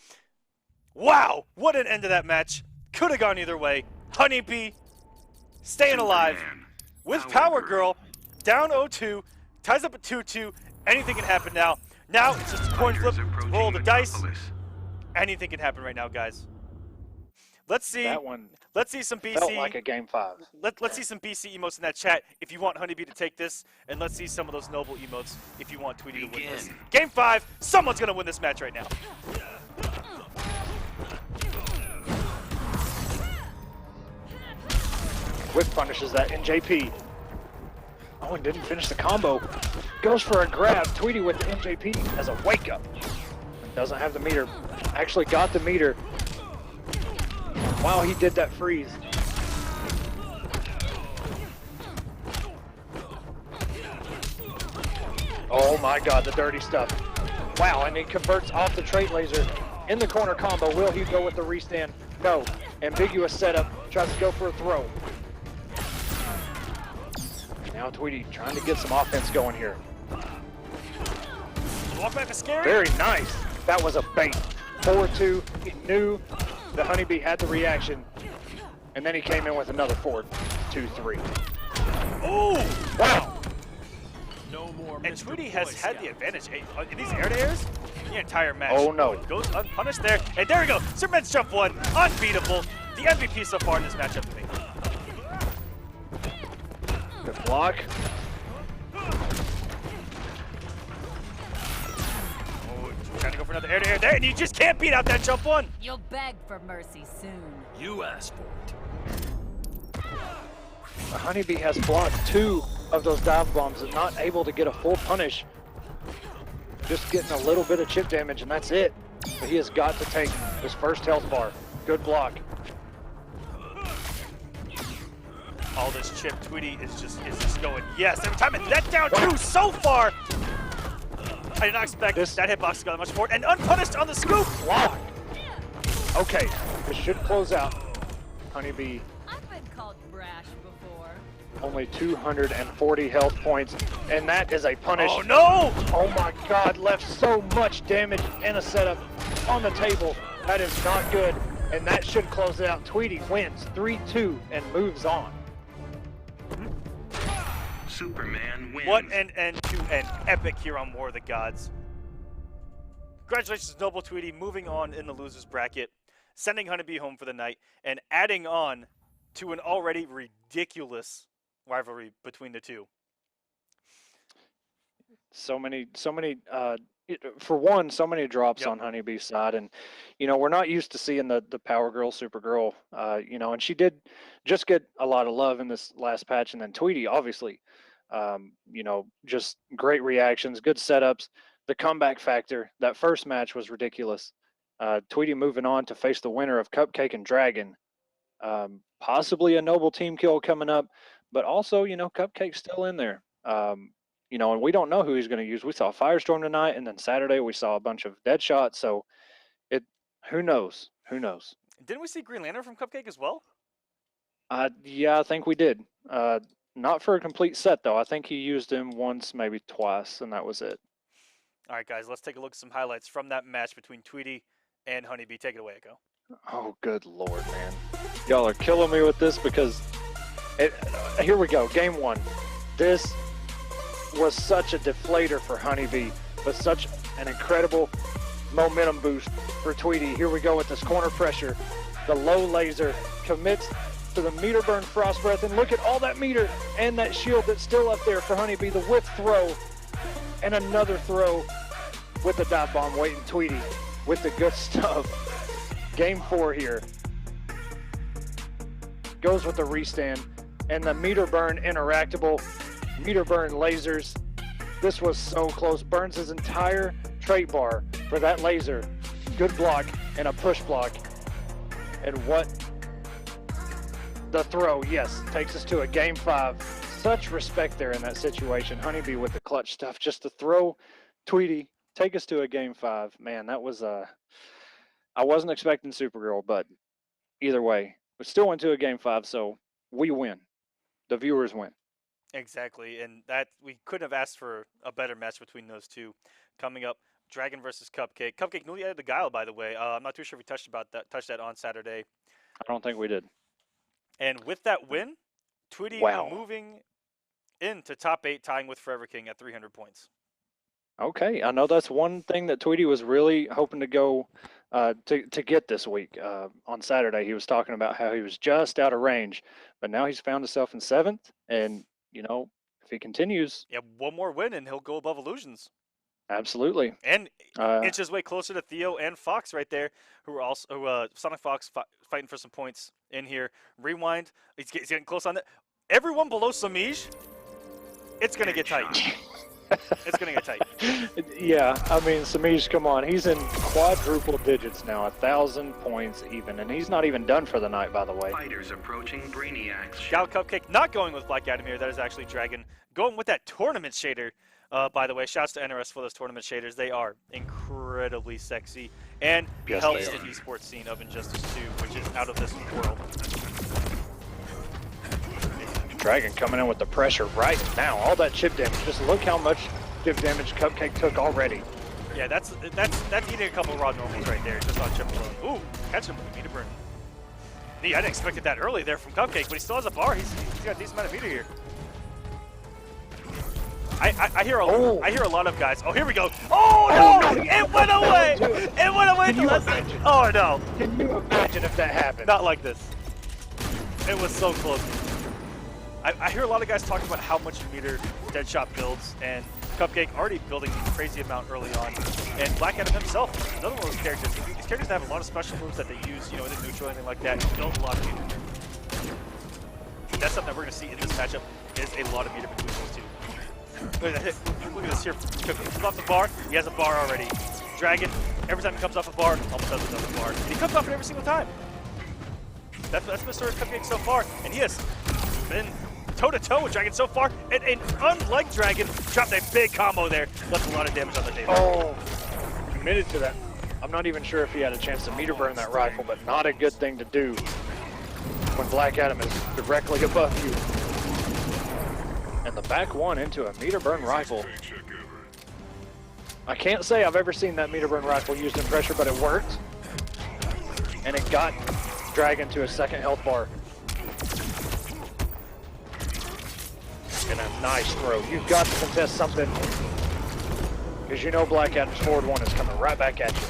Wow, what an end to that match. Could have gone either way. HoneyBee staying alive with Power Girl, down 0-2, ties up at 2-2. Anything can happen now. Now it's just a coin flip, roll the dice. Anything can happen right now, guys. Let's see. That one let's see some BC. felt like a game 5. Let's see some BC emotes in that chat if you want HoneyBee to take this, and let's see some of those noble emotes if you want Tweedy to win this. Game 5, someone's gonna win this match right now. Whip punishes that NJP. Oh, and didn't finish the combo. Goes for a grab. Tweedy with the NJP as a wake up. Doesn't have the meter. Actually got the meter. Wow, he did that freeze. Oh my God, the dirty stuff. Wow, and he converts off the trait laser in the corner combo. Will he go with the restand? No. Ambiguous setup. Tries to go for a throw. Now Tweedy trying to get some offense going here. Walk back to scary. Very nice. That was a bait. 4-2. He knew that HoneyBee had the reaction, and then he came in with another 4-2-3. Oh! Wow. No more. And Tweedy has had the advantage in these air-to-airs the entire match. Oh no. Goes unpunished there, and there we go. Superman's jump 1, unbeatable. The MVP so far in this matchup to me. Good block. Trying to go for another air-to-air there, and you just can't beat out that jump 1. You'll beg for mercy soon. You asked for it. HoneyBee has blocked 2 of those dive bombs and not able to get a full punish. Just getting a little bit of chip damage, and that's it. But he has got to take his first health bar. Good block. All this chip, Tweedy is just going yes every time, and that down 2 so far. I did not expect that hitbox to go that much forward, and unpunished on the scoop. Block. Okay, this should close out. HoneyBee I've been called brash before. only 240 health points, and that is a punish. Oh no! Oh my God, left so much damage and a setup on the table. That is not good, and that should close it out. Tweedy wins 3-2 and moves on. Superman wins. What an end to an epic here on War of the Gods. Congratulations, Noble Tweedy, moving on in the losers bracket, sending HoneyBee home for the night, and adding on to an already ridiculous rivalry between the two. So many, for one, so many drops on HoneyBee's side, and we're not used to seeing the Power Girl, Supergirl, and she did just get a lot of love in this last patch, and then Tweedy, obviously, just great reactions, good setups, the comeback factor. That first match was ridiculous. Tweedy moving on to face the winner of Cupcake and Dragon, possibly a noble team kill coming up, but also, Cupcake's still in there. And we don't know who he's going to use. We saw Firestorm tonight, and then Saturday we saw a bunch of dead shots. So, who knows? Who knows? Didn't we see Green Lantern from Cupcake as well? Yeah, I think we did. Not for a complete set, though. I think he used him once, maybe twice, and that was it. All right, guys, let's take a look at some highlights from that match between Tweedy and HoneyBee. Take it away, Echo. Oh, good Lord, man. Y'all are killing me with this because here we go. Game 1. This was such a deflator for HoneyBee, but such an incredible momentum boost for Tweedy. Here we go with this corner pressure. The low laser commits to the meter burn frost breath, and look at all that meter and that shield that's still up there for HoneyBee. The whip throw and another throw with the dive bomb waiting. Tweedy with the good stuff. Game 4 here. Goes with the restand and the meter burn interactable. Meter burn lasers. This was so close. Burns his entire trait bar for that laser. Good block and a push block. And what? The throw, yes, takes us to a game 5. Such respect there in that situation. HoneyBee with the clutch stuff. Just to throw Tweedy, take us to a game 5. Man, that was I wasn't expecting Supergirl, but either way, we still went to a game 5, so we win. The viewers win. Exactly, and that we couldn't have asked for a better match between those two. Coming up, Dragon versus Cupcake. Cupcake newly added the Guile, by the way. I'm not too sure if we touched that on Saturday. I don't think we did. And with that win, Tweedy moving into top 8, tying with Forever King at 300 points. Okay, I know that's one thing that Tweedy was really hoping to go to get this week. On Saturday, he was talking about how he was just out of range, but now he's found himself in 7th, and you know, if he continues, yeah, one more win and he'll go above Illusions. Absolutely, and inches way closer to Theo and Fox right there, who are also SonicFox fighting for some points in here. Rewind, he's getting close on that. Everyone below Semiij, it's gonna get tight. It's gonna get tight. Yeah, I mean, Semiij, come on, he's in quadruple digits now, 1,000 points even, and he's not even done for the night, by the way. Fighters approaching Brainiacs. Gal Cupcake not going with Black Adam here. That is actually Dragon going with that tournament shader. By the way, shouts to NRS for those tournament shaders. They are incredibly sexy and helps the esports scene of Injustice 2, which is out of this world. Dragon coming in with the pressure right now. All that chip damage. Just look how much chip damage Cupcake took already. Yeah, that's eating a couple raw normals right there, just on chip alone. Ooh, catch him with the meter burn. I didn't expect it that early there from Cupcake, but he still has a bar. He's got a decent amount of meter here. I hear a lot of guys. Oh, here we go. Oh no! It went away. It went away. Oh no! Can you imagine if that happened? Not like this. It was so close. I hear a lot of guys talking about how much meter Deadshot builds, and Cupcake already building a crazy amount early on. And Black Adam himself, another one of those characters. These characters have a lot of special moves that they use, you know, in the neutral or anything like that. Build a lot of meter. That's something that we're going to see in this matchup, is a lot of meter between those two. Look at this here. Comes off the bar. He has a bar already. Dragon, every time he comes off a bar, almost has another bar. And he comes off it every single time. That's the story of Cupcake so far. And he has been toe-to-toe with Dragon so far. And unlike Dragon, dropped a big combo there. Left a lot of damage on the table. Oh, committed to that. I'm not even sure if he had a chance to meter burn that rifle, but not a good thing to do when Black Adam is directly above you. And the back one into a meter burn rifle. I can't say I've ever seen that meter burn rifle used in pressure, but it worked. And it got Dragon to a 2nd health bar. And a nice throw. You've got to contest something, because you know Black Adam's forward one is coming right back at you.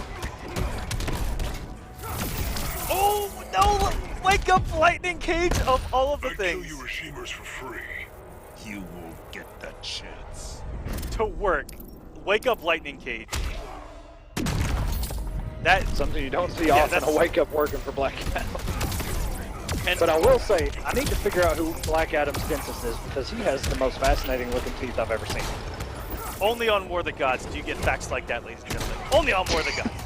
Oh no! Wake up, lightning cage of all of the things. Kill you Rishimers for free. You won't get that chance. To work. Wake up, lightning cage. That's something you don't see often, a wake up working for Black Adam. But I will say, I need to figure out who Black Adam's dentist is, because he has the most fascinating looking teeth I've ever seen. Only on War of the Gods do you get facts like that, ladies and gentlemen. Only on War of the Gods.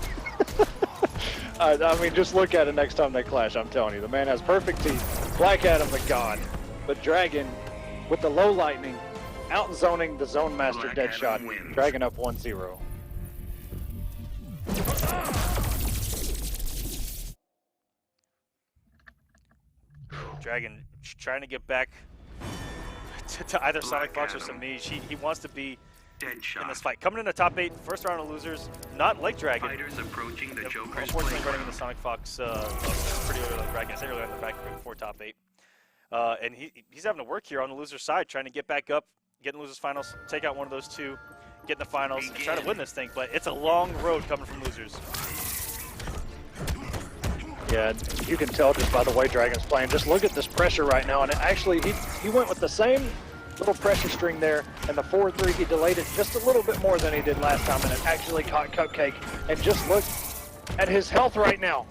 I mean, just look at it next time they clash, I'm telling you. The man has perfect teeth. Black Adam, the god. But Dragon, with the low lightning, out-zoning the Zone Master Deadshot. Dragon up 1-0. Dragon trying to get back to either SonicFox or Semiij. He wants to be in this fight. Coming in the top 8, first round of losers, not like Dragon. Fighters approaching the Joker's unfortunately running into SonicFox pretty early on Dragon. I say early on the back before top 8. And he's having to work here on the loser side, trying to get back up, get in losers finals, take out one of those two, get in the finals, and try to win this thing. But it's a long road coming from losers. Yeah, you can tell just by the way Dragon's playing. Just look at this pressure right now, and it actually, he went with the same little pressure string there, and the 4-3, he delayed it just a little bit more than he did last time, and it actually caught Cupcake. And just look at his health right now.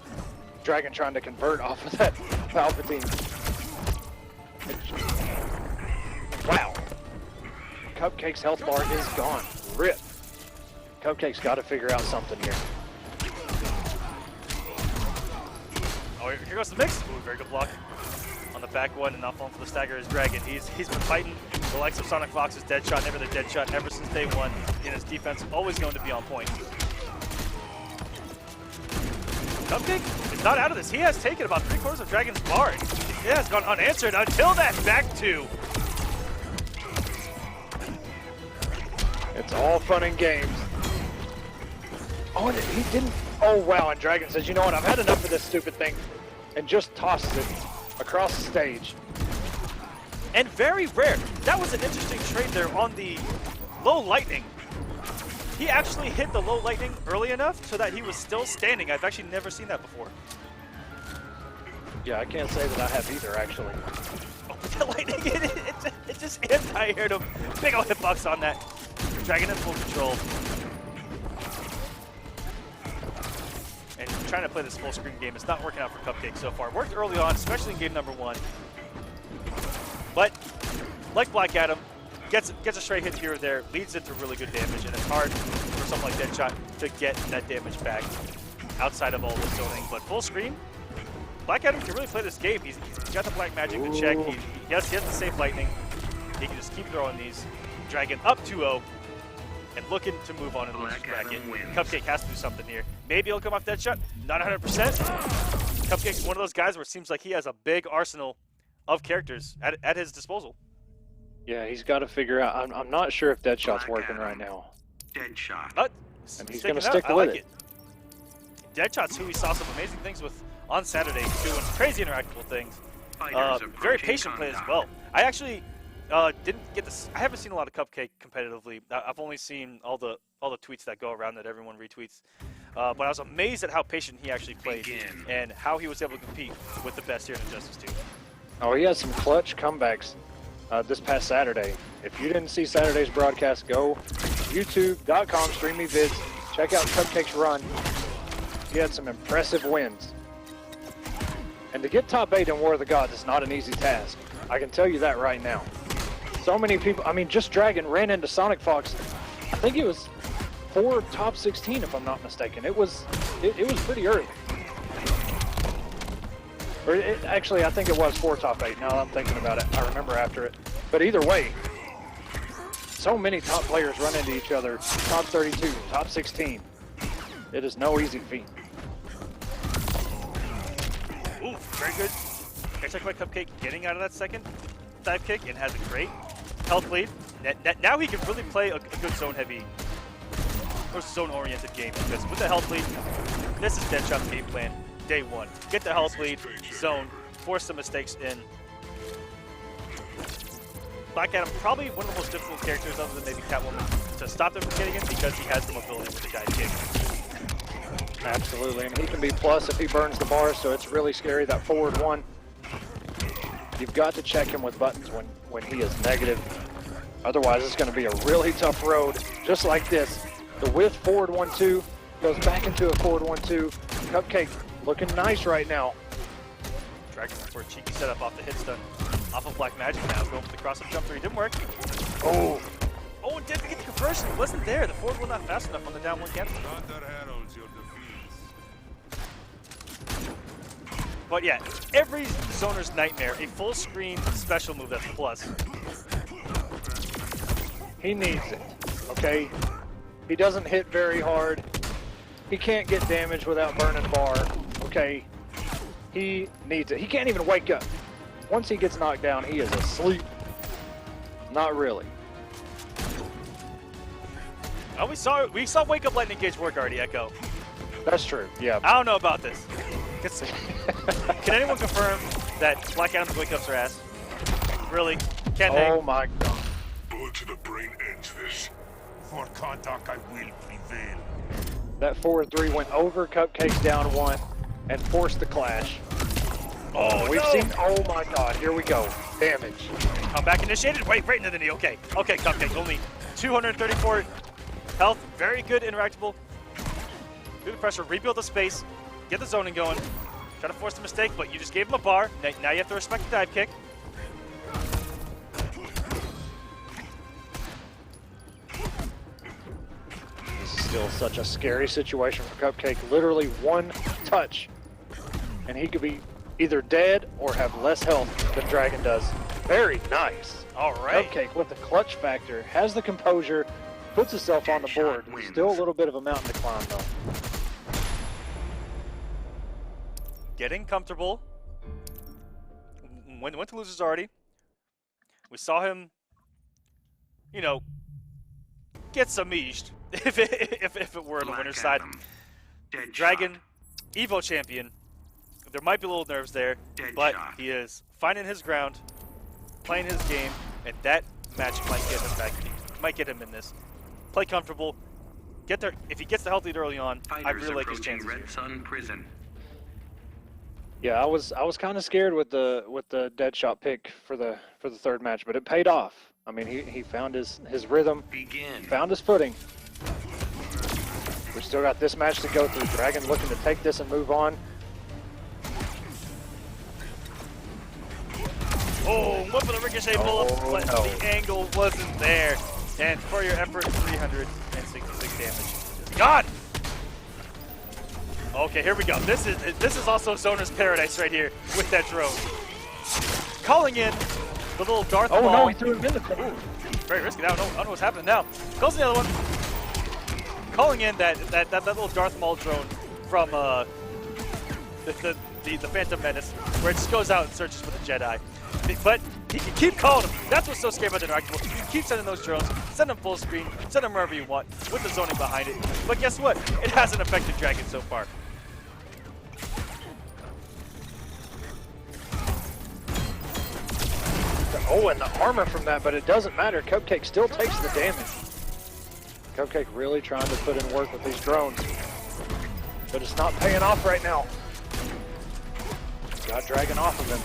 Dragon trying to convert off of that Palpatine. Wow. Cupcake's health bar is gone. Rip. Cupcake's got to figure out something here. Oh, here goes the mix. Ooh, very good block on the back one, and not falling for the stagger is Dragon. He's been fighting the likes of SonicFox's Deadshot, never the Deadshot, ever since day one. In his defense, always going to be on point. Cupcake is not out of this. He has taken about 3/4 of Dragon's bar. It has gone unanswered until that back two. It's all fun and games. Oh, and he didn't. Oh, wow. And Dragon says, you know what? I've had enough of this stupid thing. And just tosses it across the stage. And very rare. That was an interesting trade there on the low lightning. He actually hit the low lightning early enough so that he was still standing. I've actually never seen that before. Yeah, I can't say that I have either, actually. Oh, the lightning, it just anti-aired him. Big old hitbox on that. Dragon in full control. And trying to play this full screen game. It's not working out for Cupcake so far. Worked early on, especially in game number 1. But, like Black Adam, gets a straight hit here or there, leads into really good damage, and it's hard for something like Deadshot to get that damage back outside of all the zoning. But full screen, Black Adam can really play this game. He's got the black magic to check. He has the safe lightning. He can just keep throwing these. Dragon up 2-0 and looking to move on in the losers bracket. Cupcake has to do something here. Maybe he'll come off Deadshot. Not 100%. Cupcake's one of those guys where it seems like he has a big arsenal of characters at his disposal. Yeah, he's got to figure out. I'm not sure if Deadshot's working right now. Deadshot. But and he's going to stick with it. Deadshot's who we saw some amazing things with on Saturday, doing crazy interactable things. Very patient play as well. I actually didn't get this. I haven't seen a lot of Cupcake competitively. I've only seen all the tweets that go around that everyone retweets. But I was amazed at how patient he actually played and how he was able to compete with the best here in Injustice 2. Oh, he had some clutch comebacks this past Saturday. If you didn't see Saturday's broadcast, go youtube.com, StreamMe vids, check out Cupcake's run. He had some impressive wins. And to get top 8 in War of the Gods is not an easy task. I can tell you that right now. So many people, I mean, just Dragon ran into SonicFox. I think it was 4 top 16, if I'm not mistaken. It was pretty early. Or actually, I think it was 4 top 8. Now that I'm thinking about it, I remember after it. But either way, so many top players run into each other. Top 32, top 16. It is no easy feat. Ooh, very good. Check by Cupcake getting out of that second dive kick and has a great health lead. Now he can really play a good zone-heavy or zone-oriented game because with the health lead, this is Deadshot's game plan. Day 1. Get the health lead, zone, force some mistakes in. Black Adam, probably one of the most difficult characters other than maybe Catwoman to stop them from getting in because he has the mobility with the dive kick. Absolutely, and he can be plus if he burns the bar, so it's really scary, that forward 1. You've got to check him with buttons when he is negative. Otherwise, it's going to be a really tough road, just like this. The with forward 1-2 goes back into a forward 1-2. Cupcake looking nice right now. Dragon for a cheeky setup off the hit stun. Off of Black Magic now, going for the cross-up jump 3. Didn't work. Oh, it didn't get the conversion. It wasn't there. The forward was not fast enough on the down 1 cancel. But yeah, every zoner's nightmare, a full screen special move that's a plus. He needs it, okay? He doesn't hit very hard. He can't get damage without burning bar, okay? He needs it. He can't even wake up. Once he gets knocked down, he is asleep. Not really. Oh, we saw Wake Up Lightning Gauge work already, Echo. That's true, yeah. I don't know about this. Can anyone confirm that Black Adam's Wake Ups are ass? Really? Can't hang? Oh my god. Bullet to the brain ends this. For contact, I will prevail. That forward 3 went over Cupcake down 1 and forced the clash. Oh, we've seen. Oh my god, here we go. Damage. Comeback initiated. Wait, right into the knee. Okay, Cupcake. Only 234 health. Very good interactable. Through the pressure, rebuild the space, get the zoning going. Try to force the mistake, but you just gave him a bar. Now you have to respect the dive kick. This is still such a scary situation for Cupcake. Literally one touch, and he could be either dead or have less health than Dragon does. Very nice. All right. Cupcake with the clutch factor, has the composure, puts himself on the board. Still a little bit of a mountain to climb, though. Getting comfortable. Went to losers already. We saw him, you know, get Semiij'd if it were on the winner's side. Dragon, Evo champion. There might be a little nerves there, but he is finding his ground, playing his game, and that match might get him back. Might get him in this. Play comfortable. Get there. If he gets the health lead early on, I really like his chances Red here. Sun Prison. Yeah, I was kind of scared with the dead shot pick for the third match, but it paid off. I mean, he found his rhythm, found his footing. We still got this match to go through. Dragon looking to take this and move on. Oh, what for the ricochet pull-up, but the angle wasn't there. And for your effort, 366 damage. God! Okay, here we go. This is also Zoner's paradise right here with that drone. Calling in the little Darth Maul. Oh no, he threw him in the corner. Very risky. I don't know what's happening now. Calls the other one. Calling in that little Darth Maul drone from the Phantom Menace, where it just goes out and searches for the Jedi. But he can keep calling them. That's what's so scary about the Interactable. You can keep sending those drones, send them full screen, send them wherever you want, with the zoning behind it. But guess what? It hasn't affected Dragon so far. Oh, and the armor from that, but it doesn't matter. Cupcake still takes the damage. Cupcake really trying to put in work with these drones, but it's not paying off right now. Got Dragon off of him.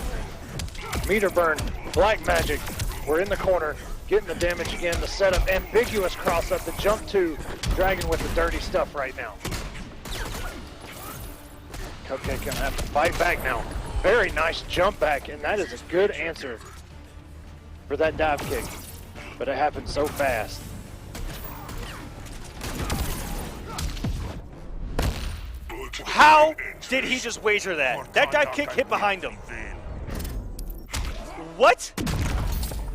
Meter burn, black magic. We're in the corner, getting the damage again. The setup, ambiguous cross up, the jump to Dragon with the dirty stuff right now. Cupcake gonna have to fight back now. Very nice jump back, and that is a good answer for that dive kick, but it happened so fast. How did he just wager that? That dive kick hit behind him. What?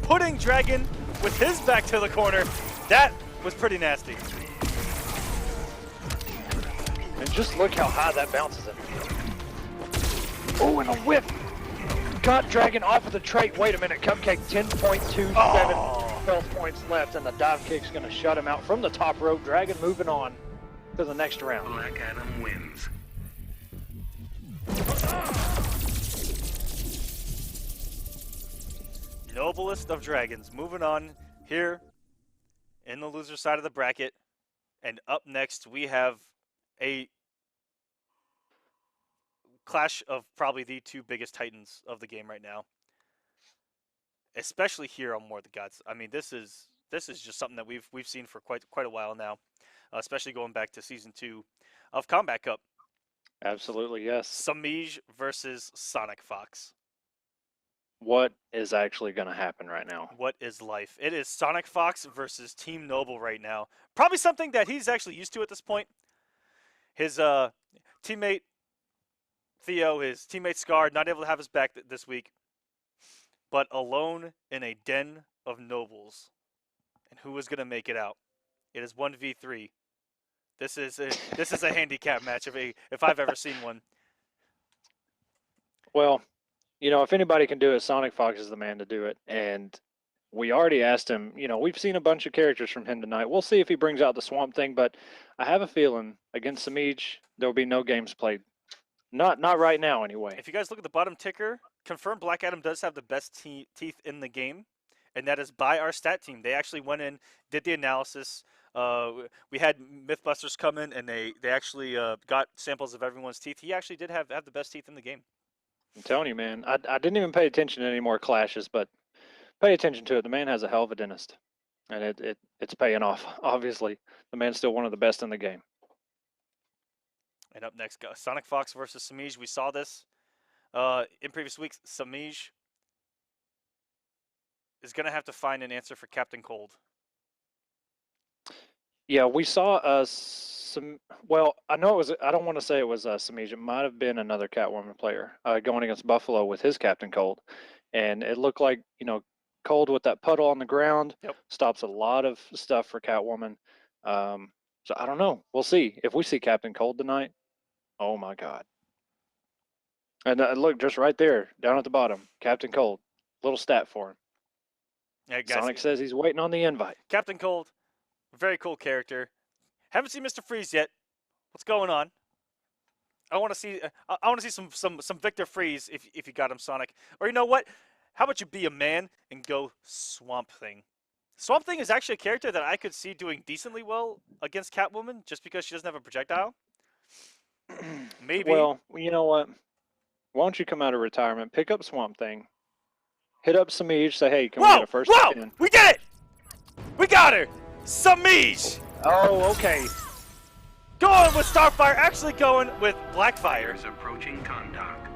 Putting Dragon with his back to the corner, that was pretty nasty. And just look how high that bounces him. Oh, and a whip. Got Dragon off of the trait. Wait a minute, Cupcake 10.27 health points left, and the dive kick's gonna shut him out from the top rope. Dragon moving on to the next round. Black Adam wins. Noblest of Dragons moving on here in the loser side of the bracket. And up next we have a clash of probably the two biggest titans of the game right now, especially here on War of the Gods. I mean, this is just something that we've seen for quite a while now, especially going back to season 2 of Kombat Cup. Absolutely, yes. Semiij versus SonicFox. What is actually going to happen right now? What is life? It is SonicFox versus Team Noble right now. Probably something that he's actually used to at this point. His teammate Theo, his teammate Scar, not able to have his back this week, but alone in a den of nobles. And who is going to make it out? It is 1v3. This is a handicap match if I've ever seen one. Well, you know, if anybody can do it, SonicFox is the man to do it. And we already asked him, you know, we've seen a bunch of characters from him tonight. We'll see if he brings out the Swamp Thing, but I have a feeling against Semiij, there will be no games played. Not right now, anyway. If you guys look at the bottom ticker, confirmed Black Adam does have the best teeth in the game, and that is by our stat team. They actually went in, did the analysis. We had Mythbusters come in, and they actually got samples of everyone's teeth. He actually did have the best teeth in the game. I'm telling you, man. I didn't even pay attention to any more clashes, but pay attention to it. The man has a hell of a dentist, and it's paying off. Obviously, the man's still one of the best in the game. And up next, SonicFox versus Semiij. We saw this in previous weeks. Semiij is going to have to find an answer for Captain Cold. Yeah, we saw some. Well, I know it was. I don't want to say it was Semiij. It might have been another Catwoman player going against Buffalo with his Captain Cold, and it looked like Cold with that puddle on the ground stops a lot of stuff for Catwoman. So I don't know. We'll see if we see Captain Cold tonight. Oh my God! And look, just right there, down at the bottom, Captain Cold. Little stat for him. Yeah, guys, Sonic says he's waiting on the invite. Captain Cold, very cool character. Haven't seen Mr. Freeze yet. What's going on? I want to see. I want to see some Victor Freeze if you got him, Sonic. Or you know what? How about you be a man and go Swamp Thing? Swamp Thing is actually a character that I could see doing decently well against Catwoman, just because she doesn't have a projectile. Maybe. Well, you know what? Why don't you come out of retirement, pick up Swamp Thing, hit up Semiij, say, hey, can we get a first and 10? We did it! We got her! Semiij! Oh, okay. Going with Starfire, actually going with Blackfire. Fires approaching contact.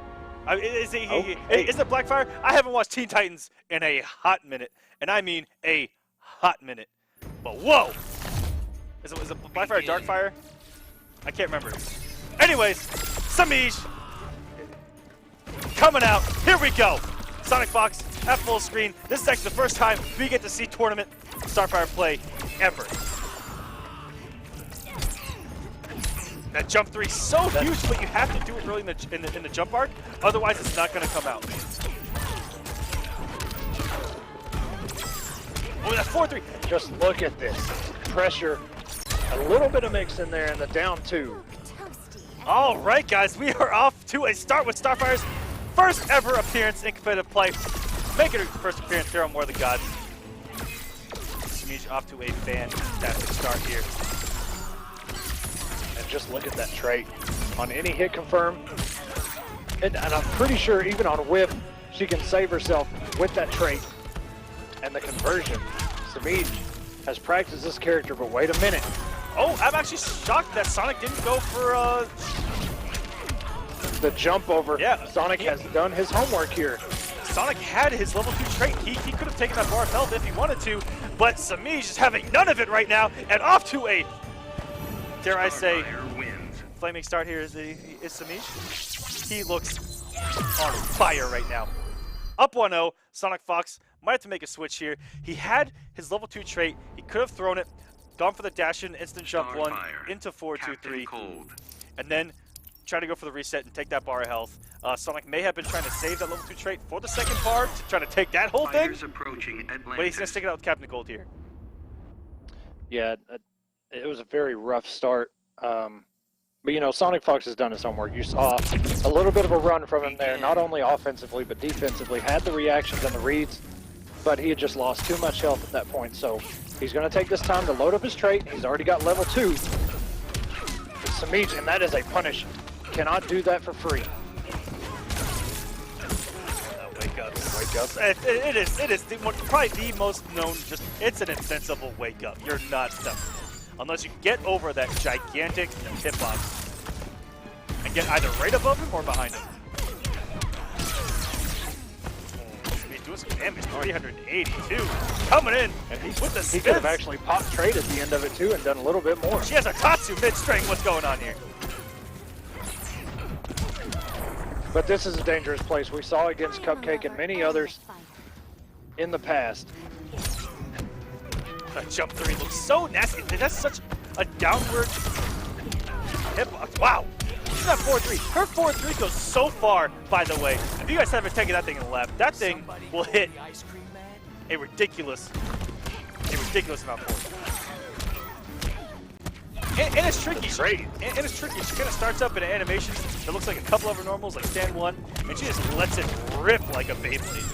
Is it Blackfire? I haven't watched Teen Titans in a hot minute, and I mean a hot minute. But whoa! Is it Blackfire or Darkfire? I can't remember. Anyways, Semiij coming out. Here we go. SonicFox at full screen. This is actually the first time we get to see tournament Starfire play ever. That jump 3 so huge, but you have to do it early in the jump arc, otherwise it's not going to come out. Oh, that 4-3. Just look at this pressure. A little bit of mix in there in the down 2. All right, guys, we are off to a start with Starfire's first ever appearance in competitive play. Making her first appearance here on War of the Gods. Semiij off to a fantastic start here. And just look at that trait. On any hit confirm, and I'm pretty sure even on whiff, she can save herself with that trait. And the conversion. Semiij has practiced this character, but wait a minute. Oh, I'm actually shocked that Sonic didn't go for the jump over. Yeah, Sonic has done his homework here. Sonic had his level 2 trait. He could have taken that bar of health if he wanted to, but Semiij is having none of it right now, and off to a, dare I say, flaming start here is Semiij. He looks on fire right now. Up 1-0, SonicFox might have to make a switch here. He had his level 2 trait. He could have thrown it, gone for the dash in, instant jump 1 into 4-2-3, and then try to go for the reset and take that bar of health. Sonic may have been trying to save that level 2 trait for the second bar to try to take that whole thing, but he's going to stick it out with Captain Cold here. Yeah, it was a very rough start. But, you know, SonicFox has done his homework. You saw a little bit of a run from him there, not only offensively, but defensively. Had the reactions and the reads, but he had just lost too much health at that point. So he's going to take this time to load up his trait. He's already got level 2. Semiij, and that is a punish. Cannot do that for free. Wake up. Wake up. It is probably the most known, it's an insensible wake up. You're not stuck. Unless you get over that gigantic hitbox and get either right above him or behind him. He's doing some damage, 382. Coming in and with the spins. He could have actually popped trade at the end of it too and done a little bit more. She has a Tatsu mid-string. What's going on here? But this is a dangerous place. We saw against Cupcake and many others in the past. That jump 3 looks so nasty. That's such a downward hitbox. Wow. She's not 4-3. Her 4-3 goes so far, by the way. If you guys haven't taken that thing in the lab, that thing will hit a ridiculous amount more. And it's tricky. And it's tricky. She kind of starts up in an animation that looks like a couple of her normals, like stand 1, and she just lets it rip like a Beyblade.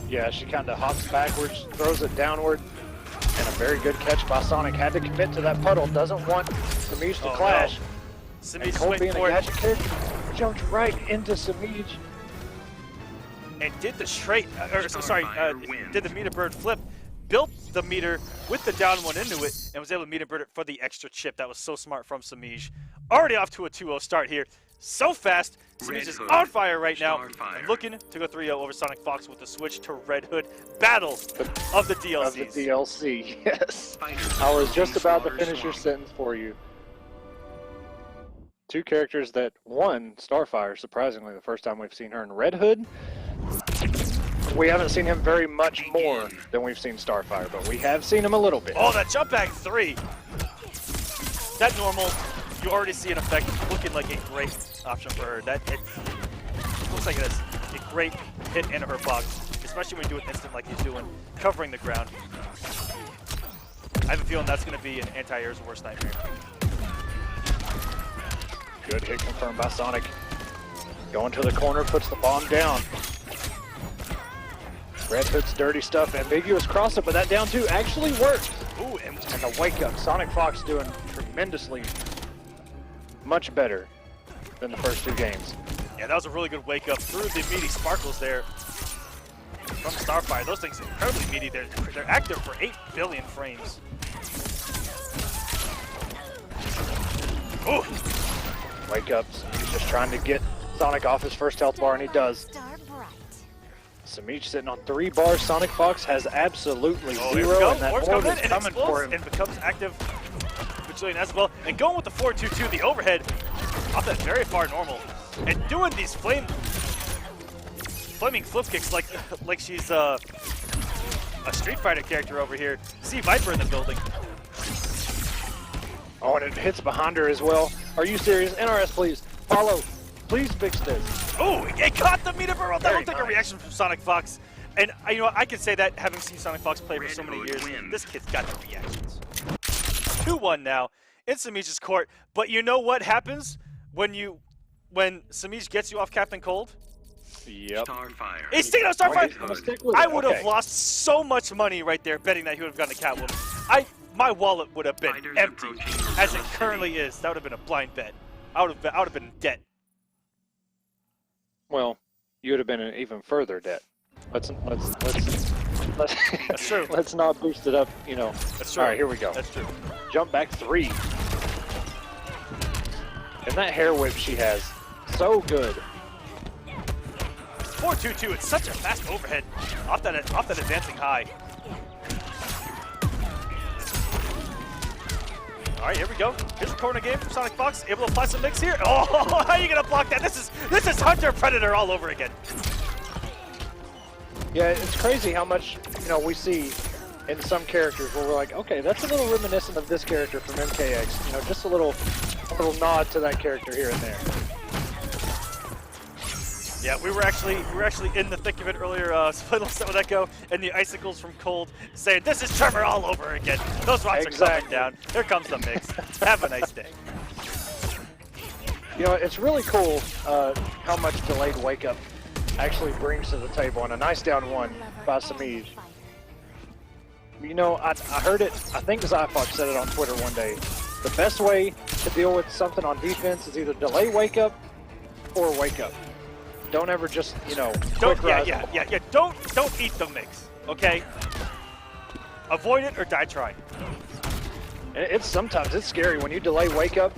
Yeah, she kind of hops backwards, throws it downward. And a very good catch by Sonic. Had to commit to that puddle. Doesn't want Semiij to clash. No. Semiij Cold being a for gadget character, jumped right into Semiij. And did the did the meter bird flip, built the meter with the down 1 into it, and was able to meter bird it for the extra chip. That was so smart from Semiij. Already off to a 2-0 start here. So fast. Semiij is Hood, on fire right now. Starfire. And looking to go 3-0 over SonicFox with the switch to Red Hood. Battle of the DLCs. Of the DLC, yes. Fighters I was just approaching about to slaughter finish your swamp. sentence for you. Two characters that, one, Starfire, surprisingly, the first time we've seen her in Red Hood. We haven't seen him very much more than we've seen Starfire, but we have seen him a little bit. Oh, that jump back 3. That normal, you already see an effect looking like a great option for her. That it looks like it is a great hit into her box, especially when you do it instant like he's doing, covering the ground. I have a feeling that's going to be an anti-air's worst nightmare. Good hit confirmed by Sonic. Going to the corner, puts the bomb down. Red Hood's dirty stuff, ambiguous cross-up, but that down 2 actually worked. Ooh, and And the wake-up, SonicFox doing tremendously much better than the first 2 games. yeah, that was a really good wake up through the meaty sparkles there from Starfire. Those things are incredibly meaty. They're active for 8 billion frames. Ooh. Wake-ups, he's just trying to get Sonic off his first health bar, and he does. Star bright. Semiij sitting on 3 bars. SonicFox has absolutely Oh, here we 0, go. and that Orb's orb coming is in and coming for explodes him. and becomes active Bajillion as well. And going with the 4-2-2, the overhead off that very far normal. And doing these flaming flip kicks like she's a Street Fighter character over here. See Viper in the building. Oh, and it hits behind her as well. Are you serious? NRS, please. Follow. Please fix this. Oh, it caught the meter barrel. That Very looked like a nice. reaction from SonicFox. And you know, I can say that having seen SonicFox play for so many Red years, Hood wins. this kid's got the reactions. 2-1 now in Semiij's court. But you know what happens when Semiij gets you off Captain Cold? Yep. Starfire. He's sticking out Starfire. He's gonna stick with I it. would Okay. have lost so much money right there betting that he would have gotten a Catwoman. My wallet would have been Fighters empty approaching as it Rebell currently City. is. That would have been a blind bet. I would have been in debt. Well, you would have been in even further debt. Let's That's true. let's not boost it up, you know. That's true. All right, here we go. That's true. Jump back 3. And that hair whip she has, so good. 4-2-2. It's such a fast overhead off that advancing high. All right, here we go. Here's a corner game from SonicFox. Able to apply some mix here. Oh, how are you gonna block that? This is Hunter Predator all over again. Yeah, it's crazy how much, you know, we see in some characters where we're like, okay, that's a little reminiscent of this character from MKX. You know, just a little nod to that character here and there. Yeah, we were actually in the thick of it earlier. So let's let that go. And the icicles from Cold saying, "This is Trevor all over again." Those rocks are coming Exactly. down. Here comes the mix. Have a nice day. You know, it's really cool how much delayed wake up actually brings to the table, and a nice down 1 by Semiij. You know, I heard it, I think SylverRye said it on Twitter one day. The best way to deal with something on defense is either delay wake up or wake up. Don't ever just, you know, Don't quick rise. Don't eat the mix. Okay. Avoid it or die trying. And sometimes it's scary when you delay wake up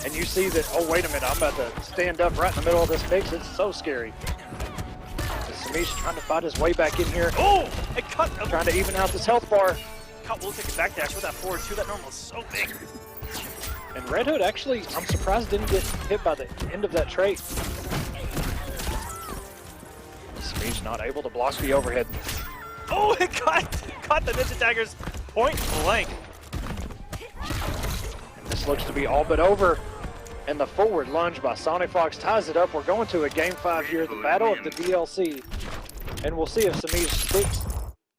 and you see that, oh, wait a minute, I'm about to stand up right in the middle of this mix. It's so scary. Semiij trying to fight his way back in here, Oh, it cut. trying to even out this health bar. We'll take a backdash with that 4-2. That normal is so big. And Red Hood actually, I'm surprised didn't get hit by the end of that trait. Semiij not able to block the overhead. Oh, it caught the Ninja Daggers point blank. And this looks to be all but over. And the forward lunge by SonicFox ties it up. We're going to a Game 5 here, the battle of the DLC. And we'll see if Semiij sticks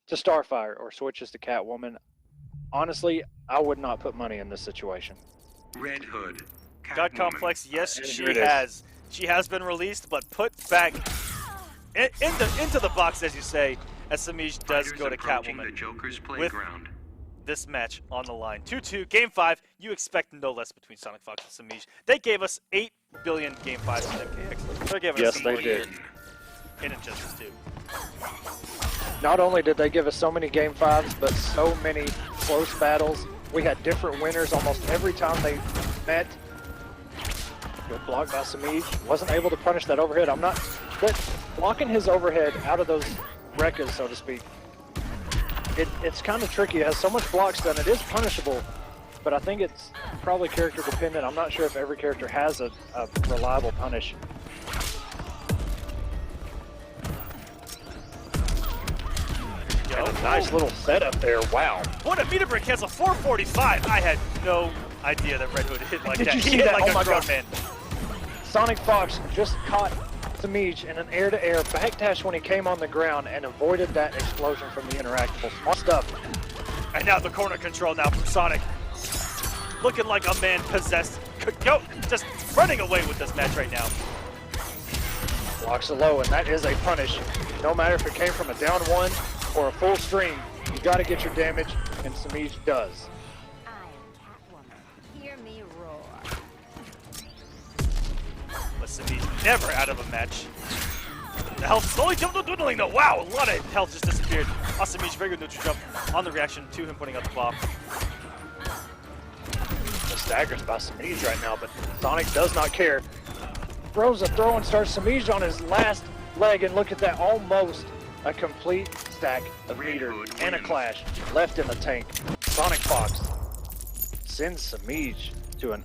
to Starfire or switches to Catwoman. Honestly, I would not put money in this situation. Red Hood. God Catwoman. Complex, yes, And she here it is. has. She has been released, but put back into the box, as you say, as Semiij does Fighters go to approaching the Catwoman. Joker's With playground. this match on the line. 2-2, Game 5. You expect no less between SonicFox and Semiij. They gave us 8 billion Game 5s in MKX. They gave us Yes, they 40 did. in Injustice 2. Not only did they give us so many Game 5s, but so many close battles. We had different winners almost every time they met. Good block by Semiij. Wasn't able to punish that overhead. But blocking his overhead out of those rekkas, so to speak, it's kind of tricky. It has so much block stun. It is punishable, but I think it's probably character dependent. I'm not sure if every character has a reliable punish. And a nice little setup there. Wow. What a meter break has a 445. I had no idea that Red Hood hit like Did that. you He see hit that? like Oh a my grown God. man. SonicFox just caught Semiij in an air-to-air backdash when he came on the ground and avoided that explosion from the interactable. Smart stuff. And now the corner control now from Sonic. Looking like a man possessed. Go, just running away with this match right now. Blocks it low, and that is a punish. No matter if it came from a down one or a full stream, you got to get your damage, and Semiij does. I am Catwoman. Hear me roar. But Semiij never out of a match. The health slowly dwindling though. Wow, a lot of health just disappeared. Semiij, very good neutral jump on the reaction to him putting out the block. The staggers by Semiij right now, but Sonic does not care. Throws a throw and starts Semiij on his last leg, and look at that, almost a complete stack of meter and a clash left in the tank. SonicFox sends Semiij to a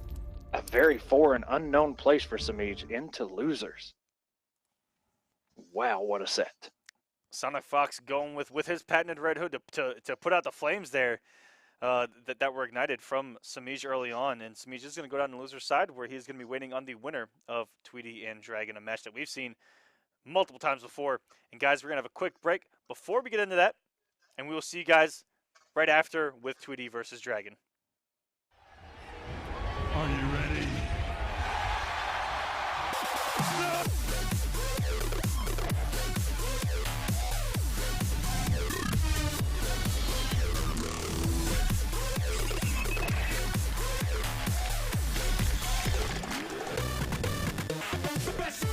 very foreign, unknown place for Semiij, into losers. Wow, what a set. SonicFox going with his patented Red Hood to put out the flames there that were ignited from Semiij early on. And Semiij is going to go down the loser's side, where he's going to be waiting on the winner of Tweedy and Dragon, a match that we've seen multiple times before. And guys, we're going to have a quick break before we get into that, and we will see you guys right after with Tweedy versus Dragon. Are you ready? Are you ready? I said,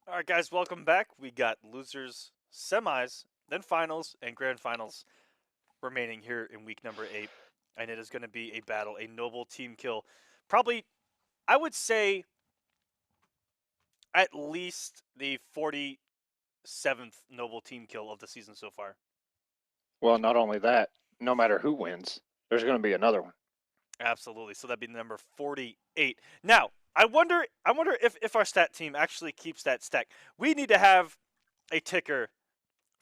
All right, guys, welcome back. We got losers, semis, then finals, and grand finals remaining here in week number 8. And it is going to be a battle, a noble team kill. Probably, I would say, at least the 47th noble team kill of the season so far. Well, not only that, no matter who wins, there's going to be another one. Absolutely. So that'd be number 48. Now, I wonder if our stat team actually keeps that stack. We need to have a ticker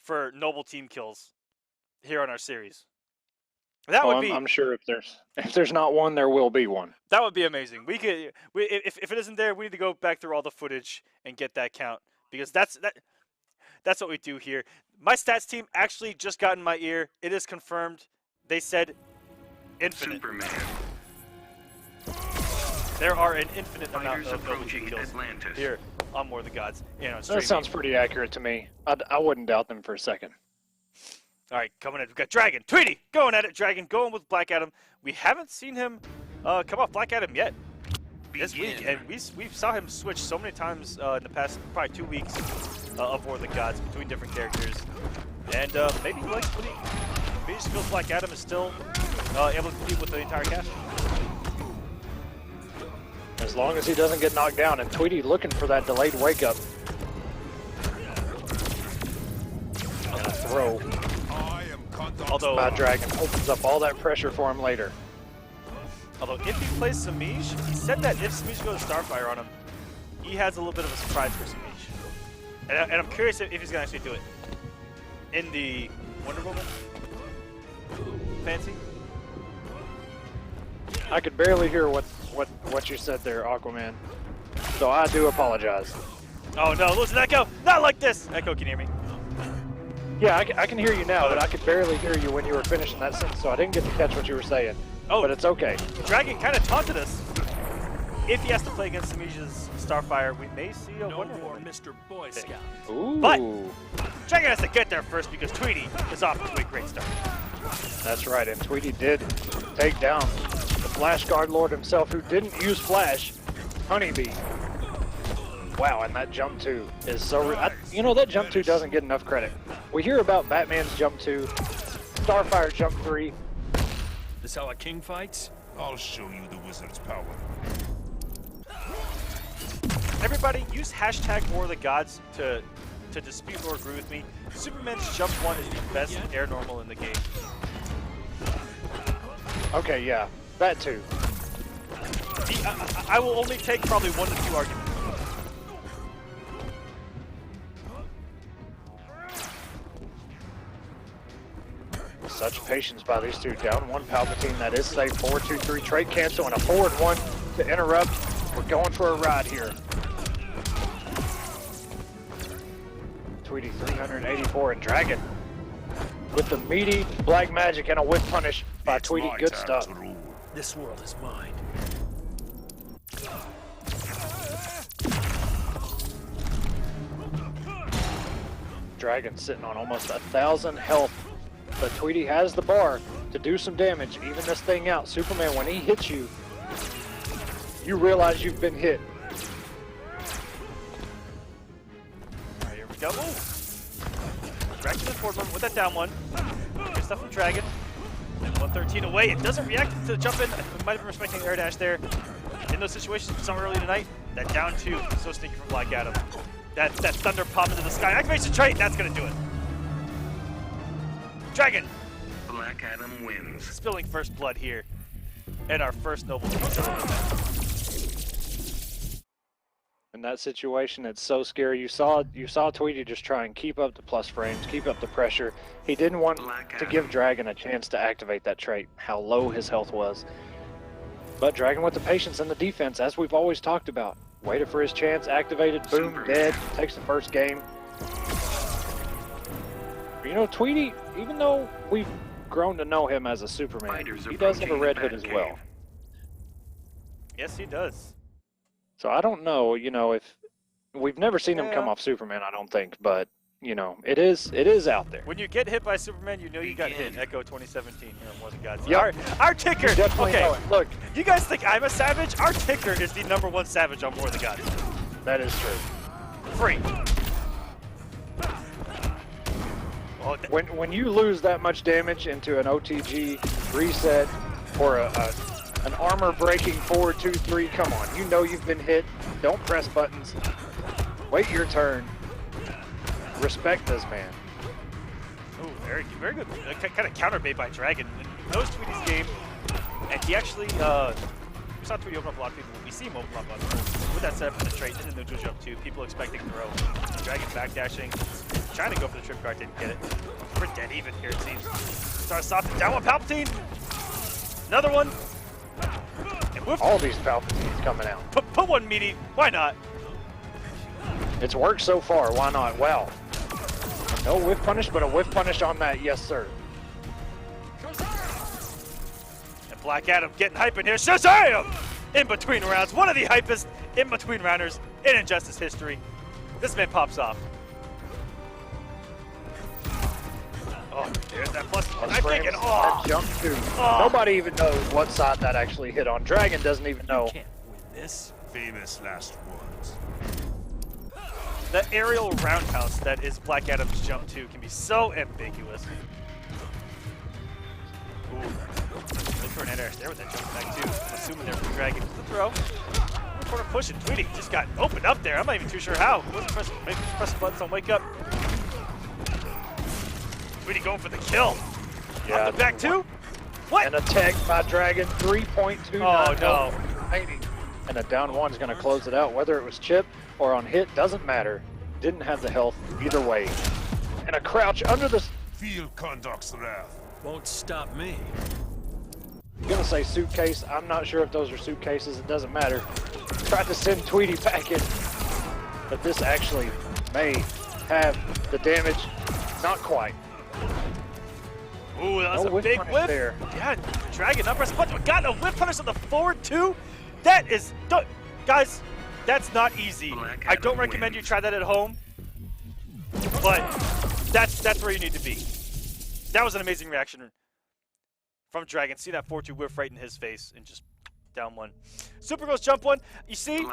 for noble team kills here on our series. That would be. I'm sure if there's not one, there will be one. That would be amazing. If it isn't there, we need to go back through all the footage and get that count, because that's what we do here. My stats team actually just got in my ear. It is confirmed. They said infinite. Superman. There are an infinite amount Fighters of noble approaching team kills Atlantis. here on More of the Gods. On That StreamMe. sounds pretty accurate to me. I wouldn't doubt them for a second. All right, coming in. We've got Dragon. Tweedy going at it. Dragon going with Black Adam. We haven't seen him come off Black Adam yet this week. And we saw him switch so many times in the past probably 2 weeks of War of the Gods between different characters. And maybe he likes maybe he just feels Black Adam is still able to compete with the entire cast. As long as he doesn't get knocked down, and Tweedy looking for that delayed wake up. row. Although, My Dragon opens up all that pressure for him later. although if he plays Semiij, he said that if Semiij goes Starfire on him, he has a little bit of a surprise for Semiij. And I'm curious if he's going to actually do it. In the Wonder Woman fancy? I could barely hear what you said there, Aquaman. So I do apologize. Oh no, listen, Echo! Not like this! Echo, can you hear me? Yeah, I can hear you now, but I could barely hear you when you were finishing that sentence, so I didn't get to catch what you were saying. Oh, but it's okay. Dragon kind of taunted us. If he has to play against Semiij's Starfire, we may see a Wonder Woman. Mr. Boy Scout. Ooh. But Dragon has to get there first because Tweedy is off to a great start. That's right, and Tweety did take down the Flash Guard Lord himself, who didn't use Flash, HoneyBee. Wow, and that jump 2 is so... you know, that jump 2 doesn't get enough credit. We hear about Batman's jump 2, Starfire jump 3. This how a king fights? I'll show you the wizard's power. Everybody, use hashtag War of the Gods to dispute or agree with me. Superman's jump 1 is the best air normal in the game. Okay, yeah, that too. I will only take probably 1 to 2 arguments. Such patience by these two. Down 1 Palpatine, that is safe. 4-2-3 trait cancel and a forward 1 to interrupt. We're going for a ride here. Tweety 384 and Dragon with the meaty black magic and a whip punish by Tweety. Good stuff. This world is mine. Dragon sitting on almost 1,000 health, but Tweety has the bar to do some damage, even this thing out. Superman, when he hits you, you realize you've been hit. Alright, here we go. Dragon in forward one with that down 1. Good stuff from Dragon. And 113 away. It doesn't react to the jump in. We might have been respecting the air dash there. In those situations, we saw early tonight, that down 2 is so sneaky from Black Adam. That thunder pop into the sky. Activation trait, that's gonna do it. Dragon. Black Adam wins. Spilling first blood here. And our first noble. In that situation, it's so scary. You saw Tweety just try and keep up the plus frames, keep up the pressure. He didn't want to give Dragon a chance to activate that trait, how low his health was. But Dragon with the patience and the defense, as we've always talked about. Waited for his chance, activated, boom, dead, takes the first game. You know, Tweety, even though we've grown to know him as a Superman, he does have a red hood as well. Yes, he does. So I don't know, you know, if we've never seen him come off Superman, I don't think, but you know, it is out there. When you get hit by Superman, you know you got hit. Echo 2017 here on War of the Gods. Yep. Our ticker. Okay, look, you guys think I'm a savage? Our ticker is the #1 savage on War of the Gods. that is true. Free. Oh, When you lose that much damage into an OTG reset or an armor breaking 4-2-3, come on, you know you've been hit. Don't press buttons. Wait your turn. Respect this man. oh, very good. Kind of counterbait by Dragon. He knows Tweety's game, and he actually we saw Tweety open up a lot of people. We see him open up with that setup for the trait in the neutral jump too. People expecting throw. Dragon backdashing, trying to go for the trip guard, didn't get it. We're dead even here, it seems. Starts off down 1 Palpatine. Another one. And whoop. All these Palpatines coming out. Put 1 meaty. Why not? It's worked so far, why not? Well, no whiff punish, but a whiff punish on that, yes sir. And Black Adam getting hype in here. Shazam! In between rounds. One of the hypest in between rounders in Injustice history. This man pops off. Oh, there's that plus. I'm thinking, That jump too. Nobody even knows what side that actually hit on. Dragon doesn't even know. You can't win this. Famous last words. The aerial roundhouse that is Black Adam's jump 2 can be so ambiguous. Ooh. Look for an air dash there with that jump back too. I'm assuming there for the Dragon. The throw. Corner pushing. Tweety just got opened up there. I'm not even too sure how. Wasn't pressing buttons on wake up. Tweedy going for the kill. Yeah. Up the back two. What? And a tag by Dragon, 3.2. Oh, no. Remaining. And a down one is going to close it out. Whether it was chip or on hit, doesn't matter. Didn't have the health either way. And a crouch under the... Field conduct's wrath. Won't stop me. I'm going to say suitcase. I'm not sure if those are suitcases. It doesn't matter. Tried to send Tweedy back in. But this actually may have the damage. Not quite. Ooh, that was No a whiff big punish whiff. there. Yeah, Dragon up press punch. We got a whiff punish on the forward too. That is, guys, that's not easy. I don't recommend you try that at home, but that's where you need to be. That was an amazing reaction from Dragon. See that 4-2 whiff right in his face and just down one. Supergirl's jump one. You see,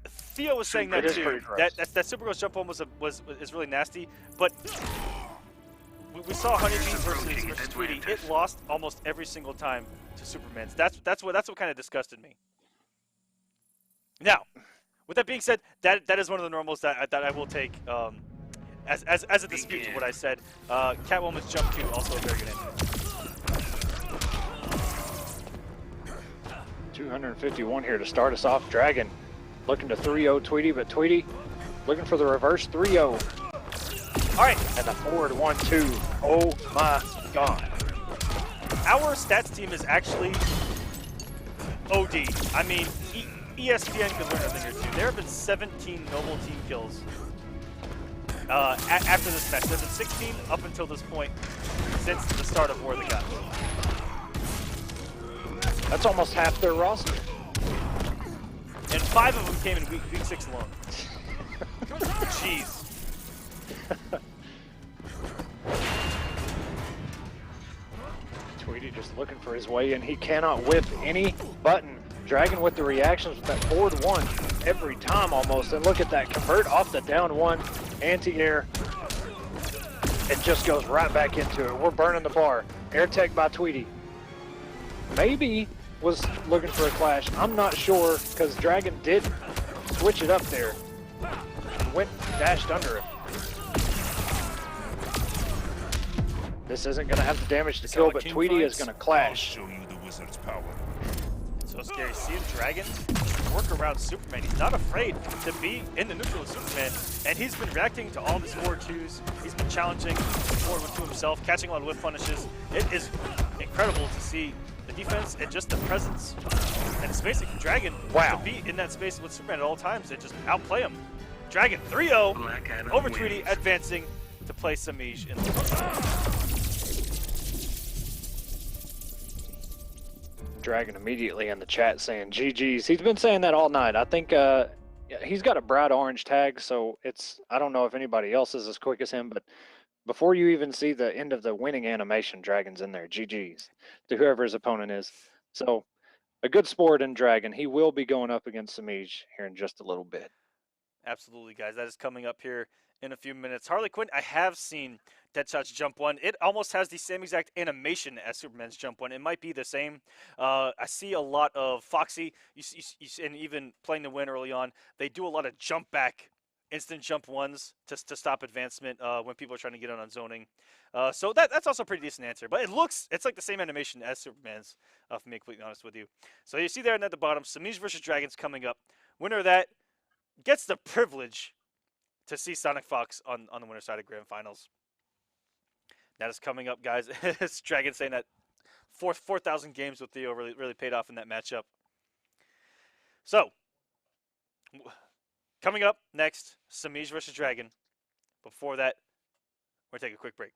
Theo was saying that too. That Supergirl's jump one is really nasty, but we saw HoneyBee versus Tweedy. It lost almost every single time to Superman's. That's what kind of disgusted me. Now, with that being said, that is one of the normals that I will take as a dispute to what I said. Catwoman's jump 2 also a very good answer. 251 here to start us off. Dragon looking to 3-0 Tweedy, but Tweedy looking for the reverse 3-0. All right. And the forward 1-2. Oh my God. Our stats team is actually OD. I mean, ESPN could learn a thing or two. There have been 17 noble team kills after this match. There have been 16 up until this point since the start of War of the Gods. That's almost half their roster. And 5 of them came in week 6 alone. Jeez. Tweedy just looking for his way in. He cannot whip any button. Dragon with the reactions with that forward 1 every time almost. And look at that, convert off the down 1, anti-air. It just goes right back into it. We're burning the bar. Air tech by Tweedy. Maybe was looking for a clash. I'm not sure, because Dragon did switch it up there. Went dashed under it. This isn't going to have the damage to kill, but Tweedy is going to clash. I'll show you the wizard's power. So scary. Seeing Dragon work around Superman. He's not afraid to be in the neutral with Superman, and he's been reacting to all of his forward 2s. He's been challenging the forward 1 to himself, catching a lot of whiff punishes. It is incredible to see the defense and just the presence and spacing from Dragon to be in that space with Superman at all times and just outplay him. Dragon 3-0 over Tweedy, advancing to play Semiij in the Dragon immediately in the chat saying GG's. He's been saying that all night. I think he's got a bright orange tag, so I don't know if anybody else is as quick as him, but before you even see the end of the winning animation, Dragon's in there. GG's to whoever his opponent is. So a good sport in Dragon. He will be going up against Semiij here in just a little bit. Absolutely, guys. That is coming up here in a few minutes. Harley Quinn, I have seen Deadshot's jump 1. It almost has the same exact animation as Superman's jump 1. It might be the same. I see a lot of Foxy, and even playing to win early on, they do a lot of jump back, instant jump 1s to stop advancement when people are trying to get on zoning. So that's also a pretty decent answer. But it's like the same animation as Superman's, for me, completely honest with you. So you see there at the bottom, Semiij versus Dragons coming up. Winner of that gets the privilege to see SonicFox on the winner's side of Grand Finals. That is coming up, guys. It's Dragon saying that 4,000 games with Theo really paid off in that matchup. So, coming up next, Semiij versus Dragon. Before that, we're going to take a quick break.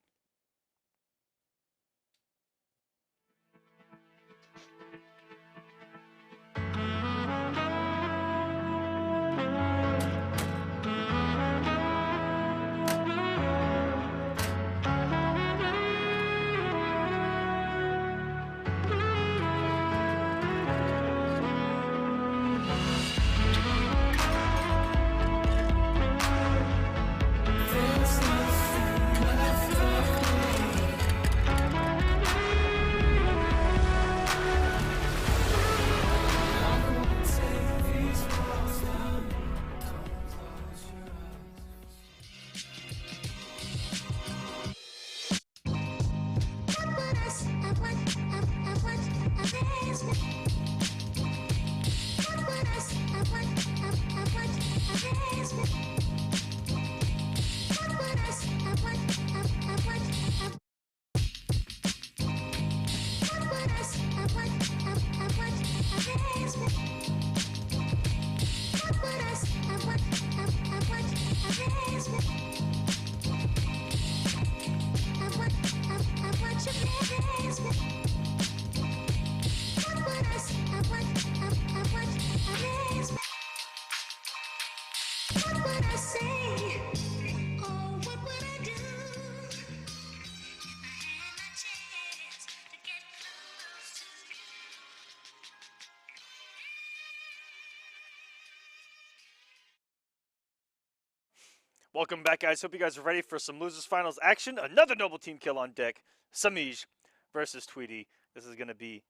Welcome back, guys. Hope you guys are ready for some losers finals action. Another noble team kill on deck. Semiij versus Tweedy. This is going to be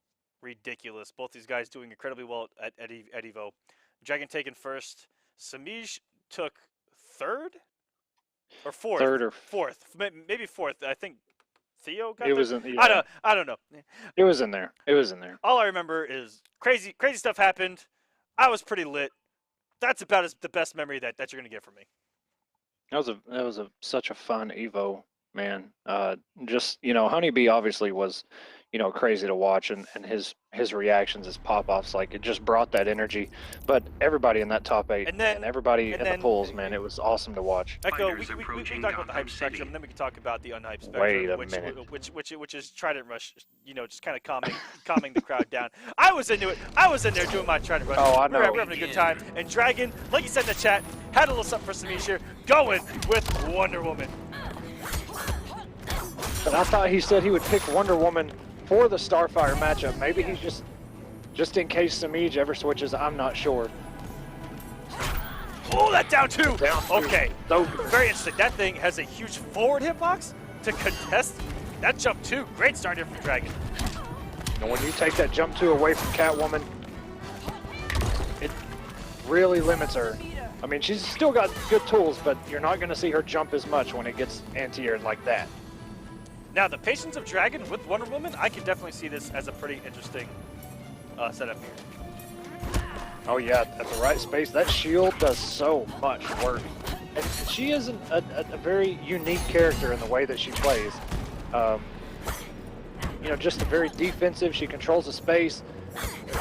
ridiculous. Both these guys doing incredibly well at Evo. Dragon taken first. Semiij took third or fourth. Third or fourth, maybe fourth. I think Theo got. It third? was in. Yeah. I don't know. It was in there. It was in there. All I remember is crazy stuff happened. I was pretty lit. That's about the best memory that you're gonna get from me. That was such a fun Evo, man. Just HoneyBee obviously was, crazy to watch, and his reactions, his pop-offs, like it just brought that energy. But everybody in that top 8 and everybody in the pools, man, it was awesome to watch. Echo, we can talk about the hype spectrum, and then we can talk about the unhype spectrum. Wait a minute. Which is Trident Rush, just kind of calming the crowd down. I was into it. I was in there doing my Trident Rush. Oh, I know. We were having a good time. And Dragon, like you said in the chat, had a little something for Semiij here, going with Wonder Woman. But I thought he said he would pick Wonder Woman for the Starfire matchup. Maybe he's just in case Semiij ever switches. I'm not sure. Oh, that down two. Down two. Okay. So very interesting. That thing has a huge forward hitbox to contest that jump two. Great start here from Dragon. And when you take that jump 2 away from Catwoman, it really limits her. I mean, she's still got good tools, but you're not going to see her jump as much when it gets anti-aired like that. Now, the patience of Dragon with Wonder Woman, I can definitely see this as a pretty interesting setup here. Oh yeah, at the right space, that shield does so much work. And she is a very unique character in the way that she plays. Just a very defensive. She controls the space.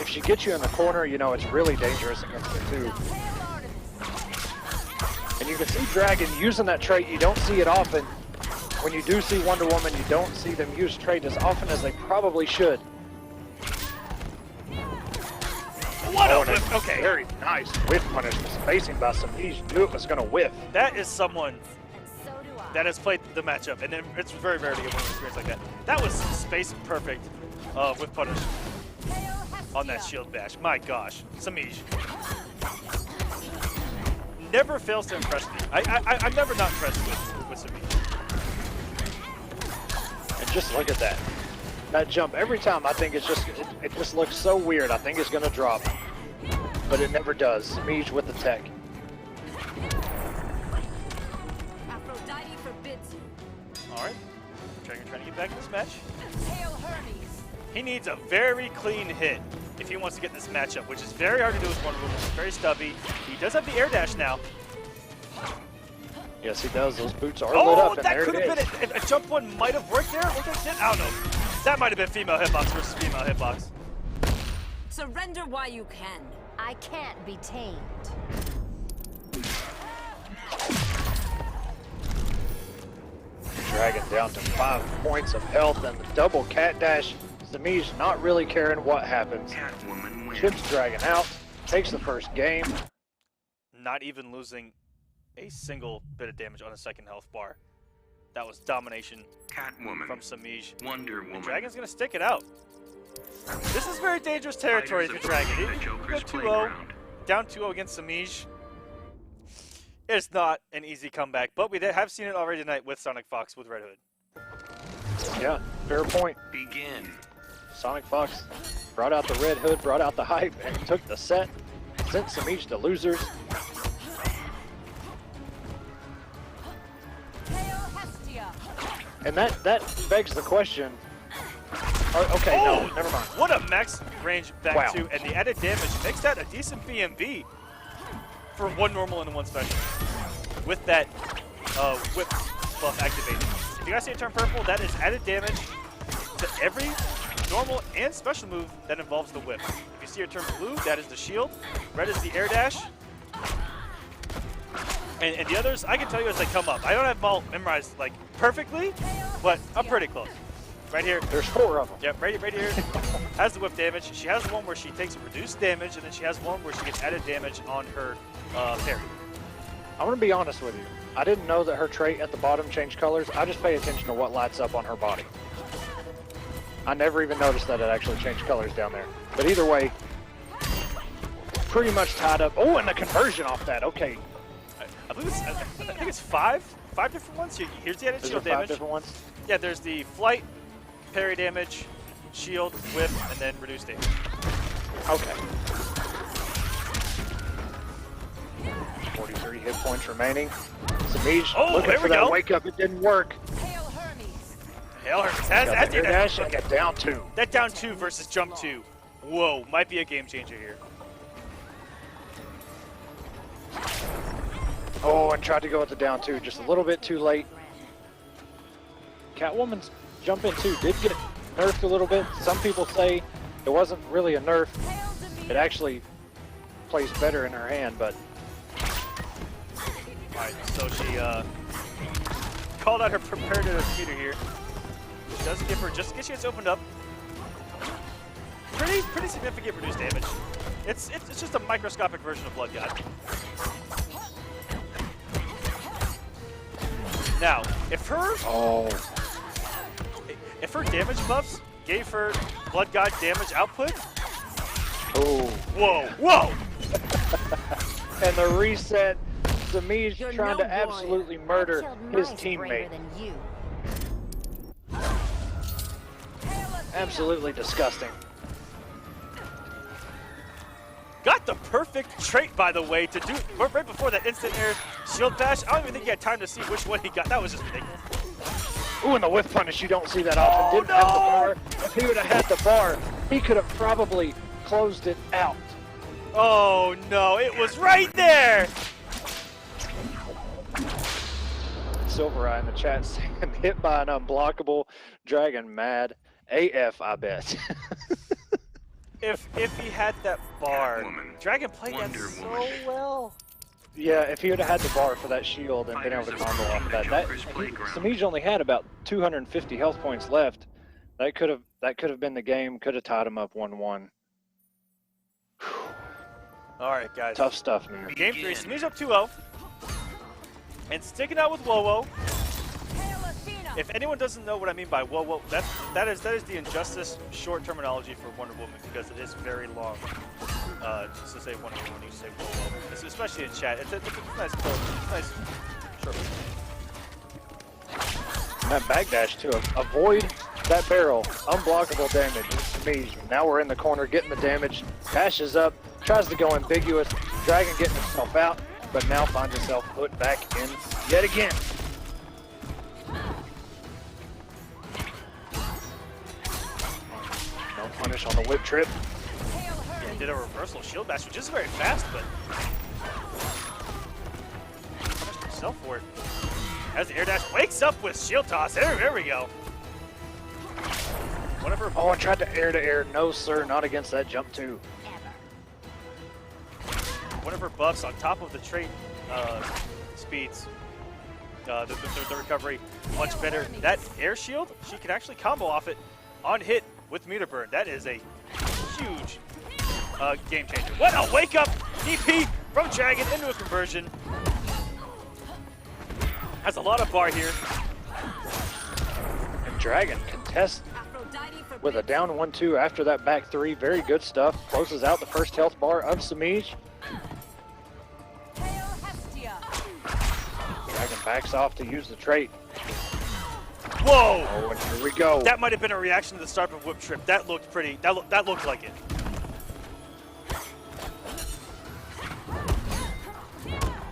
If she gets you in the corner, it's really dangerous against her too. And you can see Dragon using that trait. You don't see it often. When you do see Wonder Woman, you don't see them use trait as often as they probably should. What a whiff. Okay. Very nice whiff punish. The spacing by Semiij knew it was going to whiff. That is someone that has played the matchup, and it's very rare to get one experience like that. That was space perfect whiff punish on that shield bash. My gosh. Semiij never fails to impress me. I'm never not impressed with Semiij. And just look at that. That jump, every time I think it just looks so weird. I think it's going to drop. But it never does. Semiij with the tech. Aphrodite forbids you. All right. Dragon trying to get back in this match. Hail Hermes. He needs a very clean hit if he wants to get this matchup, which is very hard to do with Wonder Woman. It's very stubby. He does have the air dash now. Yes, he does. Those boots are lit up. Oh, that could have been it. A jump one might have worked there. I don't know. That might have been female hitbox versus female hitbox. Surrender while you can. I can't be tamed. Dragon down to 5 points of health and the double cat dash. Semiij not really caring what happens. Catwoman wins. Chips Dragon out. Takes the first game. Not even losing a single bit of damage on the second health bar. That was domination Catwoman. from Semiij. Wonder Woman. And Dragon's going to stick it out. This is very dangerous territory for Dragon. You go 2-0, down 2-0 against Semiij. It's not an easy comeback, but we have seen it already tonight with SonicFox with Red Hood. Yeah, fair point. Begin. SonicFox brought out the Red Hood, brought out the hype, and took the set. Sent Semiij to losers. And that begs the question. Okay, no, never mind. What a max range back Wow. two, and the added damage makes that a decent BMB for one normal and one special. With that whip buff activated. If you guys see it turn purple, that is added damage to every normal and special move that involves the whip. If you see it turn blue, that is the shield. Red is the air dash. And the others, I can tell you as they come up. I don't have them all memorized like perfectly, but I'm pretty close. Right here. There's 4 of them. Yep, right here. Has the whip damage. She has one where she takes reduced damage, and then she has one where she gets added damage on her parry. I'm going to be honest with you. I didn't know that her trait at the bottom changed colors. I just pay attention to what lights up on her body. I never even noticed that it actually changed colors down there. But either way, pretty much tied up. Oh, and the conversion off that. Okay. think it's five different ones. Here's the added Is shield there 5 damage. different ones? Yeah, there's the flight, parry damage, shield, whip, and then reduced damage. Okay. 43 hit points remaining. Semiij looking there for we that go. wake up. It didn't work. Hail Hermes. Hell, that's Got the air that, dash and got down 2. that down 2 versus jump 2. Whoa, might be a game changer here. Oh, and tried to go with the down 2, just a little bit too late. Catwoman's jump in 2 did get nerfed a little bit. Some people say it wasn't really a nerf. It actually plays better in her hand, but Alright, so she called out her preparative meter here. Does give her, just in case she gets opened up, pretty significant reduced damage. It's just a microscopic version of Blood God. Now, if her damage buffs gave her Blood God damage output, oh, whoa! and the reset. Semiij You're trying no to absolutely murder Killed his mice teammate. braver than you. Absolutely disgusting. Got the perfect trait, by the way, to do right before that instant air shield bash. I don't even think he had time to see which one he got. That was just ridiculous. Ooh, and the whiff punish, you don't see that often. Didn't have the bar. If he would have had the bar, he could have probably closed it out. Oh no, it was right there! SylverRye in the chat saying hit by an unblockable dragon, mad AF, I bet. If he had that bar, Catwoman, Dragon played that Wonder so Woman. well. Yeah, if he would have had the bar for that shield and been able to combo off that, Semiij only had about 250 health points left. That could have been the game. Could have tied him up 1-1. All right, guys. Tough stuff, man. Game 3, Semiij up 2-0. And sticking out with WoWo. If anyone doesn't know what I mean by WoWo, that is the Injustice short terminology for Wonder Woman, because it is very long. Just to say Wonder Woman, you say WoWo, especially in chat. It's a nice quote. Nice short. That backdash to avoid that barrel. Unblockable damage. Semiij. Now we're in the corner getting the damage. Dashes up. Tries to go ambiguous. Dragon getting himself out, but now finds himself put back in yet again. No punish on the whip trip. Yeah, did a reversal shield bash, which is very fast, but punished himself for it. As the air dash wakes up with shield toss. There we go. Whatever. Oh, I tried to air. No, sir, not against that jump too. One of her buffs on top of the trait speeds, the recovery, much better. That air shield, she can actually combo off it on hit with meter burn. That is a huge game changer. What a wake up DP from Dragon into a conversion. Has a lot of bar here. And Dragon contests with a down 1-2 after that back 3. Very good stuff. Closes out the first health bar of Semiij. Dragon backs off to use the trait. Whoa! Oh, and here we go. That might have been a reaction to the start of Whip Trip. That looked pretty. That looked like it.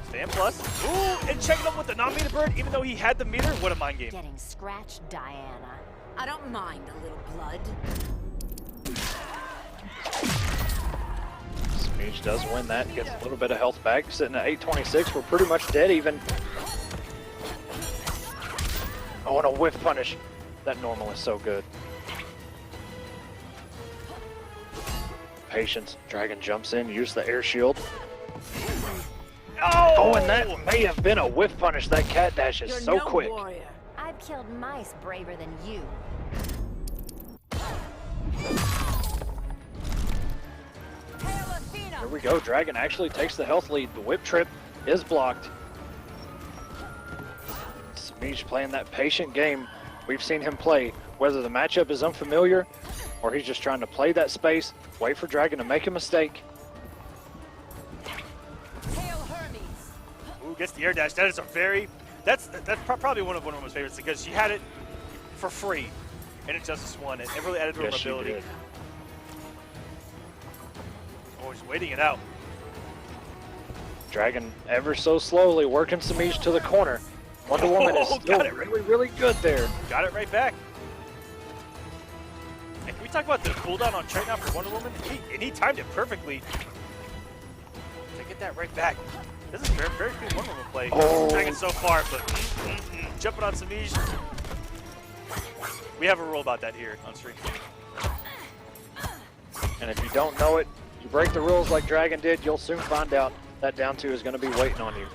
Stand plus. Ooh, and checking up with the non-meter bird, even though he had the meter. What a mind game. Getting scratched, Diana. I don't mind a little blood. Semiij does win that. Gets a little bit of health back. Sitting at 826. We're pretty much dead even. Oh, and a whiff punish. That normal is so good. Patience. Dragon jumps in, use the air shield. Oh, and that may have been a whiff punish. That cat dash is You're so no quick. warrior. I've killed mice braver than you. Here we go. Dragon actually takes the health lead. The whip trip is blocked. Semiij playing that patient game we've seen him play. Whether the matchup is unfamiliar or he's just trying to play that space, wait for Dragon to make a mistake. Ooh, gets the air dash. That is a very, that's probably one of Wonder Woman's favorites because she had it for free in Injustice 1. It really added to her ability. Oh, he's waiting it out. Dragon ever so slowly working Semiij to the corner. Wonder Woman is still really, really good there. Got it right back. And can we talk about the cooldown on Trent now for Wonder Woman? He timed it perfectly to get that right back. This is very, very good Wonder Woman play. Dragon so far, but jumping on Semiij. We have a rule about that here on stream. And if you don't know it, you break the rules like Dragon did, you'll soon find out that down 2 is going to be waiting on you.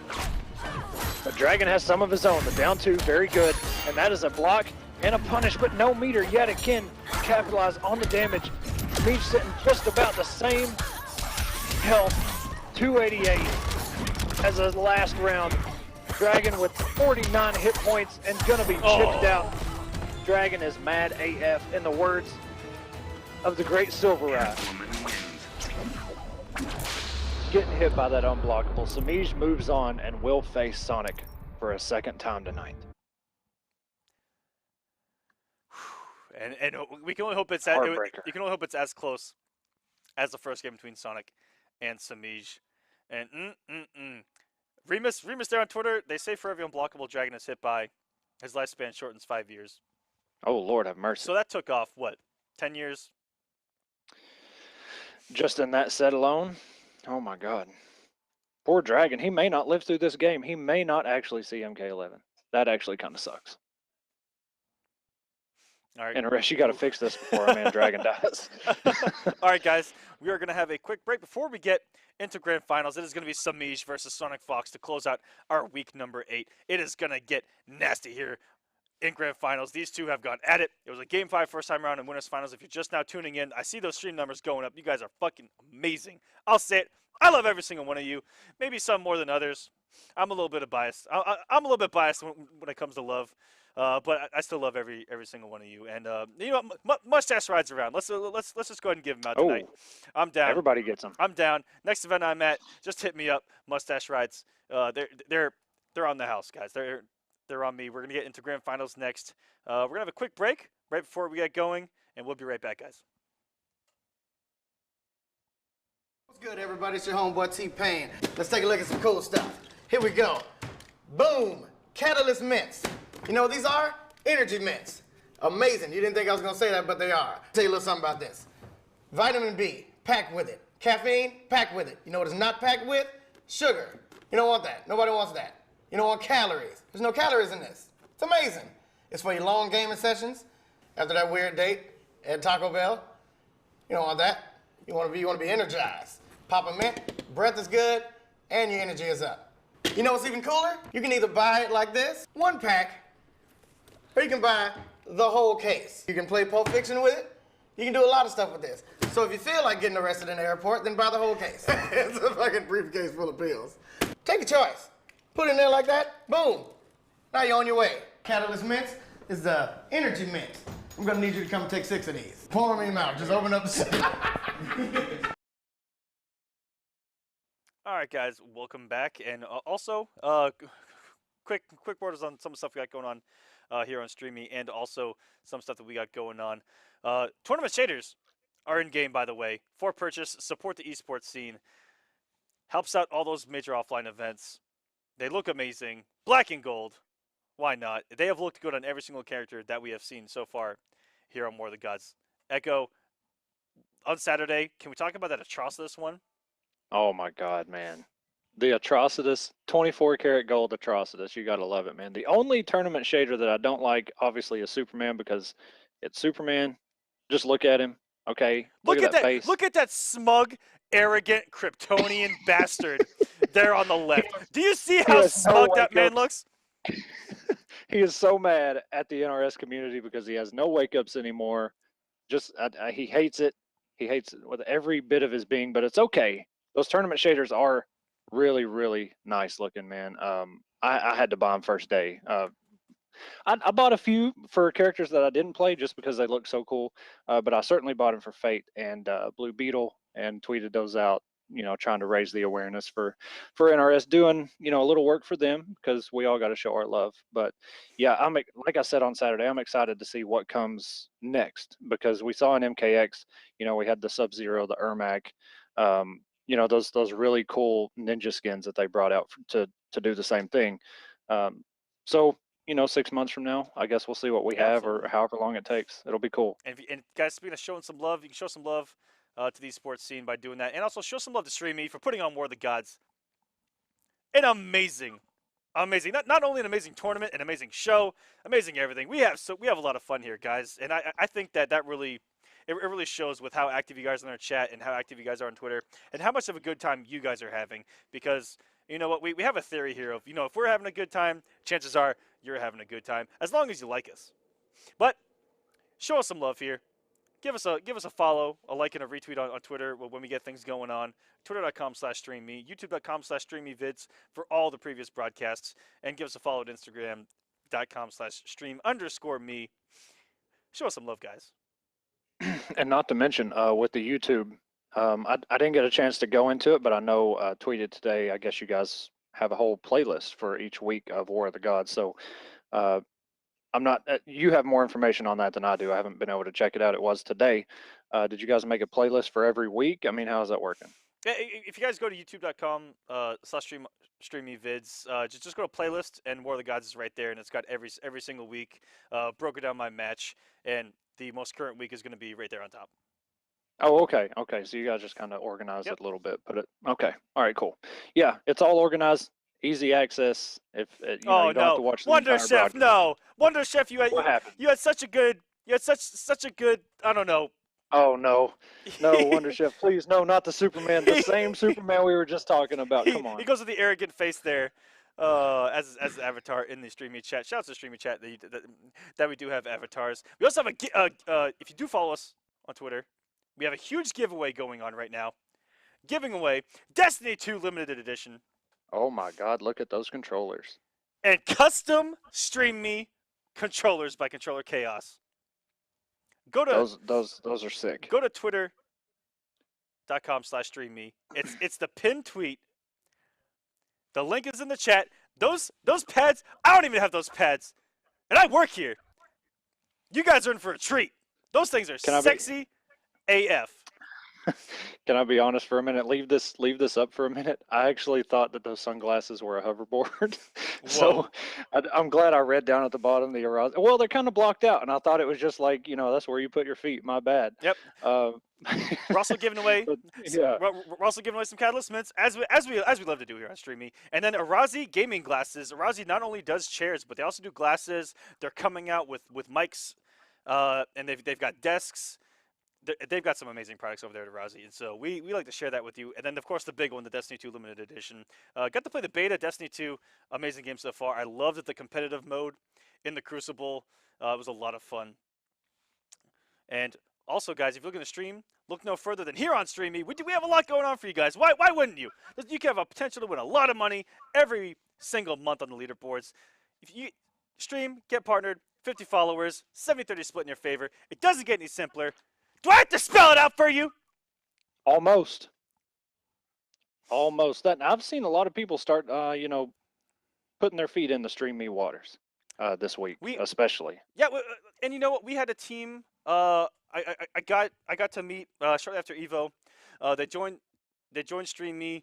But Dragon has some of his own. The down 2, very good. And that is a block and a punish, but no meter yet again. Capitalize on the damage. Semiij sitting just about the same health, 288 as the last round. Dragon with 49 hit points and going to be chipped out. Dragon is mad AF in the words of the great SylverRye. Getting hit by that unblockable. Semiij moves on and will face Sonic for a second time tonight. And we can only hope it's you can only hope it's as close as the first game between Sonic and Semiij. And Remus there on Twitter, they say for every unblockable Dragon is hit by, his lifespan shortens 5 years. Oh Lord have mercy. So that took off what, 10 years? Just in that set alone. Oh my God. Poor Dragon. He may not live through this game. He may not actually see MK11. That actually kind of sucks. All right. And Resh, you got to fix this before our man Dragon dies. All right, guys. We are going to have a quick break before we get into Grand Finals. It is going to be Semiij versus SonicFox to close out our week number 8. It is going to get nasty here in Grand Finals. These two have gone at it. It was a Game 5 first time around in Winners Finals. If you're just now tuning in, I see those stream numbers going up. You guys are fucking amazing. I'll say it. I love every single one of you. Maybe some more than others. I'm a little bit biased. I'm a little bit biased when it comes to love, but I still love every single one of you. And you know, mustache rides around. Let's just go ahead and give them out tonight. I'm down. Everybody gets them. I'm down. Next event I'm at, just hit me up. Mustache rides. They're on the house, guys. They're on me. We're gonna get into Grand Finals next. We're gonna have a quick break right before we get going, and we'll be right back, guys. What's good, everybody? It's your homeboy T-Pain. Let's take a look at some cool stuff. Here we go. Boom! Catalyst mints. You know what these are? Energy mints. Amazing. You didn't think I was gonna say that, but they are. I'll tell you a little something about this. Vitamin B, packed with it. Caffeine, packed with it. You know what it's not packed with? Sugar. You don't want that. Nobody wants that. You don't want calories. There's no calories in this. It's amazing. It's for your long gaming sessions after that weird date at Taco Bell. You don't want that. You want to be energized. Pop a mint, breath is good, and your energy is up. You know what's even cooler? You can either buy it like this, 1 pack, or you can buy the whole case. You can play Pulp Fiction with it. You can do a lot of stuff with this. So if you feel like getting arrested in the airport, then buy the whole case. It's a fucking briefcase full of pills. Take a choice. Put it in there like that, boom. Now you're on your way. Catalyst Mints is the energy mint. I'm gonna need you to come take 6 of these. Pour them in your mouth, just open up the All right, guys, welcome back. And also, quick orders on some stuff we got going on here on StreamMe, and also some stuff that we got going on. Tournament shaders are in game, by the way, for purchase. Support the esports scene. Helps out all those major offline events. They look amazing. Black and gold. Why not? They have looked good on every single character that we have seen so far here on War of the Gods. Echo, on Saturday, can we talk about that Atrocitus one? Oh my God, man. The Atrocitus, 24 karat gold Atrocitus. You gotta love it, man. The only tournament shader that I don't like, obviously, is Superman, because it's Superman. Just look at him, okay? Look at that face. Look at that smug, arrogant, Kryptonian bastard there on the left. Do you see how smug that man looks? He is so mad at the NRS community because he has no wake-ups anymore. Just, he hates it. He hates it with every bit of his being, but it's okay. Those tournament shaders are really, really nice looking, man. I had to buy them first day. I bought a few for characters that I didn't play just because they look so cool. But I certainly bought them for Fate and Blue Beetle and tweeted those out. trying to raise the awareness for NRS, doing, a little work for them, because we all got to show our love. But yeah, like I said on Saturday, I'm excited to see what comes next, because we saw in MKX, we had the Sub-Zero, the Ermac, those really cool ninja skins that they brought out to do the same thing. So 6 months from now, I guess we'll see what we have, or however long it takes. It'll be cool. And guys, speaking of showing some love, you can show some love to the esports scene by doing that, and also show some love to StreamMe for putting on War of the Gods. An amazing, not only an amazing tournament, an amazing show, amazing everything. We have a lot of fun here, guys, and I think that really. It really shows with how active you guys are in our chat and how active you guys are on Twitter and how much of a good time you guys are having. Because, you know what, we have a theory here of, if we're having a good time, chances are you're having a good time, as long as you like us. But show us some love here. Give us a follow, a like, and a retweet on Twitter when we get things going on. Twitter.com/StreamMe, YouTube.com/StreamMeVids for all the previous broadcasts, and give us a follow at Instagram.com/stream_me. Show us some love, guys. And not to mention, with the YouTube, I didn't get a chance to go into it, but I know tweeted today, I guess you guys have a whole playlist for each week of War of the Gods. So I'm not, you have more information on that than I do. I haven't been able to check it out. It was today. Did you guys make a playlist for every week? I mean, how is that working? Yeah, if you guys go to youtube.com/StreamMeVids, just go to playlist, and War of the Gods is right there, and it's got every single week broken down by match, and the most current week is going to be right there on top. Oh, okay. Okay. So you guys just kind of organized it a little bit, okay. All right, cool. Yeah, it's all organized, easy access. If you don't have to watch the Wonder Chef, no. Wonder Chef, you had such a good, I don't know. Oh, no. No, Wonder Chef, please. No, not the Superman. The same Superman we were just talking about. Come on. He goes with the arrogant face there. As the avatar in the StreamMe chat. Shout out to StreamMe chat that we do have avatars. We also have if you do follow us on Twitter, we have a huge giveaway going on right now. Giving away Destiny 2 Limited Edition. Oh my God! Look at those controllers. And custom StreamMe controllers by Controller Chaos. Go to those are sick. Go to Twitter.com/StreamMe. It's the pinned tweet. The link is in the chat. Those pads, I don't even have those pads. And I work here. You guys are in for a treat. Those things are sexy AF. Can I be honest for a minute? Leave this up for a minute. I actually thought that those sunglasses were a hoverboard. So I'm glad I read down at the bottom the Arazi. Well, they're kind of blocked out, and I thought it was just like, that's where you put your feet. My bad. Yep. We're also giving away. We're also giving away some Catalyst mints, as we love to do here on StreamMe. And then Arazi gaming glasses. Arazi not only does chairs, but they also do glasses. They're coming out with mics, and they've got desks. They've got some amazing products over there at Arazi, and so we like to share that with you. And then, of course, the big one, the Destiny 2 Limited Edition. Got to play the beta, Destiny 2. Amazing game so far. I loved the competitive mode in the Crucible. It was a lot of fun. And also, guys, if you're looking to stream, look no further than here on StreamMe. We have a lot going on for you guys. Why wouldn't you? You can have a potential to win a lot of money every single month on the leaderboards. If you stream, get partnered, 50 followers, 70-30 split in your favor. It doesn't get any simpler. Do I have to spell it out for you? Almost. That I've seen a lot of people start, putting their feet in the StreamMe waters this week, especially. Yeah, and you know what? We had a team. I got to meet shortly after Evo. They joined StreamMe,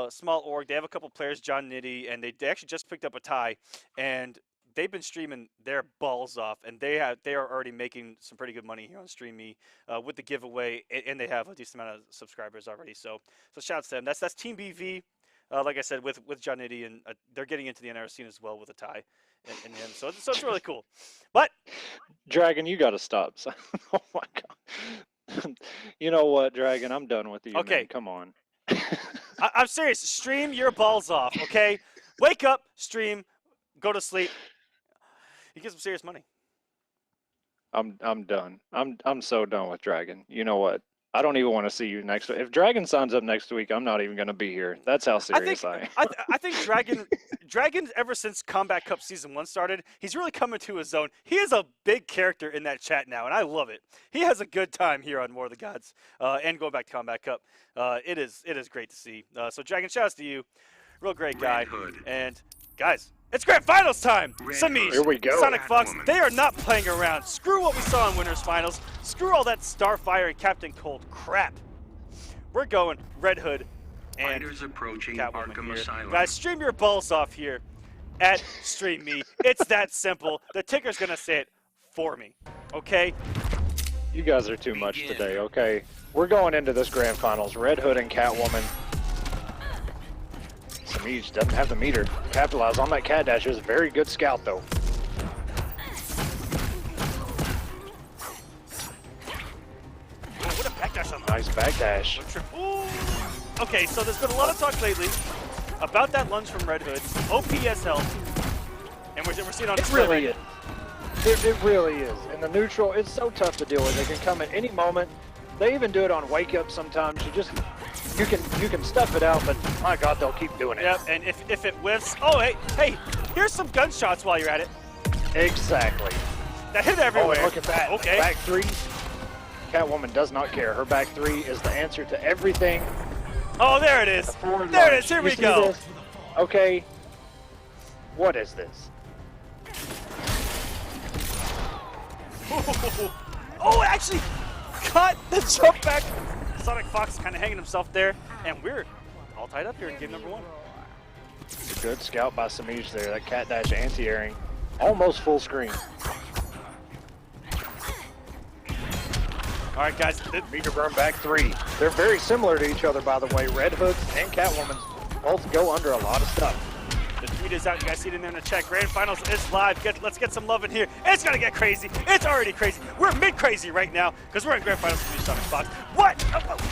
small org. They have a couple players, John Nitty, and they actually just picked up a tie, and they've been streaming their balls off, and they are already making some pretty good money here on StreamMe with the giveaway, and they have a decent amount of subscribers already. So shouts to them. That's Team BV, like I said, with John Nitty, and they're getting into the NRS scene as well with a tie in him. So it's really cool. But Dragon, you got to stop. Oh my God. You know what, Dragon? I'm done with you. Okay, man. Come on. I'm serious. Stream your balls off. Okay, wake up, stream, go to sleep. You get some serious money. I'm done. I'm so done with Dragon. You know what? I don't even want to see you next week. If Dragon signs up next week, I'm not even going to be here. That's how serious I am. I think Dragon, ever since Kombat Cup Season 1 started, he's really coming to his own. He is a big character in that chat now, and I love it. He has a good time here on War of the Gods and going back to Kombat Cup. It is great to see. So Dragon, shout-outs to you. Real great guy. And, guys, it's Grand Finals time! Semiij, Here we go. SonicFox, they are not playing around. Screw what we saw in Winners Finals. Screw all that Starfire and Captain Cold crap. We're going Red Hood and Catwoman here. Asylum. Guys, stream your balls off here at StreamMe. It's that simple. The ticker's gonna say it for me, okay? You guys are too much today, okay? We're going into this Grand Finals. Red Hood and Catwoman. Semiij doesn't have the meter. Capitalize on that cat dash. It was a very good scout, though. What a backdash on Nice backdash. Ooh. Okay, so there's been a lot of talk lately about that lunge from Red Hood. OPS health. And we're seeing on display really right is. It really is. In the neutral, it's so tough to deal with. They can come at any moment. They even do it on wake up sometimes. You can stuff it out, but my God, they'll keep doing it. Yep, and if it whiffs, oh hey, here's some gunshots while you're at it. Exactly. That hit everywhere. Oh, look at that. Okay. Back three. Catwoman does not care. Her back three is the answer to everything. Oh, there it is. There it is. Here we go. This? Okay. What is this? Oh, it actually cut the jump back. SonicFox kind of hanging himself there, and we're all tied up here in game number 1. Good scout by Semiij there. That cat dash anti-airing. Almost full screen. All right, guys. Meter burn back three. They're very similar to each other, by the way. Red Hood and Catwoman both go under a lot of stuff. The tweet is out. You guys see it in there in the chat. Grand Finals is live. Let's get some love in here. It's going to get crazy. It's already crazy. We're mid-crazy right now because we're in Grand Finals for SonicFox. What?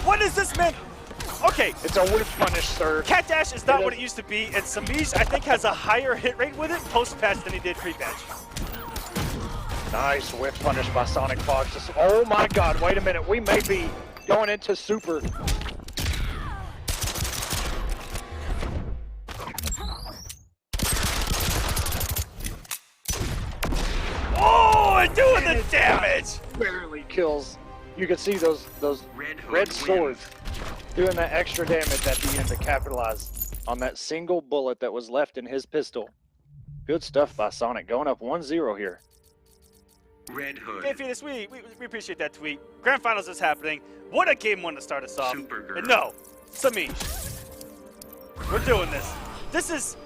What is this, man? Okay. It's a whiff punish, sir. Cat Dash is not what it used to be, and Semiij, I think, has a higher hit rate with it post-patch than he did pre-patch. Nice whiff punish by SonicFox. Oh my God, wait a minute. We may be going into super. Oh, and doing the damage! Barely kills. You can see those red swords doing that extra damage at the end to capitalize on that single bullet that was left in his pistol. Good stuff by Sonic, going up 1-0 here. Red Hood. Hey, Phoenix, we appreciate that tweet. Grand Finals is happening. What a game 1 to start us off. Supergirl. And no, Semiij. We're doing this. This is,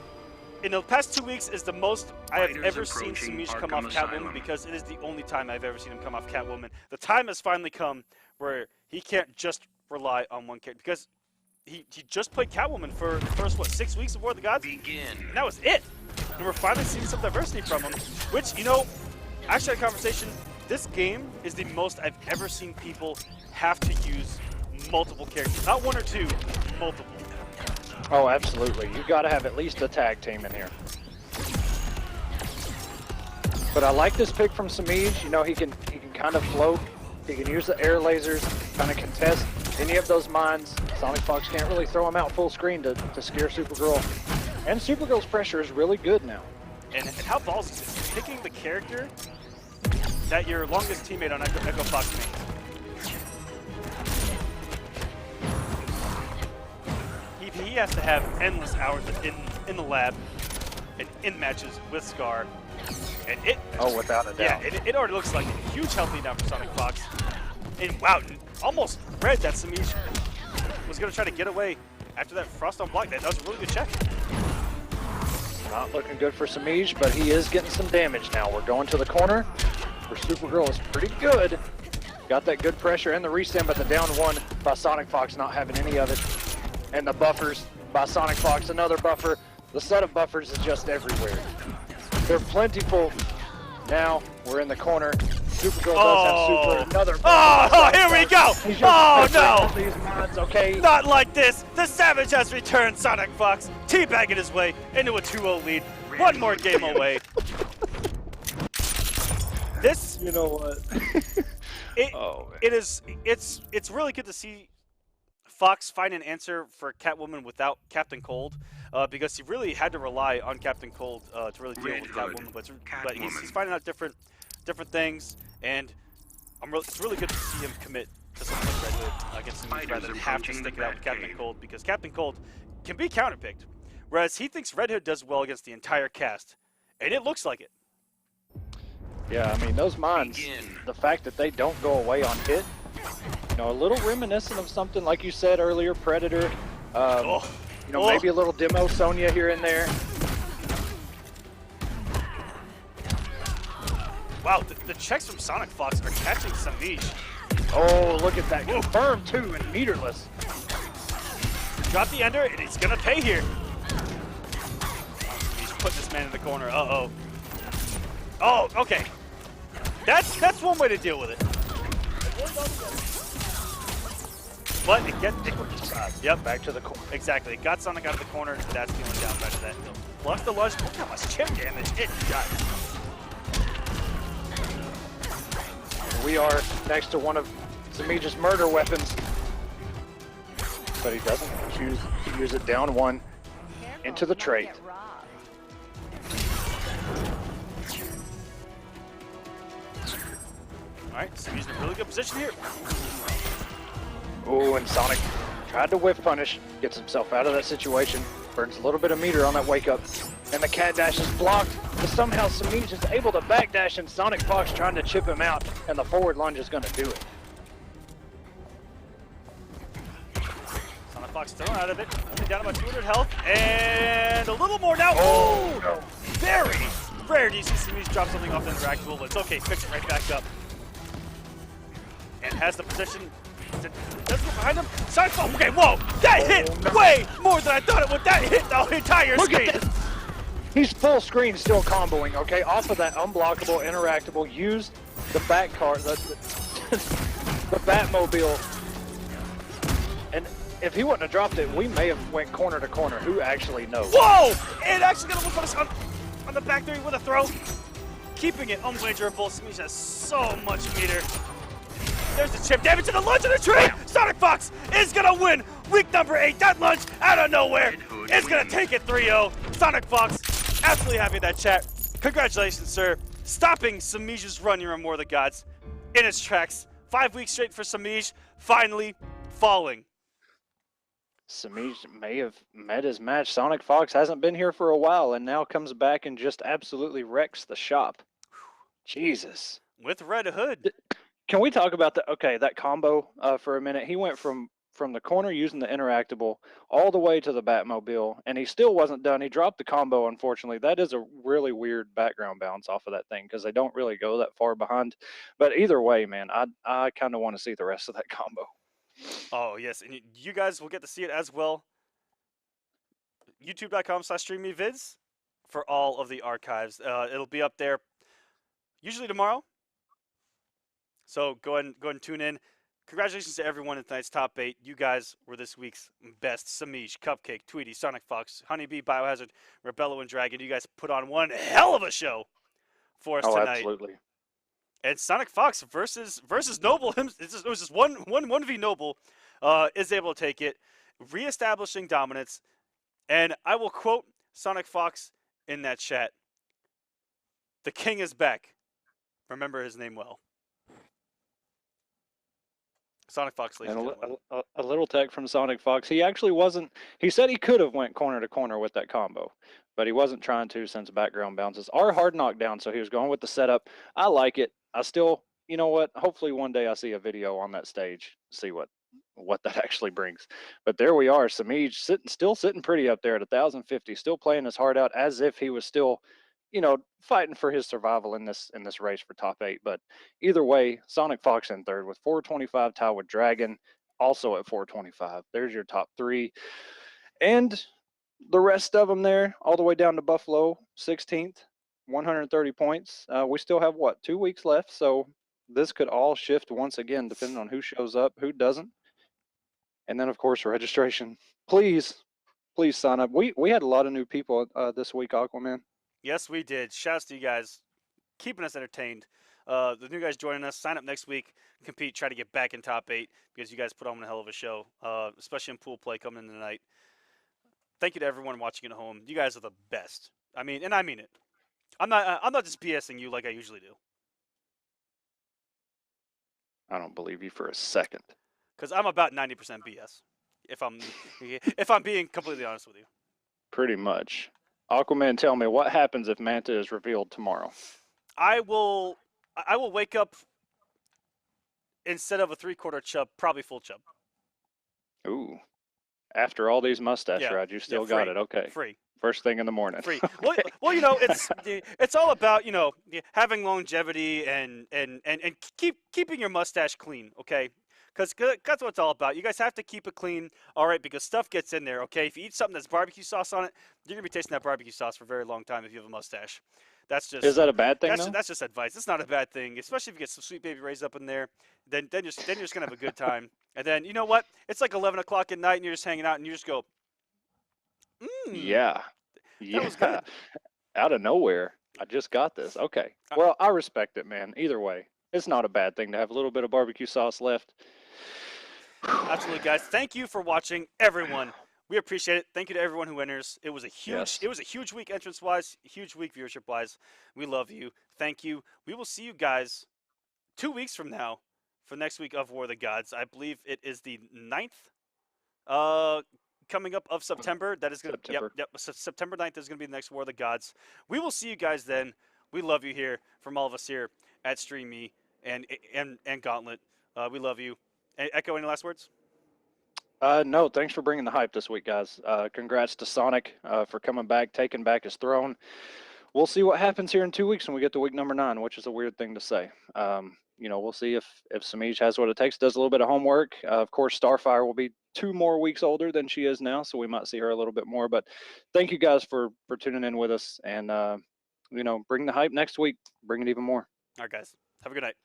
in the past 2 weeks, is the most I have ever seen Semiij come off Catwoman, because it is the only time I've ever seen him come off Catwoman. The time has finally come where he can't just rely on one character, because he just played Catwoman for the first, 6 weeks of War of the Gods? Begin. And that was it. And we're finally seeing some diversity from him, which, you know, actually, a conversation, this game is the most I've ever seen people have to use multiple characters. Not one or two, multiple. Oh, absolutely. You've got to have at least a tag team in here. But I like this pick from Semiij. You know, he can kind of float. He can use the air lasers, kind of contest any of those mines. SonicFox can't really throw him out full screen to scare Supergirl. And Supergirl's pressure is really good now. And how ballsy is it? Picking the character that your longest teammate on Echo Fox made. He has to have endless hours in the lab and in matches with Scar. And it, oh, without a doubt. Yeah, it already looks like a huge health lead down for SonicFox. And wow, almost read that Semiij was going to try to get away after that frost on block. That was a really good check. Not looking good for Semiij, but he is getting some damage now. We're going to the corner, where Supergirl is pretty good. Got that good pressure and the restem, but the down one by SonicFox not having any of it. And the buffers by SonicFox, another buffer. The set of buffers is just everywhere. They're plentiful. Now we're in the corner. Supergirl does have super. Another buffer. Oh, here we go! Oh, no! These mods, okay. Not like this! The Savage has returned, SonicFox, teabagging his way into a 2-0 lead. One more game away. This, You know what? it's really good to see Fox find an answer for Catwoman without Captain Cold, because he really had to rely on Captain Cold to really deal Red with Hood, Catwoman. But Catwoman. he's finding out different things, and it's really good to see him commit to something like Red Hood against him rather than have to stick it out with Captain Cold, because Captain Cold can be counterpicked, whereas he thinks Red Hood does well against the entire cast, and it looks like it. Yeah, I mean, those mines, the fact that they don't go away on hit, you know, a little reminiscent of something like you said earlier, Predator. You know, maybe a little demo Sonya here and there. Wow, the checks from SonicFox are catching Semiij. Oh, look at that. Confirmed, too, and meterless. Drop the ender, and he's going to pay here. He's putting this man in the corner. Uh-oh. Oh, okay. That's one way to deal with it. But yep, back to the corner. Exactly. Got Sonic out of the corner. That's the only downside to that. Plus the lunge. Look how much chip damage it does. We are next to one of Semiij's murder weapons. But he doesn't choose to use it down one into the trait. Alright, Semiij's in a really good position here. Oh, and Sonic tried to whiff punish, gets himself out of that situation, burns a little bit of meter on that wake up, and the cat dash is blocked, but somehow Semiij is able to backdash, and SonicFox trying to chip him out, and the forward lunge is going to do it. SonicFox still out of it, only down about 200 health, and a little more now. Oh, no. Very rare do you see Semiij drop something off the interactable, but it's okay, fix it right back up. And has the position. Doesn't get behind him. SonicFox. Okay, whoa! That hit way more than I thought it would. That hit the entire screen. Look at this. He's full screen still comboing, okay? Off of that unblockable, interactable, used the back car, the Batmobile. And if he wouldn't have dropped it, we may have went corner to corner. Who actually knows? Whoa! It actually got a whip on on the back three with a throw. Keeping it unbladerable. Semiij has so much meter. There's the chip damage to the lunge of the tree. SonicFox is going to win week number 8. That lunge out of nowhere is going to take it 3-0. SonicFox, absolutely happy with that chat. Congratulations, sir. Stopping Semiij's run, you're more the gods, in its tracks. 5 weeks straight for Semiij, finally falling. Semiij may have met his match. SonicFox hasn't been here for a while and now comes back and just absolutely wrecks the shop. Jesus. With Red Hood. Can we talk about that combo for a minute? He went from the corner using the interactable all the way to the Batmobile, and he still wasn't done. He dropped the combo, unfortunately. That is a really weird background bounce off of that thing because they don't really go that far behind. But either way, man, I kind of want to see the rest of that combo. Oh, yes, and you guys will get to see it as well. YouTube.com/StreamMe vids for all of the archives. It'll be up there usually tomorrow. So go ahead and tune in. Congratulations to everyone in tonight's top 8. You guys were this week's best. Semiij, Cupcake, Tweedy, SonicFox, HoneyBee, Biohazard, Rebell, and Dragon. You guys put on one hell of a show for us tonight. Absolutely. And SonicFox versus Noble. It was just one v Noble is able to take it, reestablishing dominance. And I will quote SonicFox in that chat. The king is back. Remember his name well. SonicFox, ladies and gentlemen. A little tech from SonicFox. He actually wasn't. He said he could have went corner to corner with that combo, but he wasn't trying to since background bounces are hard knockdown. So he was going with the setup. I like it. I still, you know what? Hopefully one day I see a video on that stage, see what that actually brings. But there we are. Semiij still sitting pretty up there at 1,050, still playing his heart out as if he was still, fighting for his survival in this race for top 8. But either way, SonicFox in third with 425, tied with Dragon, also at 425. There's your top 3. And the rest of them there, all the way down to Buffalo, 16th, 130 points. We still have, 2 weeks left? So this could all shift once again, depending on who shows up, who doesn't. And then, of course, registration. Please sign up. We had a lot of new people this week, Aquaman. Yes, we did. Shouts to you guys keeping us entertained the new guys joining us. Sign up next week, compete, try to get back in top 8 because you guys put on a hell of a show, especially in pool play coming in tonight. Thank you to everyone watching at home. You guys are the best. I mean it. I'm not just BSing you like I usually do. I don't believe you for a second. Because I'm about 90% BS. If I'm being completely honest with you. Pretty much. Aquaman, tell me what happens if Manta is revealed tomorrow. I will wake up instead of a 3/4 chub, probably full chub. Ooh. After all these mustache Yeah. rides, you still free, got it. Okay. Free. First thing in the morning. Free. Well, it's all about having longevity and keeping your mustache clean. Okay. Because that's what it's all about. You guys have to keep it clean, all right, because stuff gets in there, okay? If you eat something that's barbecue sauce on it, you're going to be tasting that barbecue sauce for a very long time if you have a mustache. That's just... Is that a bad thing, That's just advice. It's not a bad thing, especially if you get some Sweet Baby Ray's up in there. Then you're just going to have a good time. And then, you know what? It's like 11 o'clock at night, and you're just hanging out, and you just go, Yeah. That was good. Out of nowhere. I just got this. Okay. Well, I respect it, man. Either way, it's not a bad thing to have a little bit of barbecue sauce left. Absolutely, guys. Thank you for watching, everyone. We appreciate it. Thank you to everyone who enters. It was a huge week entrance-wise, huge week viewership-wise. We love you. Thank you. We will see you guys 2 weeks from now for next week of War of the Gods. I believe it is the 9th coming up of September. That is going to September 9th is going to be the next War of the Gods. We will see you guys then. We love you here from all of us here at StreamMe and Gauntlet. We love you. Echo, any last words? No, thanks for bringing the hype this week, guys. Congrats to Sonic for coming back, taking back his throne. We'll see what happens here in 2 weeks when we get to week number 9, which is a weird thing to say. We'll see if Semiij has what it takes, does a little bit of homework. Of course, Starfire will be 2 more weeks older than she is now, so we might see her a little bit more. But thank you guys for tuning in with us, and bring the hype next week. Bring it even more. All right, guys. Have a good night.